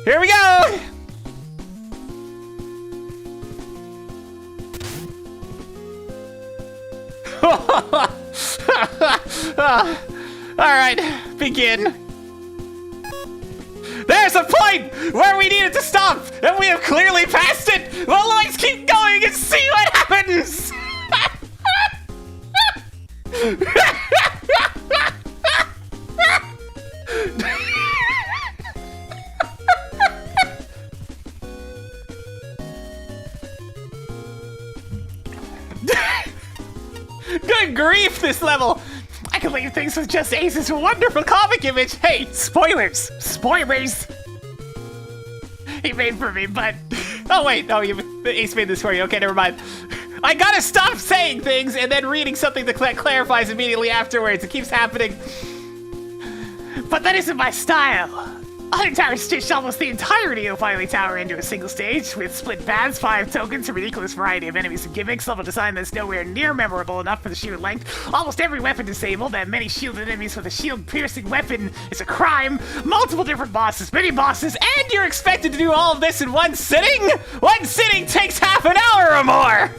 Here we go! Alright, begin. There's a point where we needed to stop, and we have clearly passed it! Well, let's keep going and see what happens! Good grief, this level! I can leave things with just Ace's wonderful comic image. Hey, spoilers! Spoilers! He made for me, but... Oh wait, no, Ace made this for you. Okay, never mind. I gotta stop saying things and then reading something that clarifies immediately afterwards. It keeps happening. But that isn't my style. Other towers stitched almost the entirety of Wily Tower into a single stage, with split paths, 5 tokens, a ridiculous variety of enemies and gimmicks, level design that's nowhere near memorable enough for the sheer length, almost every weapon disabled, and many shielded enemies with a shield-piercing weapon is a crime, multiple different bosses, mini-bosses, and you're expected to do all of this in one sitting? One sitting takes half an hour or more!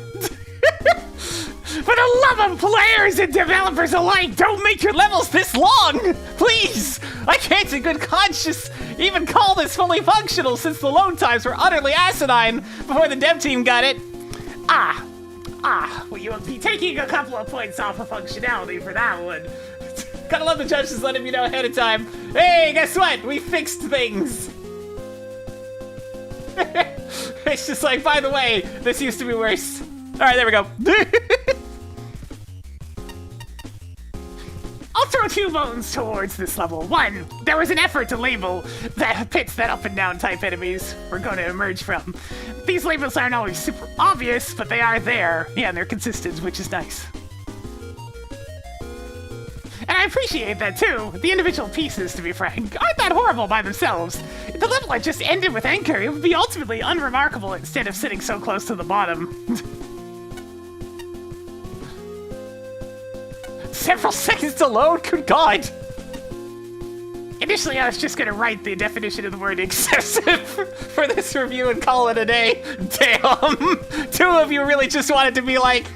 For the love of players and developers alike, don't make your levels this long! Please! I can't in good conscience even call this fully functional since the load times were utterly asinine before the dev team got it. Well, you'll be taking a couple of points off of functionality for that one. Gotta love the judges letting me know ahead of time. Hey, guess what? We fixed things. It's just like, by the way, this used to be worse. All right, there we go. I'll throw 2 bones towards this level. 1, there was an effort to label the pits that up and down type enemies were going to emerge from. These labels aren't always super obvious, but they are there. Yeah, and they're consistent, which is nice. And I appreciate that too. The individual pieces, to be frank, aren't that horrible by themselves. If the level had just ended with Anchor, it would be ultimately unremarkable instead of sitting so close to the bottom. Several seconds to load? Good God! Initially, I was just gonna write the definition of the word excessive For this review and call it a day. Damn! 2 of you really just wanted to be like,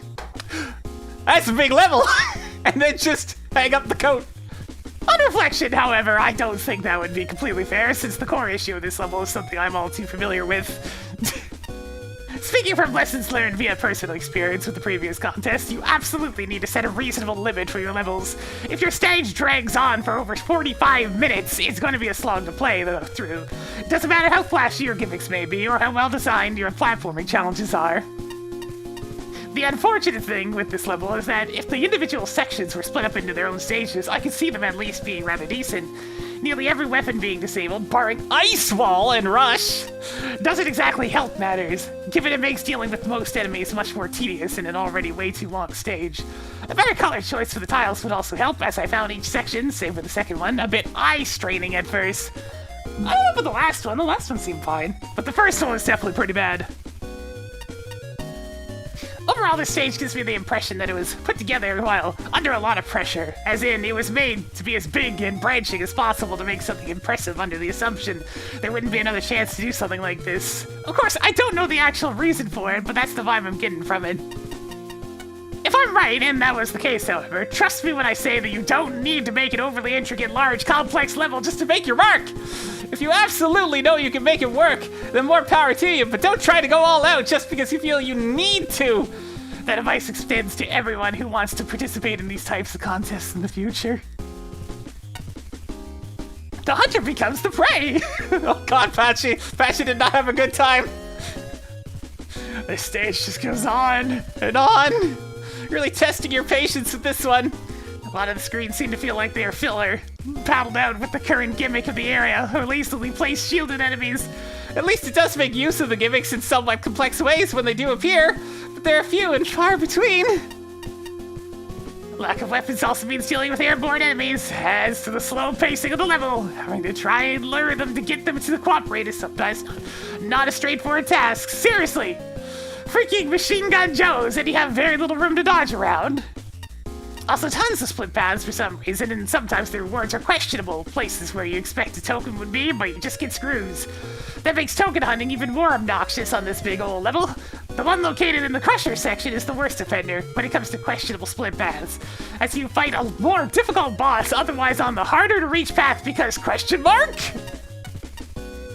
that's a big level! And then just hang up the coat. On reflection, however, I don't think that would be completely fair, since the core issue of this level is something I'm all too familiar with. Speaking from lessons learned via personal experience with the previous contest, you absolutely need to set a reasonable limit for your levels. If your stage drags on for over 45 minutes, it's going to be a slog to play through. It doesn't matter how flashy your gimmicks may be, or how well designed your platforming challenges are. The unfortunate thing with this level is that if the individual sections were split up into their own stages, I could see them at least being rather decent. Nearly every weapon being disabled, barring Ice Wall and Rush, doesn't exactly help matters, given it makes dealing with most enemies much more tedious in an already way too long stage. A better color choice for the tiles would also help, as I found each section, save for the second one, a bit eye-straining at first. I don't know about the last one seemed fine, but the first one was definitely pretty bad. Overall, this stage gives me the impression that it was put together while under a lot of pressure, as in, it was made to be as big and branching as possible to make something impressive under the assumption there wouldn't be another chance to do something like this. Of course, I don't know the actual reason for it, but that's the vibe I'm getting from it. If I'm right, and that was the case, however, trust me when I say that you don't need to make an overly intricate, large, complex level just to make your mark! If you absolutely know you can make it work, then more power to you, but don't try to go all out just because you feel you need to! That advice extends to everyone who wants to participate in these types of contests in the future. The hunter becomes the prey! Oh God, Patchy! Patchy did not have a good time! This stage just goes on And on! Really testing your patience with this one. A lot of the screens seem to feel like they are filler, paddled out with the current gimmick of the area, or lazily placed shielded enemies. At least it does make use of the gimmicks in somewhat complex ways when they do appear, but they're few and far between. Lack of weapons also means dealing with airborne enemies, adds to the slow pacing of the level. Having to try and lure them to get them to cooperate is sometimes not a straightforward task. Seriously! Freaking Machine Gun Joes, and you have very little room to dodge around. Also, tons of split paths for some reason, and sometimes the rewards are questionable. Places where you expect a token would be, but you just get screws. That makes token hunting even more obnoxious on this big old level. The one located in the Crusher section is the worst offender when it comes to questionable split paths, as you fight a more difficult boss otherwise on the harder to reach path because question mark?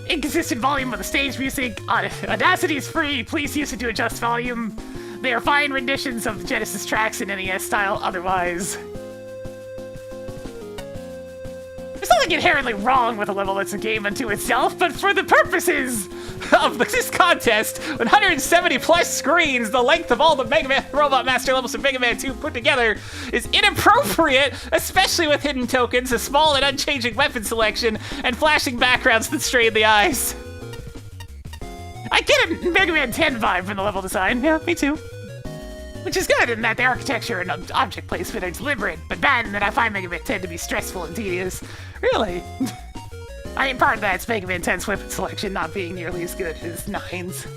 Inconsistent volume of the stage music. Audacity is free. Please use it to adjust volume. They are fine renditions of the Genesis tracks in NES style otherwise. There's nothing inherently wrong with a level that's a game unto itself, but for the purposes of this contest, 170 plus screens, the length of all the Mega Man Robot Master levels of Mega Man 2 put together, is inappropriate, especially with hidden tokens, a small and unchanging weapon selection, and flashing backgrounds that strain the eyes. I get a Mega Man 10 vibe from the level design. Yeah, me too. Which is good in that the architecture and object placement are deliberate, but bad in that I find Mega Man 10 to be stressful and tedious. Really? I mean, part of that's Mega Man 10's weapon selection not being nearly as good as 9's.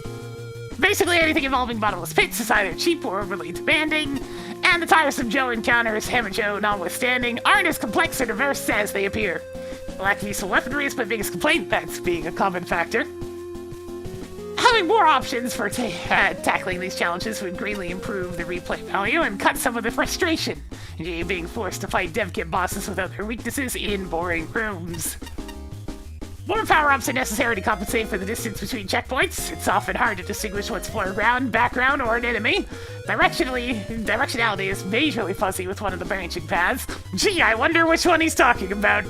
Basically, anything involving bottomless pits is either cheap or overly demanding, and the tiresome Joe encounters, Hammer Joe notwithstanding, aren't as complex or diverse as they appear. The lack of useful weaponry is my biggest complaint, that's being a common factor. Having more options for tackling these challenges would greatly improve the replay value and cut some of the frustration in being forced to fight dev kit bosses without their weaknesses in boring rooms. More power-ups are necessary to compensate for the distance between checkpoints. It's often hard to distinguish what's foreground, background, or an enemy. Directionality is majorly fuzzy with one of the branching paths. Gee, I wonder which one he's talking about.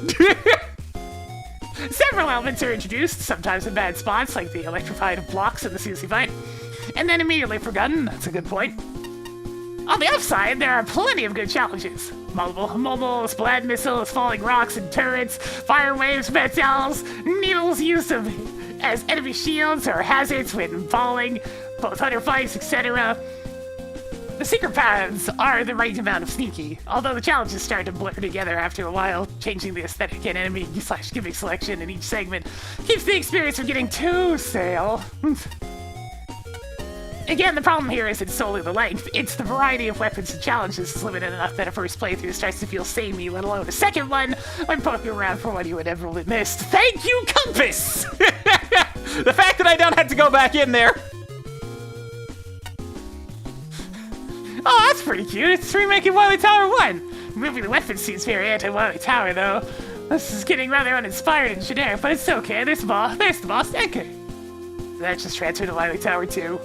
Several elements are introduced, sometimes in bad spots, like the electrified blocks in the Susie fight, and then immediately forgotten. That's a good point. On the upside, there are plenty of good challenges. Multiple splash missiles, falling rocks and turrets, fire waves, metals, needles used as enemy shields or hazards when falling, both under fights, etc. The secret paths are the right amount of sneaky, although the challenges start to blur together after a while. Changing the aesthetic and enemy/gimmick selection in each segment keeps the experience from getting too stale. Again, the problem here isn't solely the length, it's the variety of weapons and challenges is limited enough that a first playthrough starts to feel samey, let alone a second one, when poking around for what you would ever have missed. Thank you, Compass! The fact that I don't have to go back in there. Oh, that's pretty cute. It's remaking Wily Tower 1. Moving the weapon seems very anti-Wily Tower, though. This is getting rather uninspired and generic, but it's okay. There's the boss. Okay. That just transferred to Wily Tower 2.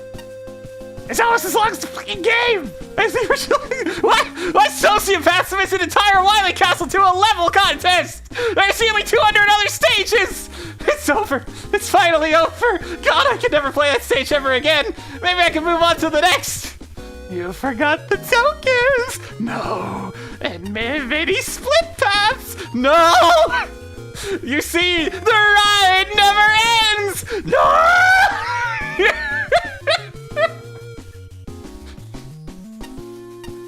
It's almost as long as the fucking game! As the original. What sociopath submits an entire Wily Castle to a level contest? There's nearly 200 other stages! It's over. It's finally over. God, I can never play that stage ever again. Maybe I can move on to the next. You forgot the tokens! No! And many split paths! No! You see, the ride never ends! No!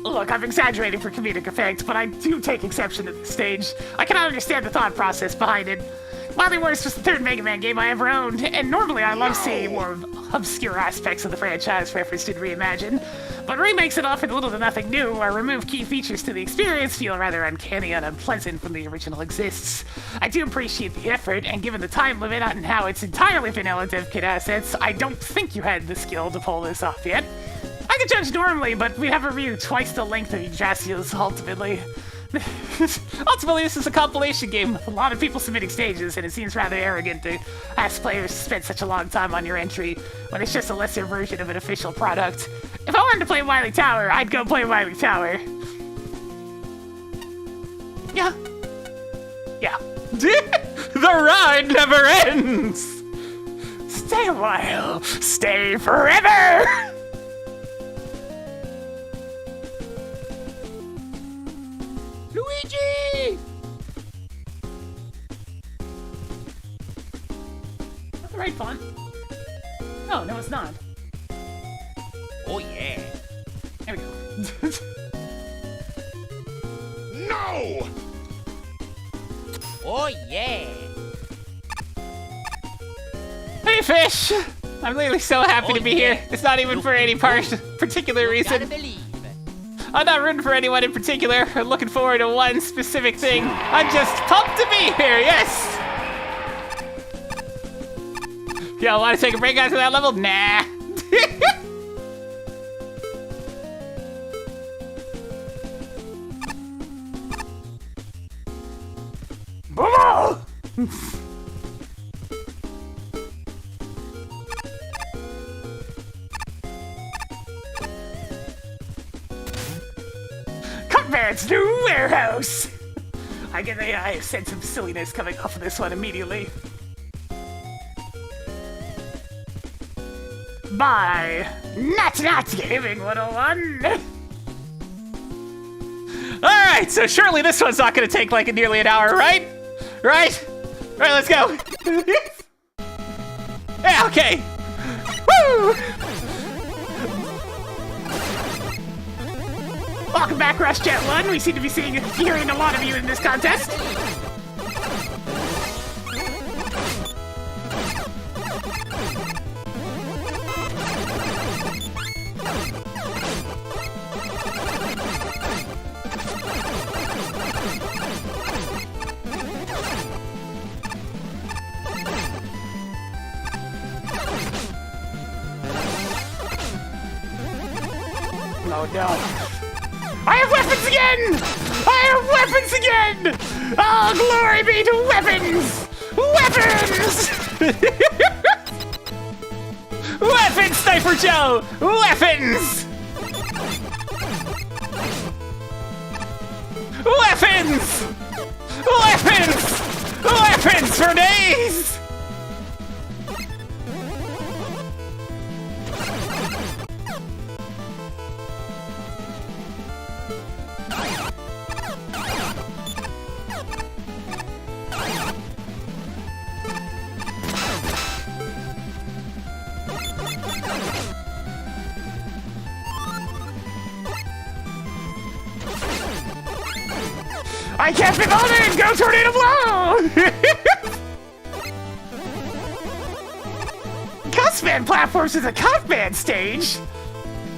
Look, I'm exaggerating for comedic effect, but I do take exception to this stage. I cannot understand the thought process behind it. Wily Wars was the third Mega Man game I ever owned, and normally I love seeing more obscure aspects of the franchise referenced and reimagined. But remakes that offer little to nothing new or remove key features to the experience feel rather uncanny and unpleasant when the original exists. I do appreciate the effort, and given the time limit on how it's entirely vanilla dev kit assets, I don't think you had the skill to pull this off yet. I could judge normally, but we have reviewed twice the length of Yggdrasil's ultimately. Ultimately, this is a compilation game. A lot of people submitting stages, and it seems rather arrogant to ask players to spend such a long time on your entry when it's just a lesser version of an official product. If I wanted to play Wily Tower, I'd go play Wily Tower. Yeah. The ride never ends! Stay a while. Stay forever! Luigi! Is that the right font? Oh, no, it's not. Oh yeah. There we go. No! Oh yeah. Hey fish! I'm literally so happy to be here. It's not even for any particular reason. I'm not rooting for anyone in particular. I'm looking forward to one specific thing. I'm just pumped to be here, yes! Y'all want to take a break after that level? Nah. Cutman's new warehouse! I get a sense of silliness coming off of this one immediately. Bye! Not Gaming 101! Alright, so surely this one's not gonna take like nearly an hour, right? Right? Alright, let's go. Yeah, okay. Woo! Welcome back, Rush Jet 1. We seem to be hearing a lot of you in this contest. Oh no. I have weapons again! I have weapons again! Oh, glory be to weapons! Weapons! Weapons, Sniper Joe! Weapons! Weapons! Weapons! Weapons for days! I can't be bothered! Go Tornado Blow! Cutsman platforms is a Cutsman stage?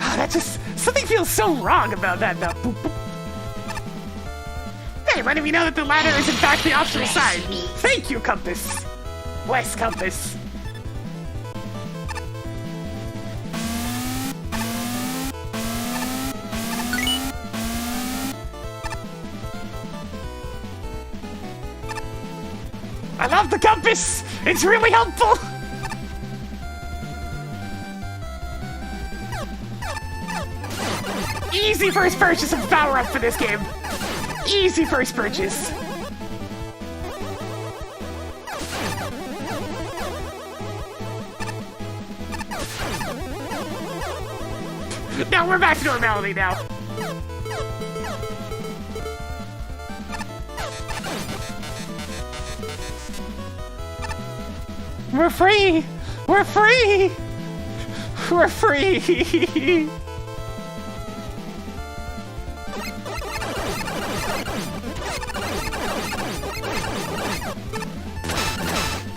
Oh, that just... something feels so wrong about that now. Boop, boop. Hey, letting me know that the ladder is in fact the optional side. Thank you, Compass. West Compass. I love the compass! It's really helpful! Easy first purchase of power up for this game. Easy first purchase. Now we're back to normality now. We're free! We're free! We're free!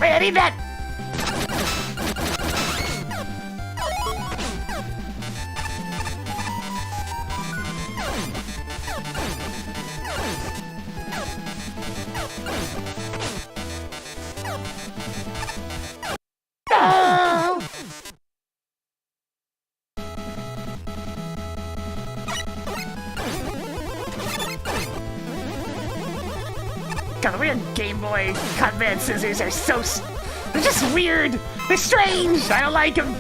Wait, I need that! God, the weird Game Boy Cutman scissors are so... they're just weird! They're strange! I don't like them!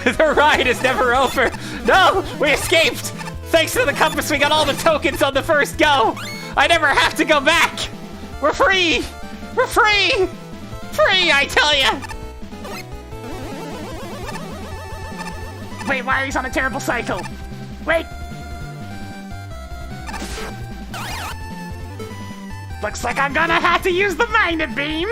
The ride is never over! No! We escaped! Thanks to the compass, we got all the tokens on the first go! I never have to go back! We're free! We're free! Free, I tell ya! Wait, why are he's on a terrible cycle? Wait! Looks like I'm gonna have to use the Minded Beam!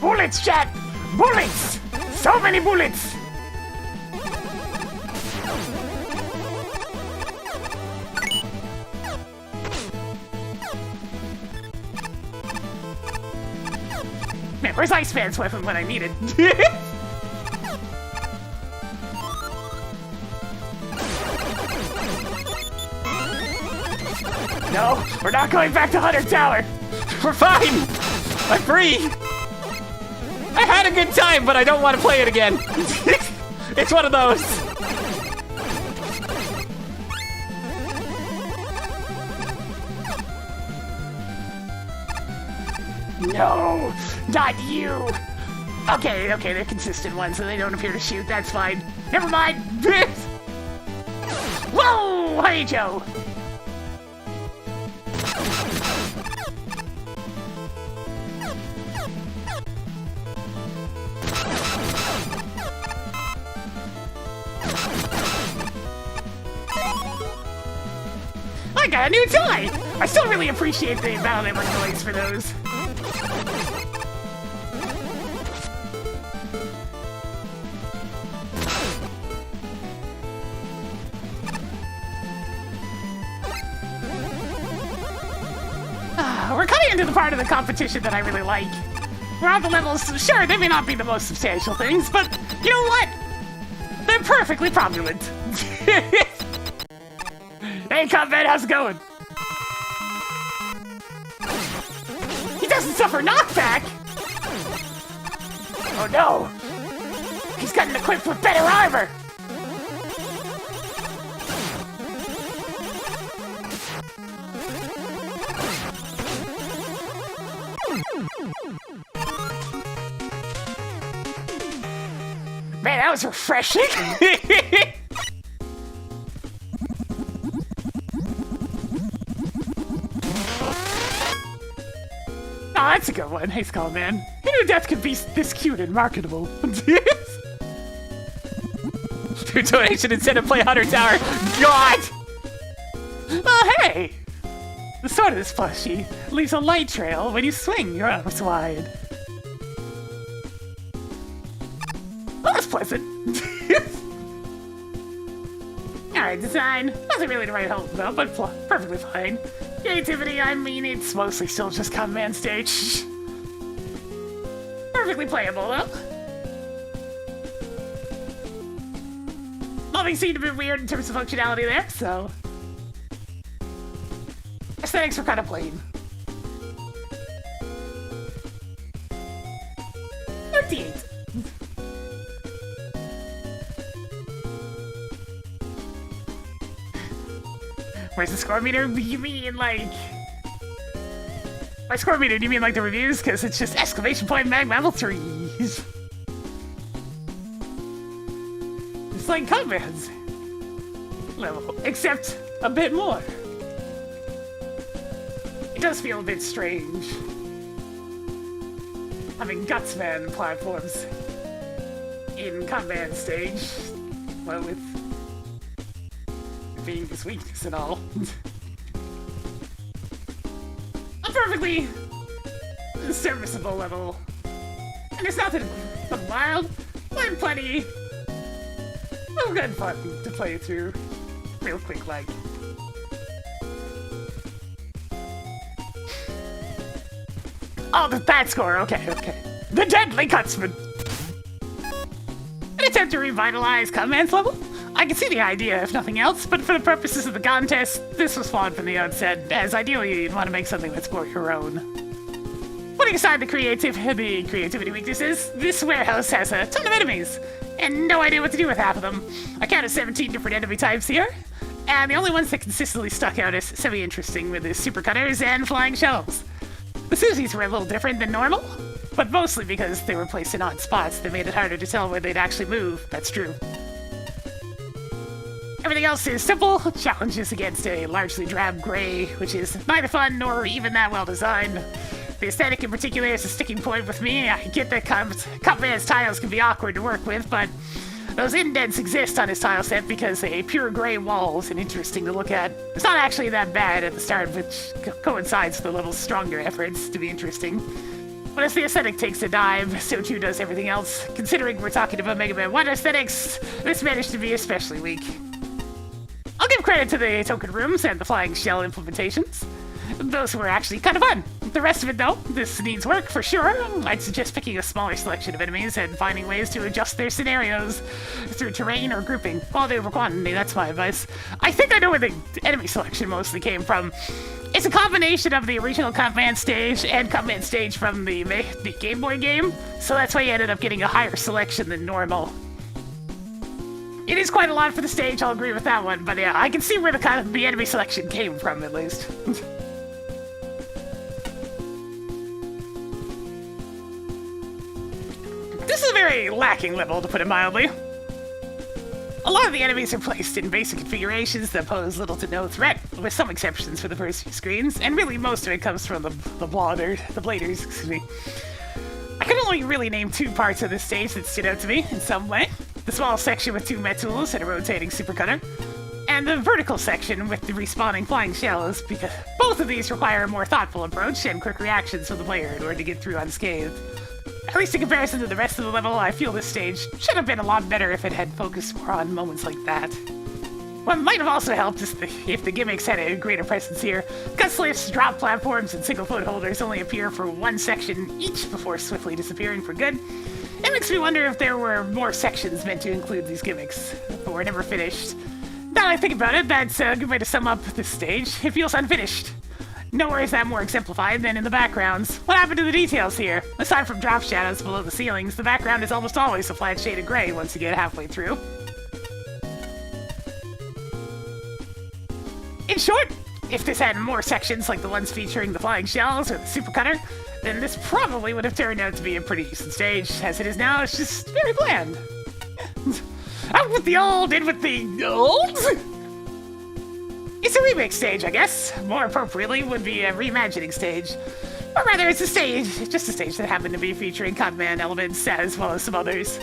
Bullets, chat! Bullets! So many bullets! Man, where's Iceman's weapon when I need it? No, we're not going back to Hunter Tower! We're fine! I'm free! I had a good time, but I don't want to play it again. It's one of those. No, not you. Okay, they're consistent ones, so they don't appear to shoot. That's fine. Never mind. Whoa, hey Joe. I got a new toy! I still really appreciate the Battle Network toys for those. We're coming into the part of the competition that I really like. Where all the levels, sure, they may not be the most substantial things, but you know what? They're perfectly prominent. Hey, Combat, how's it going? He doesn't suffer knockback! Oh no! He's gotten equipped with better armor! Man, that was refreshing! Oh, that's a good one. Hey, Skull Man. Who knew death could be this cute and marketable? Your donation instead of play Hunter Tower. God! Oh, hey! The sword of this plushie leaves a light trail when you swing your arms wide. Well, that's pleasant. Alright, design. Wasn't really the right home, though, but perfectly fine. Creativity, I mean, it's mostly still just command stage. Perfectly playable, though. Nothing seemed a bit weird in terms of functionality there, so... Aesthetics were kind of plain. 38. Where's the score meter? You mean like... By score meter, do you mean like the reviews? Because it's just !MAGMML3. It's like Combat's level, except a bit more. It does feel a bit strange. Having Gutsman platforms in Combat stage, well, with being his weakness and all. A perfectly serviceable level. And it's nothing but wild, but plenty of good fun to play through real quick like. Oh, that score, okay. The Deadly Cutsman! An attempt to revitalize Command's level? I can see the idea, if nothing else, but for the purposes of the contest, this was flawed from the outset, as ideally you'd want to make something that's more your own. Putting aside the creativity weaknesses, this warehouse has a ton of enemies, and no idea what to do with half of them. I counted 17 different enemy types here, and the only ones that consistently stuck out as semi-interesting were the supercutters and flying shells. The Susies were a little different than normal, but mostly because they were placed in odd spots that made it harder to tell where they'd actually move, that's true. Everything else is simple, challenges against a largely drab gray, which is neither fun nor even that well designed. The aesthetic in particular is a sticking point with me. I get that Cupman's tiles can be awkward to work with, but those indents exist on his tile set because a pure gray wall isn't interesting to look at. It's not actually that bad at the start, which coincides with the level's stronger efforts to be interesting. But as the aesthetic takes a dive, so too does everything else. Considering we're talking about Mega Man 1 aesthetics, this managed to be especially weak. I'll give credit to the token rooms and the flying shell implementations. Those were actually kind of fun. The rest of it, though, this needs work for sure. I'd suggest picking a smaller selection of enemies and finding ways to adjust their scenarios through terrain or grouping. Quality over quantity, that's my advice. I think I know where the enemy selection mostly came from. It's a combination of the original Command stage and Command stage from the Game Boy game, so that's why you ended up getting a higher selection than normal. It is quite a lot for the stage, I'll agree with that one, but yeah, I can see where the enemy selection came from, at least. This is a very lacking level, to put it mildly. A lot of the enemies are placed in basic configurations that pose little to no threat, with some exceptions for the first few screens, and really most of it comes from the bladers, excuse me. I can only really name two parts of this stage that stood out to me in some way. The small section with two Metools and a rotating supercutter, and the vertical section with the respawning flying shells, because both of these require a more thoughtful approach and quick reactions from the player in order to get through unscathed. At least in comparison to the rest of the level, I feel this stage should have been a lot better if it had focused more on moments like that. What might have also helped is if the gimmicks had a greater presence here. Gut slips, drop platforms, and single foot holders only appear for one section each before swiftly disappearing for good. It makes me wonder if there were more sections meant to include these gimmicks, but were never finished. Now that I think about it, that's a good way to sum up this stage. It feels unfinished. Nowhere is that more exemplified than in the backgrounds. What happened to the details here? Aside from drop shadows below the ceilings, the background is almost always a flat shade of gray once you get halfway through. In short, if this had more sections like the ones featuring the flying shells or the supercutter, then this probably would have turned out to be a pretty decent stage. As it is now, it's just very bland. Out with the old, in with the old? It's a remake stage, I guess. More appropriately would be a reimagining stage. Or rather, it's a stage, just a stage that happened to be featuring Cutman elements as well as some others.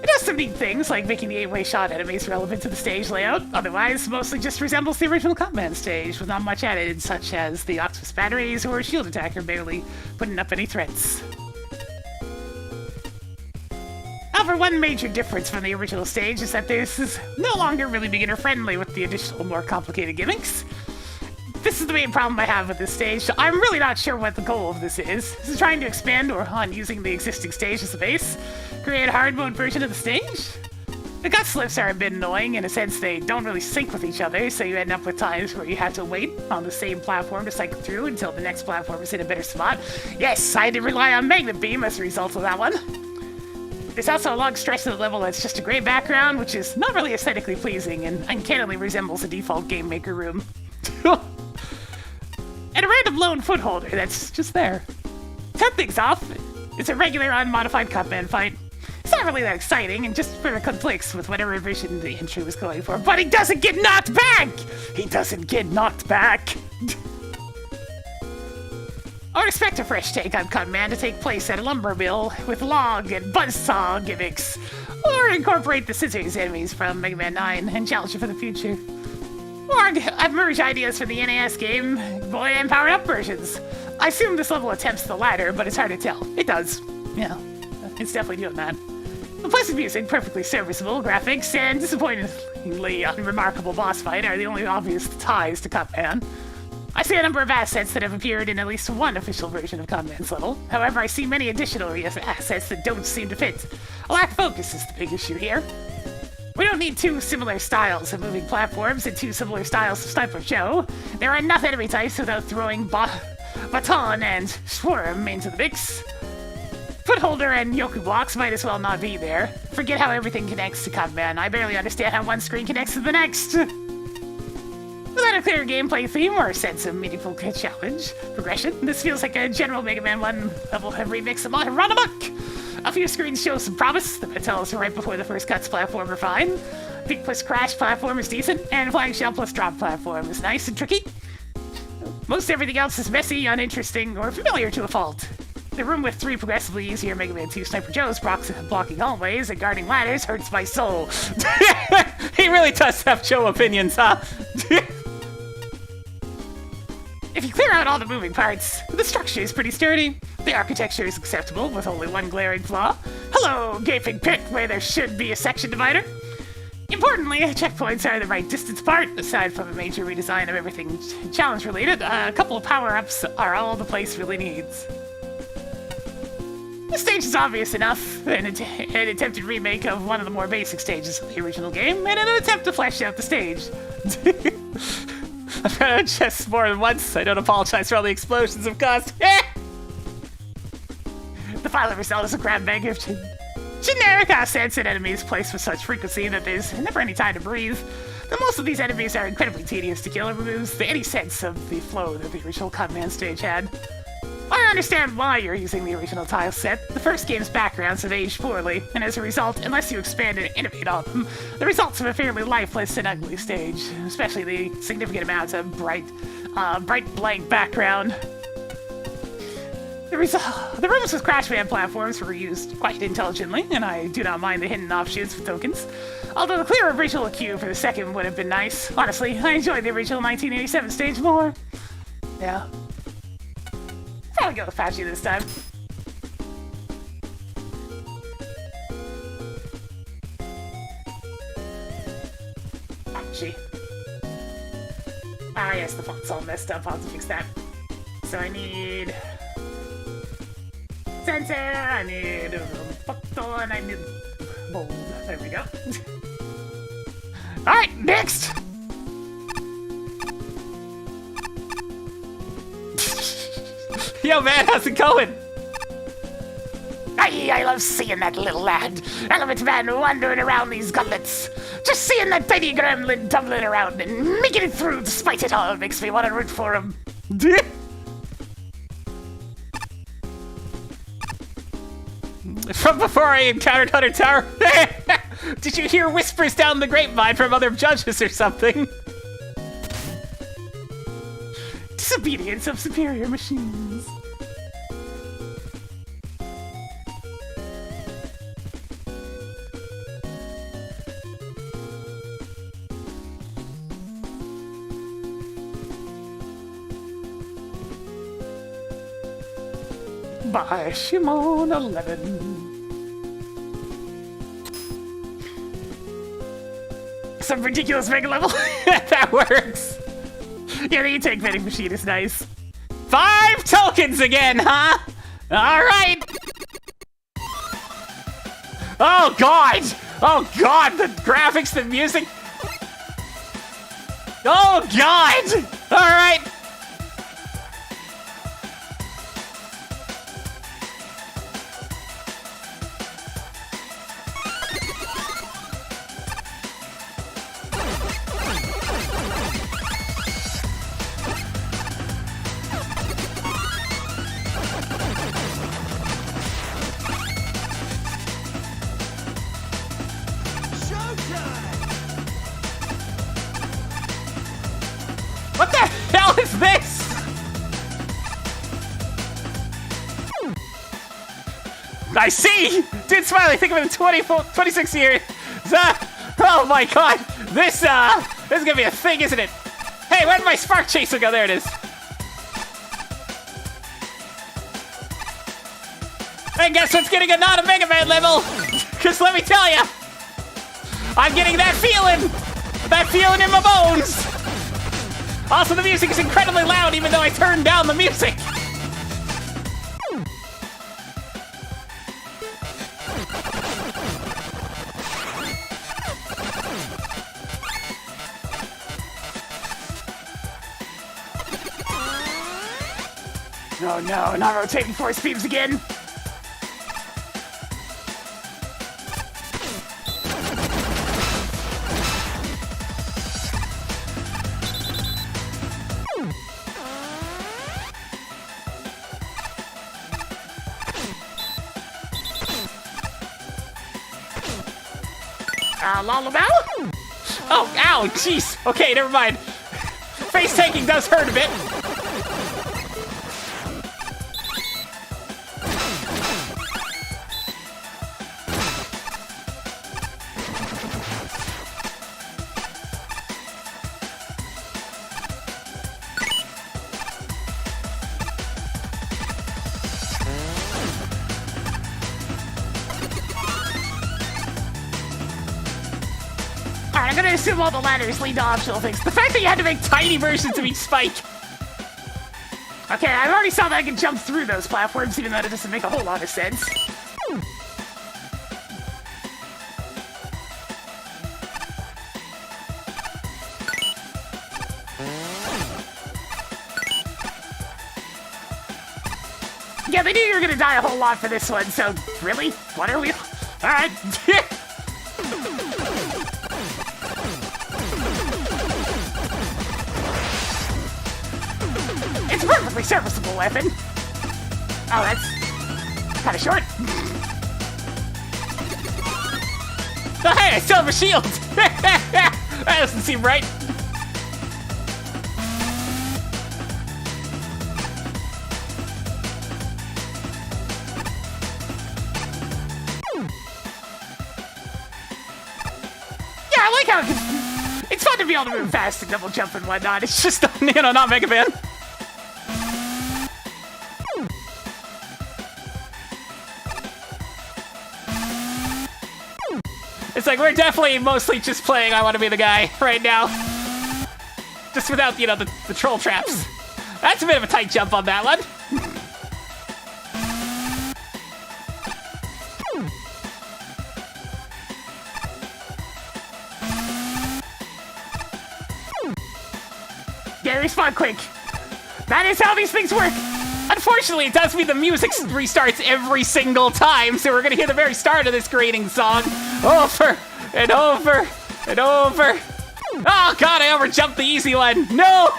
It does some neat things, like making the 8-way shot enemies relevant to the stage layout. Otherwise, mostly just resembles the original Cutman stage, with not much added, such as the octopus batteries or shield attacker barely putting up any threats. However, one major difference from the original stage is that this is no longer really beginner-friendly with the additional, more complicated gimmicks. This is the main problem I have with this stage. I'm really not sure what the goal of this is. Is it trying to expand on using the existing stage as a base? Create a hard mode version of the stage? The gut slips are a bit annoying. In a sense, they don't really sync with each other, so you end up with times where you have to wait on the same platform to cycle through until the next platform is in a better spot. Yes, I did rely on Magnet Beam as a result of that one. There's also a long stretch of the level that's just a gray background, which is not really aesthetically pleasing and uncannily resembles a default Game Maker room. And a random lone footholder that's just there. To top things off, it's a regular unmodified Cutman fight. It's not really that exciting and just sort of conflicts with whatever version the entry was going for, but he doesn't get knocked back! He doesn't get knocked back! I would expect a fresh take on Cutman to take place at a lumber mill with log and buzzsaw gimmicks, or incorporate the scissors enemies from Mega Man 9 and challenge it for the future. Or I've merged ideas for the NES Game Boy and powered up versions. I assume this level attempts the latter, but it's hard to tell. It does. Yeah, it's definitely doing that. The pleasant music, perfectly serviceable graphics, and disappointingly unremarkable boss fight are the only obvious ties to Cutman. I see a number of assets that have appeared in at least one official version of Cutman's level. However, I see many additional assets that don't seem to fit. A lack of focus is the big issue here. We don't need two similar styles of moving platforms and two similar styles of Sniper Joe. There are enough enemy types without throwing baton and swarm into the mix. Footholder and Yoku blocks might as well not be there. Forget how everything connects to Cutman. I barely understand how one screen connects to the next. Without a clear gameplay theme or a sense of meaningful challenge progression, this feels like a general Mega Man 1 level remix of Run Amok. A few screens show some promise. The Petels right before the first cuts platform are fine. Peak plus crash platform is decent, and flying shell plus drop platform is nice and tricky. Most everything else is messy, uninteresting, or familiar to a fault. The room with 3 progressively easier Mega Man 2 Sniper Joes blocking hallways and guarding ladders hurts my soul. He really does have Joe opinions, huh? If you clear out all the moving parts, the structure is pretty sturdy. The architecture is acceptable, with only one glaring flaw. Hello, gaping pit where there should be a section divider. Importantly, checkpoints are the right distance apart. Aside from a major redesign of everything challenge-related, a couple of power-ups are all the place really needs. The stage is obvious enough, an attempted remake of one of the more basic stages of the original game, and an attempt to flesh out the stage. I've got chest more than once. I don't apologize for all the explosions of cost. The final result is a grab bag of generic assets and enemies placed with such frequency that there's never any time to breathe. Though most of these enemies are incredibly tedious to kill and removes any sense of the flow that the original Cutman stage had. I understand why you're using the original tile set. The first game's backgrounds have aged poorly, and as a result, unless you expand and innovate on them, the results of a fairly lifeless and ugly stage, especially the significant amounts of bright blank background. The rooms with Crash Band platforms were used quite intelligently, and I do not mind the hidden offshoots with tokens. Although the clearer visual cue for the second would have been nice. Honestly, I enjoyed the original 1987 stage more. Yeah. Probably go with Apache this time. she? Ah, yes, the font's all messed up. I'll have to fix that. So I need... Sensor, I need photo, and I need bold. There we go. Alright, next! Yo, man, how's it going? I love seeing that little lad, Element Man, wandering around these gauntlets. Just seeing that tiny gremlin tumbling around and making it through despite it all makes me want to root for him. From before I encountered Hunter Tower. Did you hear whispers down the grapevine from other judges or something? Disobedience of superior machines. By Shimon 11. Some ridiculous mega level. That works. Yeah, the intake vending machine is nice. 5 tokens again, huh? All right. Oh God! Oh God! The graphics, the music. Oh God! All right. What the hell is this? I see! Dude, Smiley, think of it in 26 years. Oh my God! This is gonna be a thing, isn't it? Hey, where'd my spark chaser go? There it is. Hey, guess what's getting a not a Mega Man level? Cause let me tell you, I'm getting that feeling in my bones. Also, the music is incredibly loud, even though I turned down the music. Oh no, not rotating force beams again. Lullabout? Oh, ow, jeez. Okay, never mind. Face taking does hurt a bit. I'm gonna assume all the ladders lead to optional things. The fact that you had to make tiny versions of each spike. Okay, I already saw that I can jump through those platforms, even though it doesn't make a whole lot of sense. Yeah, they knew you were gonna die a whole lot for this one, so really? What are we? Alright. It's a perfectly serviceable weapon. Oh, that's kind of short. Oh, hey, I still have a shield. That doesn't seem right. Yeah, I like how it's fun to be able to move fast and double jump and whatnot. It's just Not Mega Man. It's like we're definitely mostly just playing I Want to Be the Guy right now. Just without, you know, the troll traps. That's a bit of a tight jump on that one. Yeah, respawn quick. That is how these things work. Unfortunately, it does mean the music restarts every single time, so we're gonna hear the very start of this grading song over and over and over. Oh god, I overjumped the easy one. No!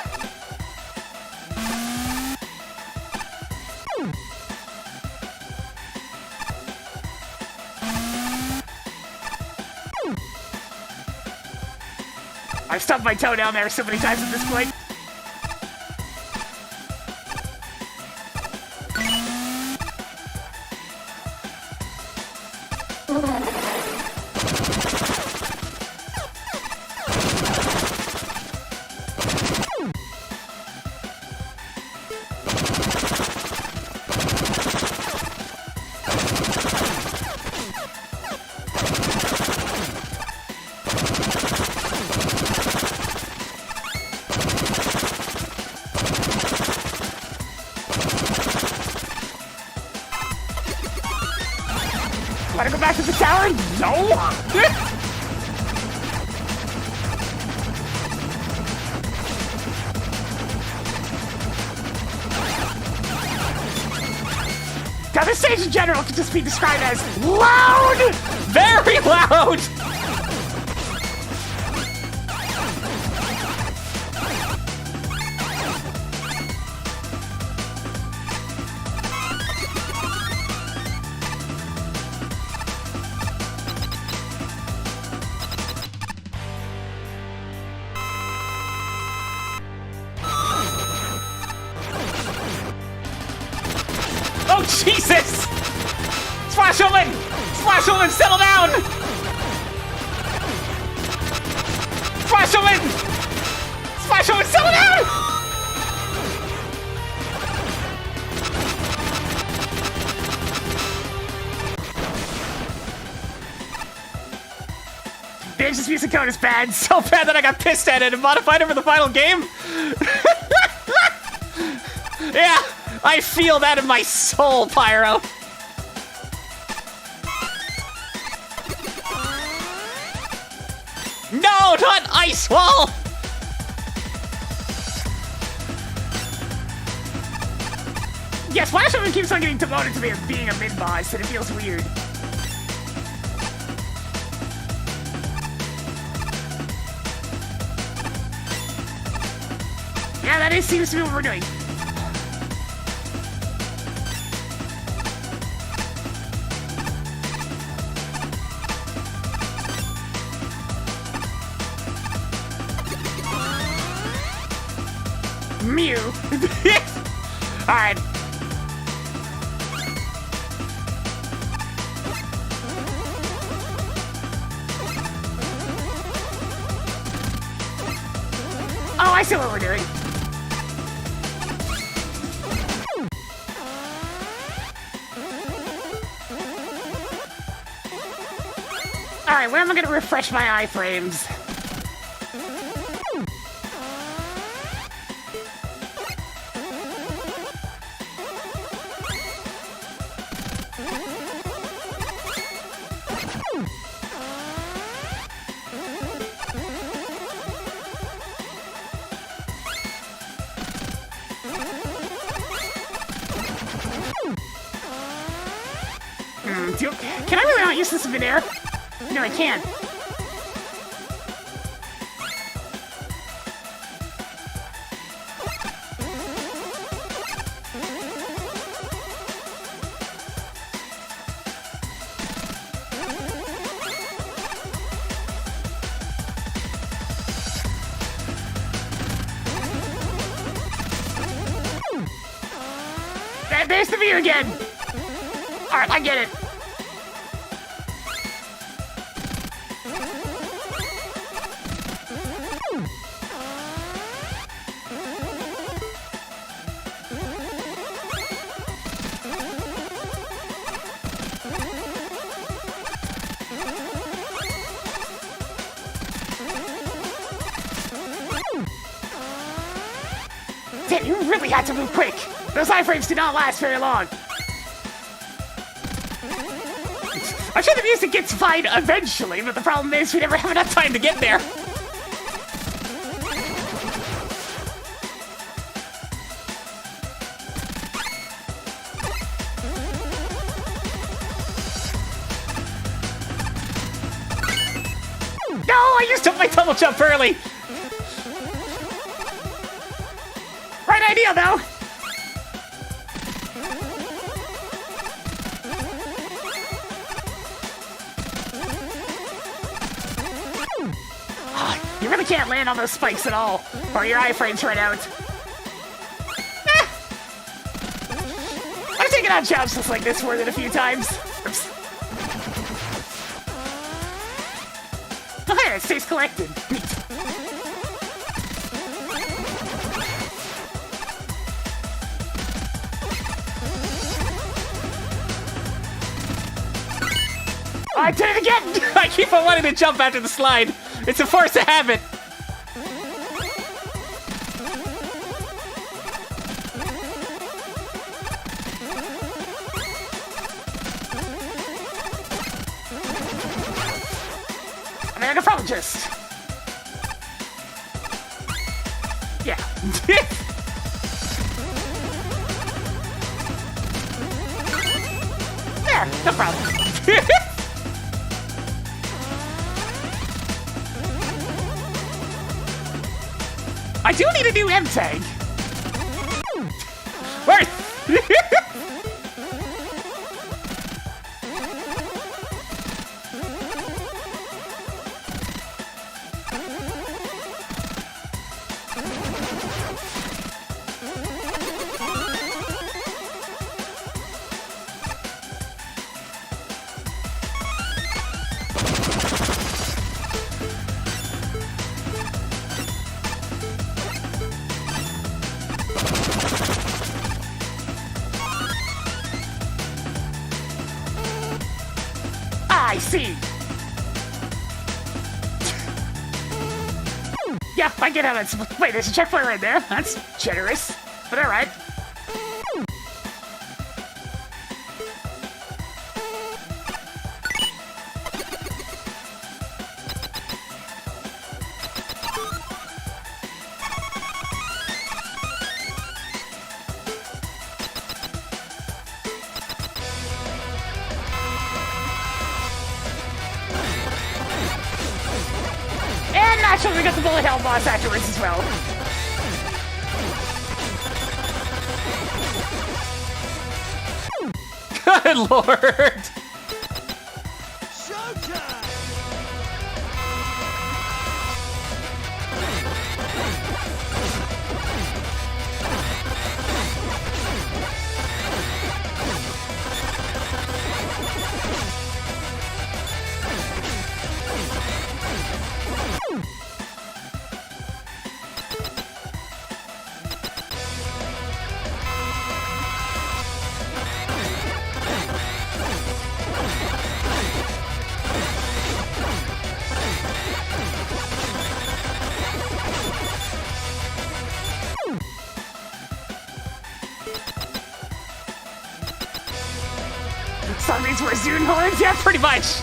I've stubbed my toe down there so many times at this point. Want to go back to the tower? No! Now, this stage in general can just be described as loud! Very loud! Oh, Jesus! Splashoman! Splashoman, settle down! Splashoman! Splashoman, settle down! This music code is bad. So bad that I got pissed at it and modified it for the final game. Yeah, I feel that in my soul, Pyro. No, not Ice Wall! Yes, why someone keeps on getting demoted to being a mid-boss, and it feels weird. Yeah, that seems to be what we're doing. Mew. Alright. Oh, I see what we're doing. Alright, where am I gonna refresh my iframes? Can I really not use this in midair? No, I can't. There's the view again! Alright, I get it. Damn, you really had to move quick. Those iframes do not last very long. I'm sure the music gets fine eventually, but the problem is we never have enough time to get there. No, I used up my double jump early. Right idea, though. You really can't land on those spikes at all, or your iframes run out. I've taken on challenges like this more than a few times. Oops. Oh, hey, it stays collected. Neat. I did it again! I keep on wanting to jump after the slide. It's a force of habit. I mean, I could probably just... Yeah. There, no problem. I do need a new M-Tag. Wait! I see. Yeah, I get how that's... Wait, there's a checkpoint right there. That's generous, but all right. And naturally, we got the bullet hell boss afterwards as well. Good lord! Some means we're Zune horns? Yeah, pretty much.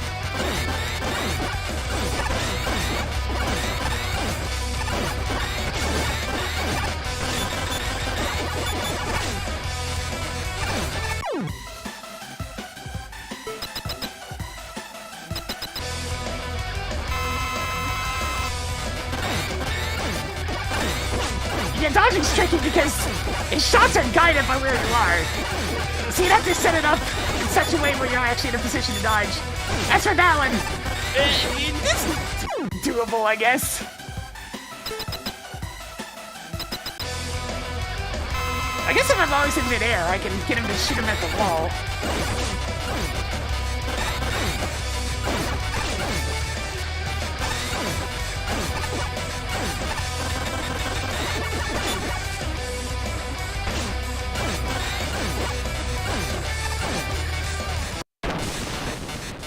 Yeah, dodging's tricky because his shots are guided by where you are. So you'd have to set it up in such a way where you're actually in a position to dodge. As for that one, it's doable, I guess. I guess if I'm always in midair, I can get him to shoot him at the wall.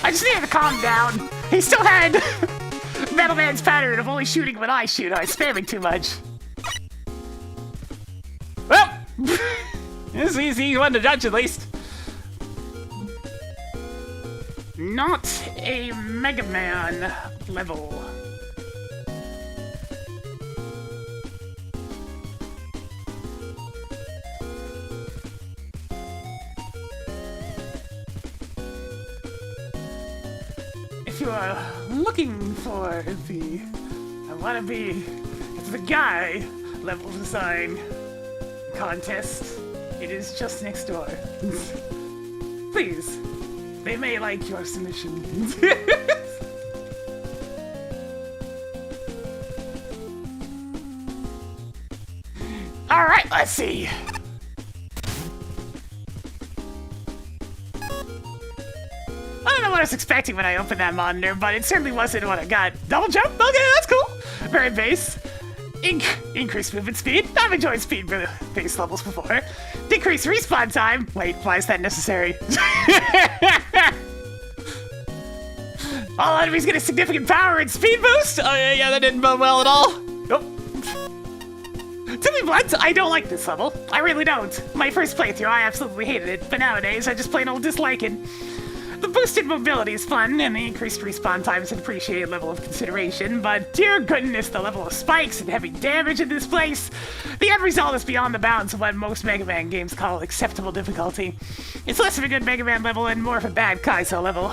I just needed to calm down. He still had Metal Man's pattern of only shooting when I shoot. I was spamming too much. This is an easy one to judge, at least. Not a Mega Man level. If you are looking for the the guy level design contest, it is just next door. Please, they may like your submission. All right, let's see. I don't know what I was expecting when I opened that monitor, but it certainly wasn't what I got. Double jump? Okay, that's cool. Very base. Increased movement speed. I've enjoyed speed for the base levels before. Decreased respawn time. Wait, why is that necessary? All enemies get a significant power and speed boost. Oh yeah, that didn't bode well at all. Nope. To be blunt, I don't like this level. I really don't. My first playthrough, I absolutely hated it, but nowadays I just plain old dislike it. The boosted mobility is fun, and the increased respawn time is an appreciated level of consideration, but dear goodness, the level of spikes and heavy damage in this place, the end result is beyond the bounds of what most Mega Man games call acceptable difficulty. It's less of a good Mega Man level and more of a bad Kaizo level.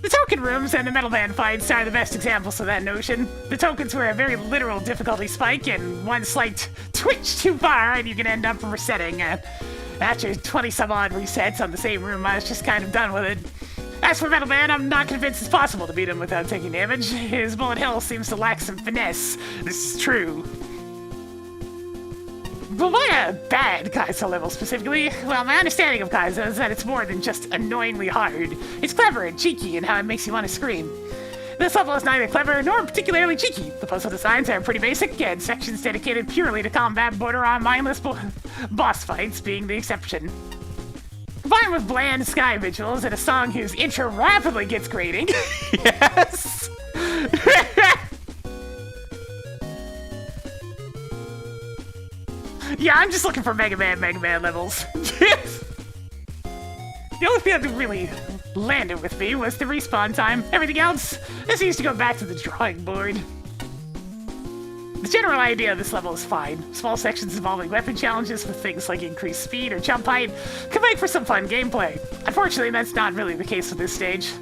The token rooms and the Metal Man fights are the best examples of that notion. The tokens were a very literal difficulty spike, and one slight twitch too far, and you can end up resetting. After 20-some-odd resets on the same room, I was just kind of done with it. As for Metal Man, I'm not convinced it's possible to beat him without taking damage. His bullet hell seems to lack some finesse. This is true. But why a bad Kaizo level specifically? Well, my understanding of Kaizo is that it's more than just annoyingly hard. It's clever and cheeky in how it makes you want to scream. This level is neither clever nor particularly cheeky. The puzzle designs are pretty basic, and sections dedicated purely to combat border on mindless boss fights being the exception. Combined with bland sky visuals and a song whose intro rapidly gets grating. Yes! Yeah, I'm just looking for Mega Man levels. The only thing that really landed with me was the respawn time. Everything else, this needs to go back to the drawing board. The general idea of this level is fine. Small sections involving weapon challenges with things like increased speed or jump height can make for some fun gameplay. Unfortunately, that's not really the case with this stage.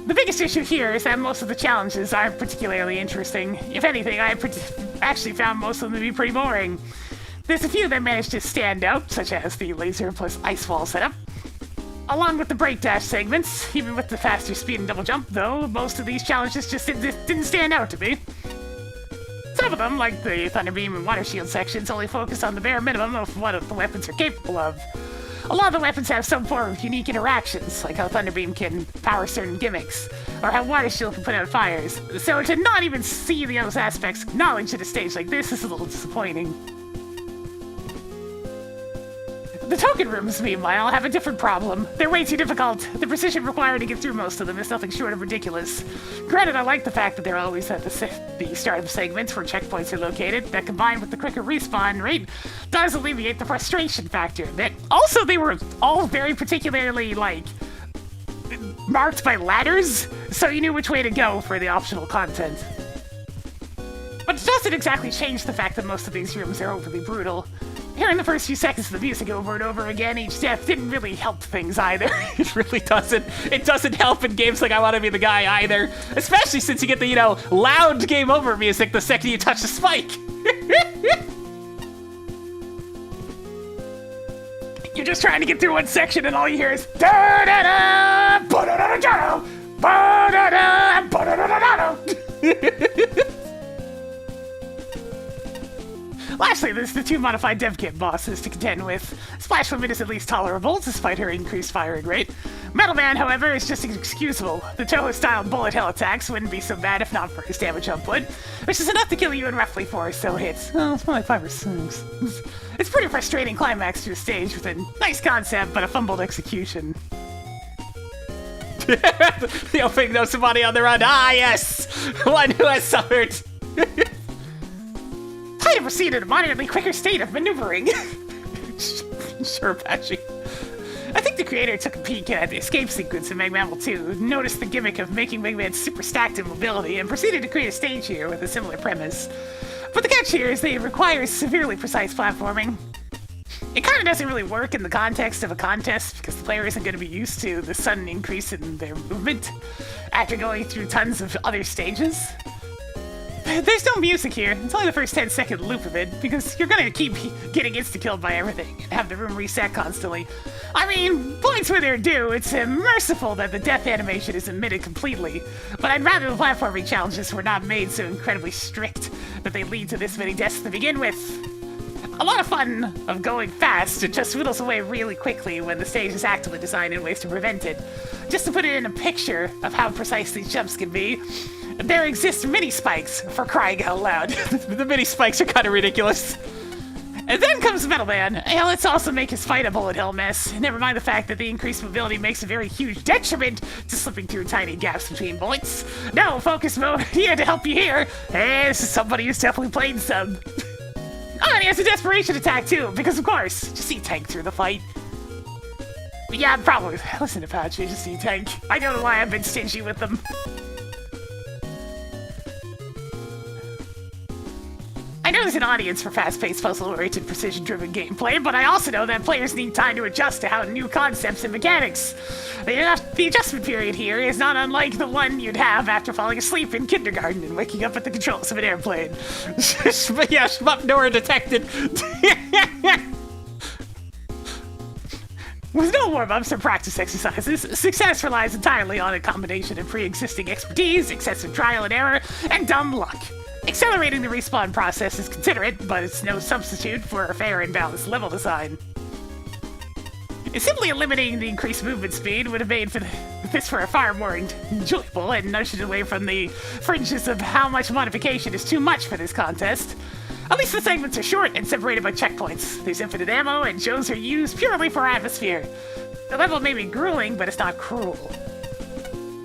The biggest issue here is that most of the challenges aren't particularly interesting. If anything, I actually found most of them to be pretty boring. There's a few that manage to stand out, such as the laser plus ice wall setup. Along with the break dash segments, even with the faster speed and double jump, though, most of these challenges just didn't stand out to me. Some of them, like the Thunder Beam and Water Shield sections, only focus on the bare minimum of what the weapons are capable of. A lot of the weapons have some form of unique interactions, like how Thunder Beam can power certain gimmicks, or how Water Shield can put out fires. So to not even see those aspects acknowledged at a stage like this is a little disappointing. The token rooms, meanwhile, have a different problem. They're way too difficult. The precision required to get through most of them is nothing short of ridiculous. Granted, I like the fact that they're always at the start of segments where checkpoints are located, that combined with the quicker respawn rate does alleviate the frustration factor a bit. Also, they were all very particularly, marked by ladders, so you knew which way to go for the optional content. But it doesn't exactly change the fact that most of these rooms are overly brutal. Hearing the first few seconds of the music over and over again each death didn't really help things either. It really doesn't. It doesn't help in games like I Want to Be the Guy either. Especially since you get the, loud game over music the second you touch the spike. You're just trying to get through one section and all you hear is da-da-da, ba-da-da-da-da, ba-da-da, ba-da-da-da-da. Lastly, there's the two modified dev kit bosses to contend with. Splash Woman is at least tolerable, despite her increased firing rate. Metal Man, however, is just inexcusable. The Toho-style bullet hell attacks wouldn't be so bad if not for his damage output, which is enough to kill you in roughly 4 or so hits. Oh, it's more like 5 or 6. It's a pretty frustrating climax to a stage with a nice concept, but a fumbled execution. The opening knows somebody on the run. Ah, yes! One who has suffered. Try to proceed at a moderately quicker state of maneuvering. Sure, Patchy. I think the creator took a peek at the escape sequence in MAGMML3, noticed the gimmick of making Wingman super stacked in mobility, and proceeded to create a stage here with a similar premise. But the catch here is that it requires severely precise platforming. It kind of doesn't really work in the context of a contest because the player isn't going to be used to the sudden increase in their movement after going through tons of other stages. There's no music here. It's only the first 10-second loop of it because you're going to keep getting insta-killed by everything and have the room reset constantly. I mean, points where they're due. It's merciful that the death animation is omitted completely, but I'd rather the platforming challenges were not made so incredibly strict that they lead to this many deaths to begin with. A lot of fun of going fast, it just whittles away really quickly when the stage is actively designed in ways to prevent it. Just to put it in a picture of how precise these jumps can be, there exist mini spikes, for crying out loud. The mini spikes are kind of ridiculous. And then comes Metal Man. Hey, let's also make his fight a bullet hell mess. Never mind the fact that the increased mobility makes a very huge detriment to slipping through tiny gaps between bullets. No, focus mode here to help you here. Hey, this is somebody who's definitely played some. Oh, and he has a desperation attack too, because of course, just see Tank through the fight. But yeah, probably. Listen to Patchy, just see Tank. I don't know why I've been stingy with them. I know there's an audience for fast-paced, puzzle-oriented, precision-driven gameplay, but I also know that players need time to adjust to how new concepts and mechanics. The adjustment period here is not unlike the one you'd have after falling asleep in kindergarten and waking up at the controls of an airplane. Yeah, shmup door detected. With no warm-ups or practice exercises, success relies entirely on a combination of pre-existing expertise, excessive trial and error, and dumb luck. Accelerating the respawn process is considerate, but it's no substitute for a fair and balanced level design. Simply eliminating the increased movement speed would have made this for a far more enjoyable and nudged it away from the fringes of how much modification is too much for this contest. At least the segments are short and separated by checkpoints. There's infinite ammo, and shows are used purely for atmosphere. The level may be grueling, but it's not cruel.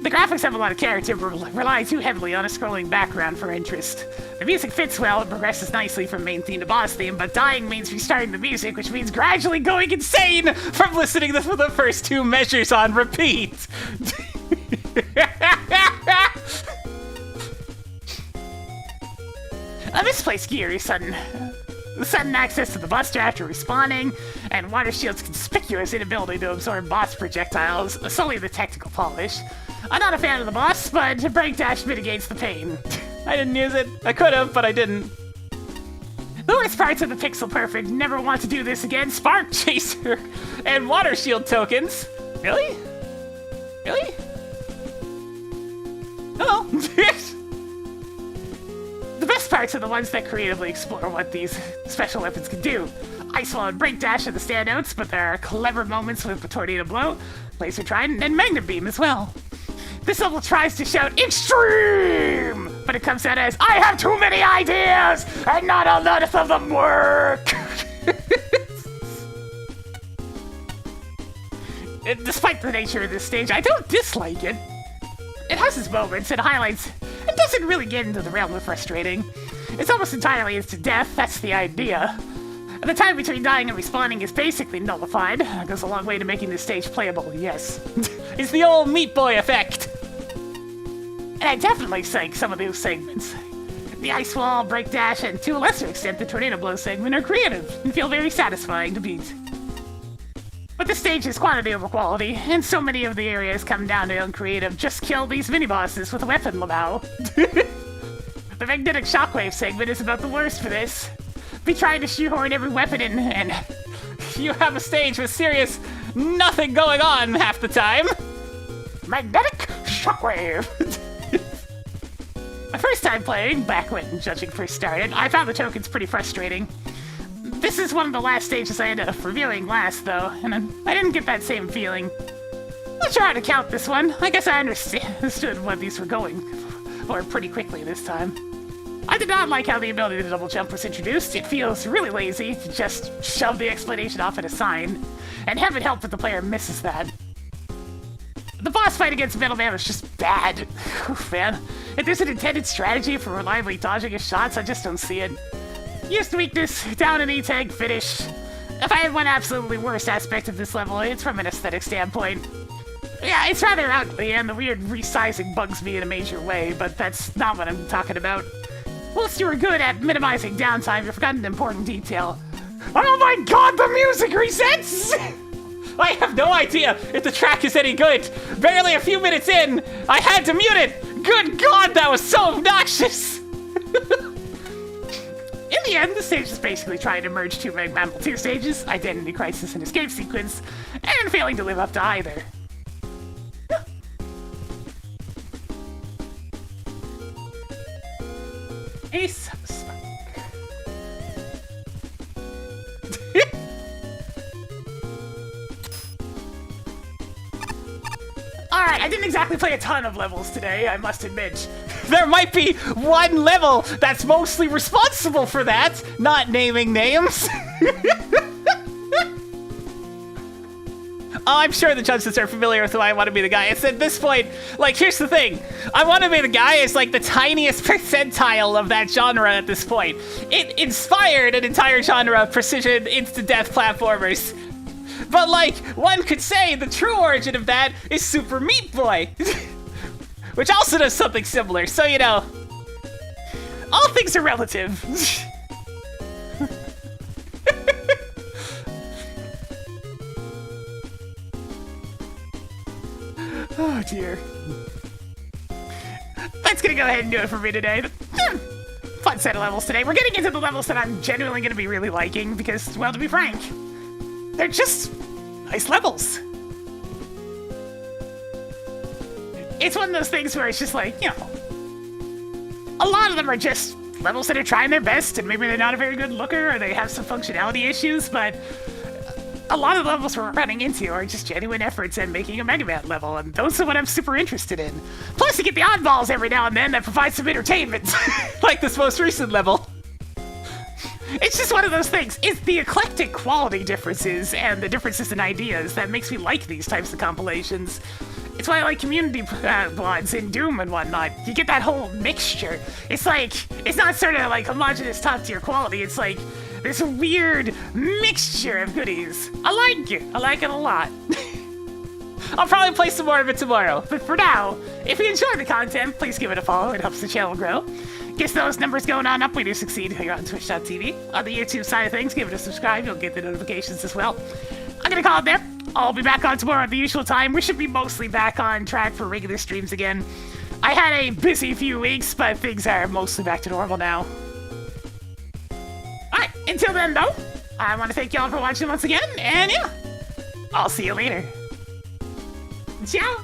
The graphics have a lot of character, but rely too heavily on a scrolling background for interest. The music fits well and progresses nicely from main theme to boss theme, but dying means restarting the music, which means gradually going insane from listening to the first two measures on repeat. A misplaced gear is sudden access to the buster after respawning, and Water Shield's conspicuous inability to absorb boss projectiles sully the technical polish. I'm not a fan of the boss, but Break Dash mitigates the pain. I didn't use it. I could have, but I didn't. The worst parts of the Pixel Perfect never want to do this again. Spark Chaser and Water Shield tokens. Really? Really? Oh. The best parts are the ones that creatively explore what these special weapons can do. Ice Wall and Break Dash are the standouts, but there are clever moments with the Tornado Blow, Laser Trident, and Magnet Beam as well. This level tries to shout extreme, but it comes out as I have too many ideas, and not a lot of them work. Despite the nature of this stage, I don't dislike it. It has its moments and highlights. It doesn't really get into the realm of frustrating. It's almost entirely instant death, that's the idea. The time between dying and respawning is basically nullified. It goes a long way to making this stage playable, yes. It's the old Meat Boy effect. And I definitely sank some of those segments. The Ice Wall, Break Dash, and to a lesser extent the Tornado Blow segment are creative and feel very satisfying to beat. But this stage is quantity over quality, and so many of the areas come down to uncreative. Just kill these mini-bosses with a weapon, Lamau. The Magnetic Shockwave segment is about the worst for this. Be trying to shoehorn every weapon in, and you have a stage with serious nothing going on half the time. Magnetic Shockwave! My first time playing, back when judging first started, I found the tokens pretty frustrating. This is one of the last stages I ended up reviewing last, though, and I didn't get that same feeling. Not sure how to count this one. I guess I understood what these were going for pretty quickly this time. I did not like how the ability to double jump was introduced. It feels really lazy to just shove the explanation off at a sign, and heaven help if the player misses that. The boss fight against Metal Man was just bad. Oof, man. If there's an intended strategy for reliably dodging his shots, I just don't see it. Used weakness, down an E-tag, finish. If I had one absolutely worst aspect of this level, it's from an aesthetic standpoint. Yeah, it's rather ugly, and the weird resizing bugs me in a major way, but that's not what I'm talking about. Whilst you were good at minimizing downtime, you forgot an important detail. Oh my god, the music resets! I have no idea if the track is any good. Barely a few minutes in, I had to mute it. Good god, that was so obnoxious. In the end, the stage is basically trying to merge two MAGMML3 stages, Identity Crisis and Escape Sequence, and failing to live up to either. Ace of Smoke. Alright, I didn't exactly play a ton of levels today, I must admit. There might be one level that's mostly responsible for that, not naming names. I'm sure the judges are familiar with who I Want to Be the Guy. It's at this point, like, here's the thing. I Want to Be the Guy is like the tiniest percentile of that genre at this point. It inspired an entire genre of precision instant-death platformers. But, like, one could say the true origin of that is Super Meat Boy. Which also does something similar, so, you know. All things are relative. Oh dear. That's gonna go ahead and do it for me today. Fun set of levels today. We're getting into the levels that I'm genuinely gonna be really liking because, well, to be frank, they're just nice levels. It's one of those things where it's just like, you know, a lot of them are just levels that are trying their best and maybe they're not a very good looker or they have some functionality issues, but a lot of the levels we're running into are just genuine efforts at making a Mega Man level, and those are what I'm super interested in. Plus, you get the oddballs every now and then that provide some entertainment. Like this most recent level. It's just one of those things. It's the eclectic quality differences and the differences in ideas that makes me like these types of compilations. It's why I like community blogs in Doom and whatnot. You get that whole mixture. It's like, it's not sort of like homogenous top tier quality. It's like this weird mixture of goodies. I like it. I like it a lot. I'll probably play some more of it tomorrow. But for now, if you enjoy the content, please give it a follow. It helps the channel grow. Gets those numbers going on up. We do succeed here on Twitch.tv. On the YouTube side of things, give it a subscribe. You'll get the notifications as well. I'm gonna call it there. I'll be back on tomorrow at the usual time. We should be mostly back on track for regular streams again. I had a busy few weeks, but things are mostly back to normal now. Alright, until then though, I want to thank y'all for watching once again, and yeah, I'll see you later. Ciao!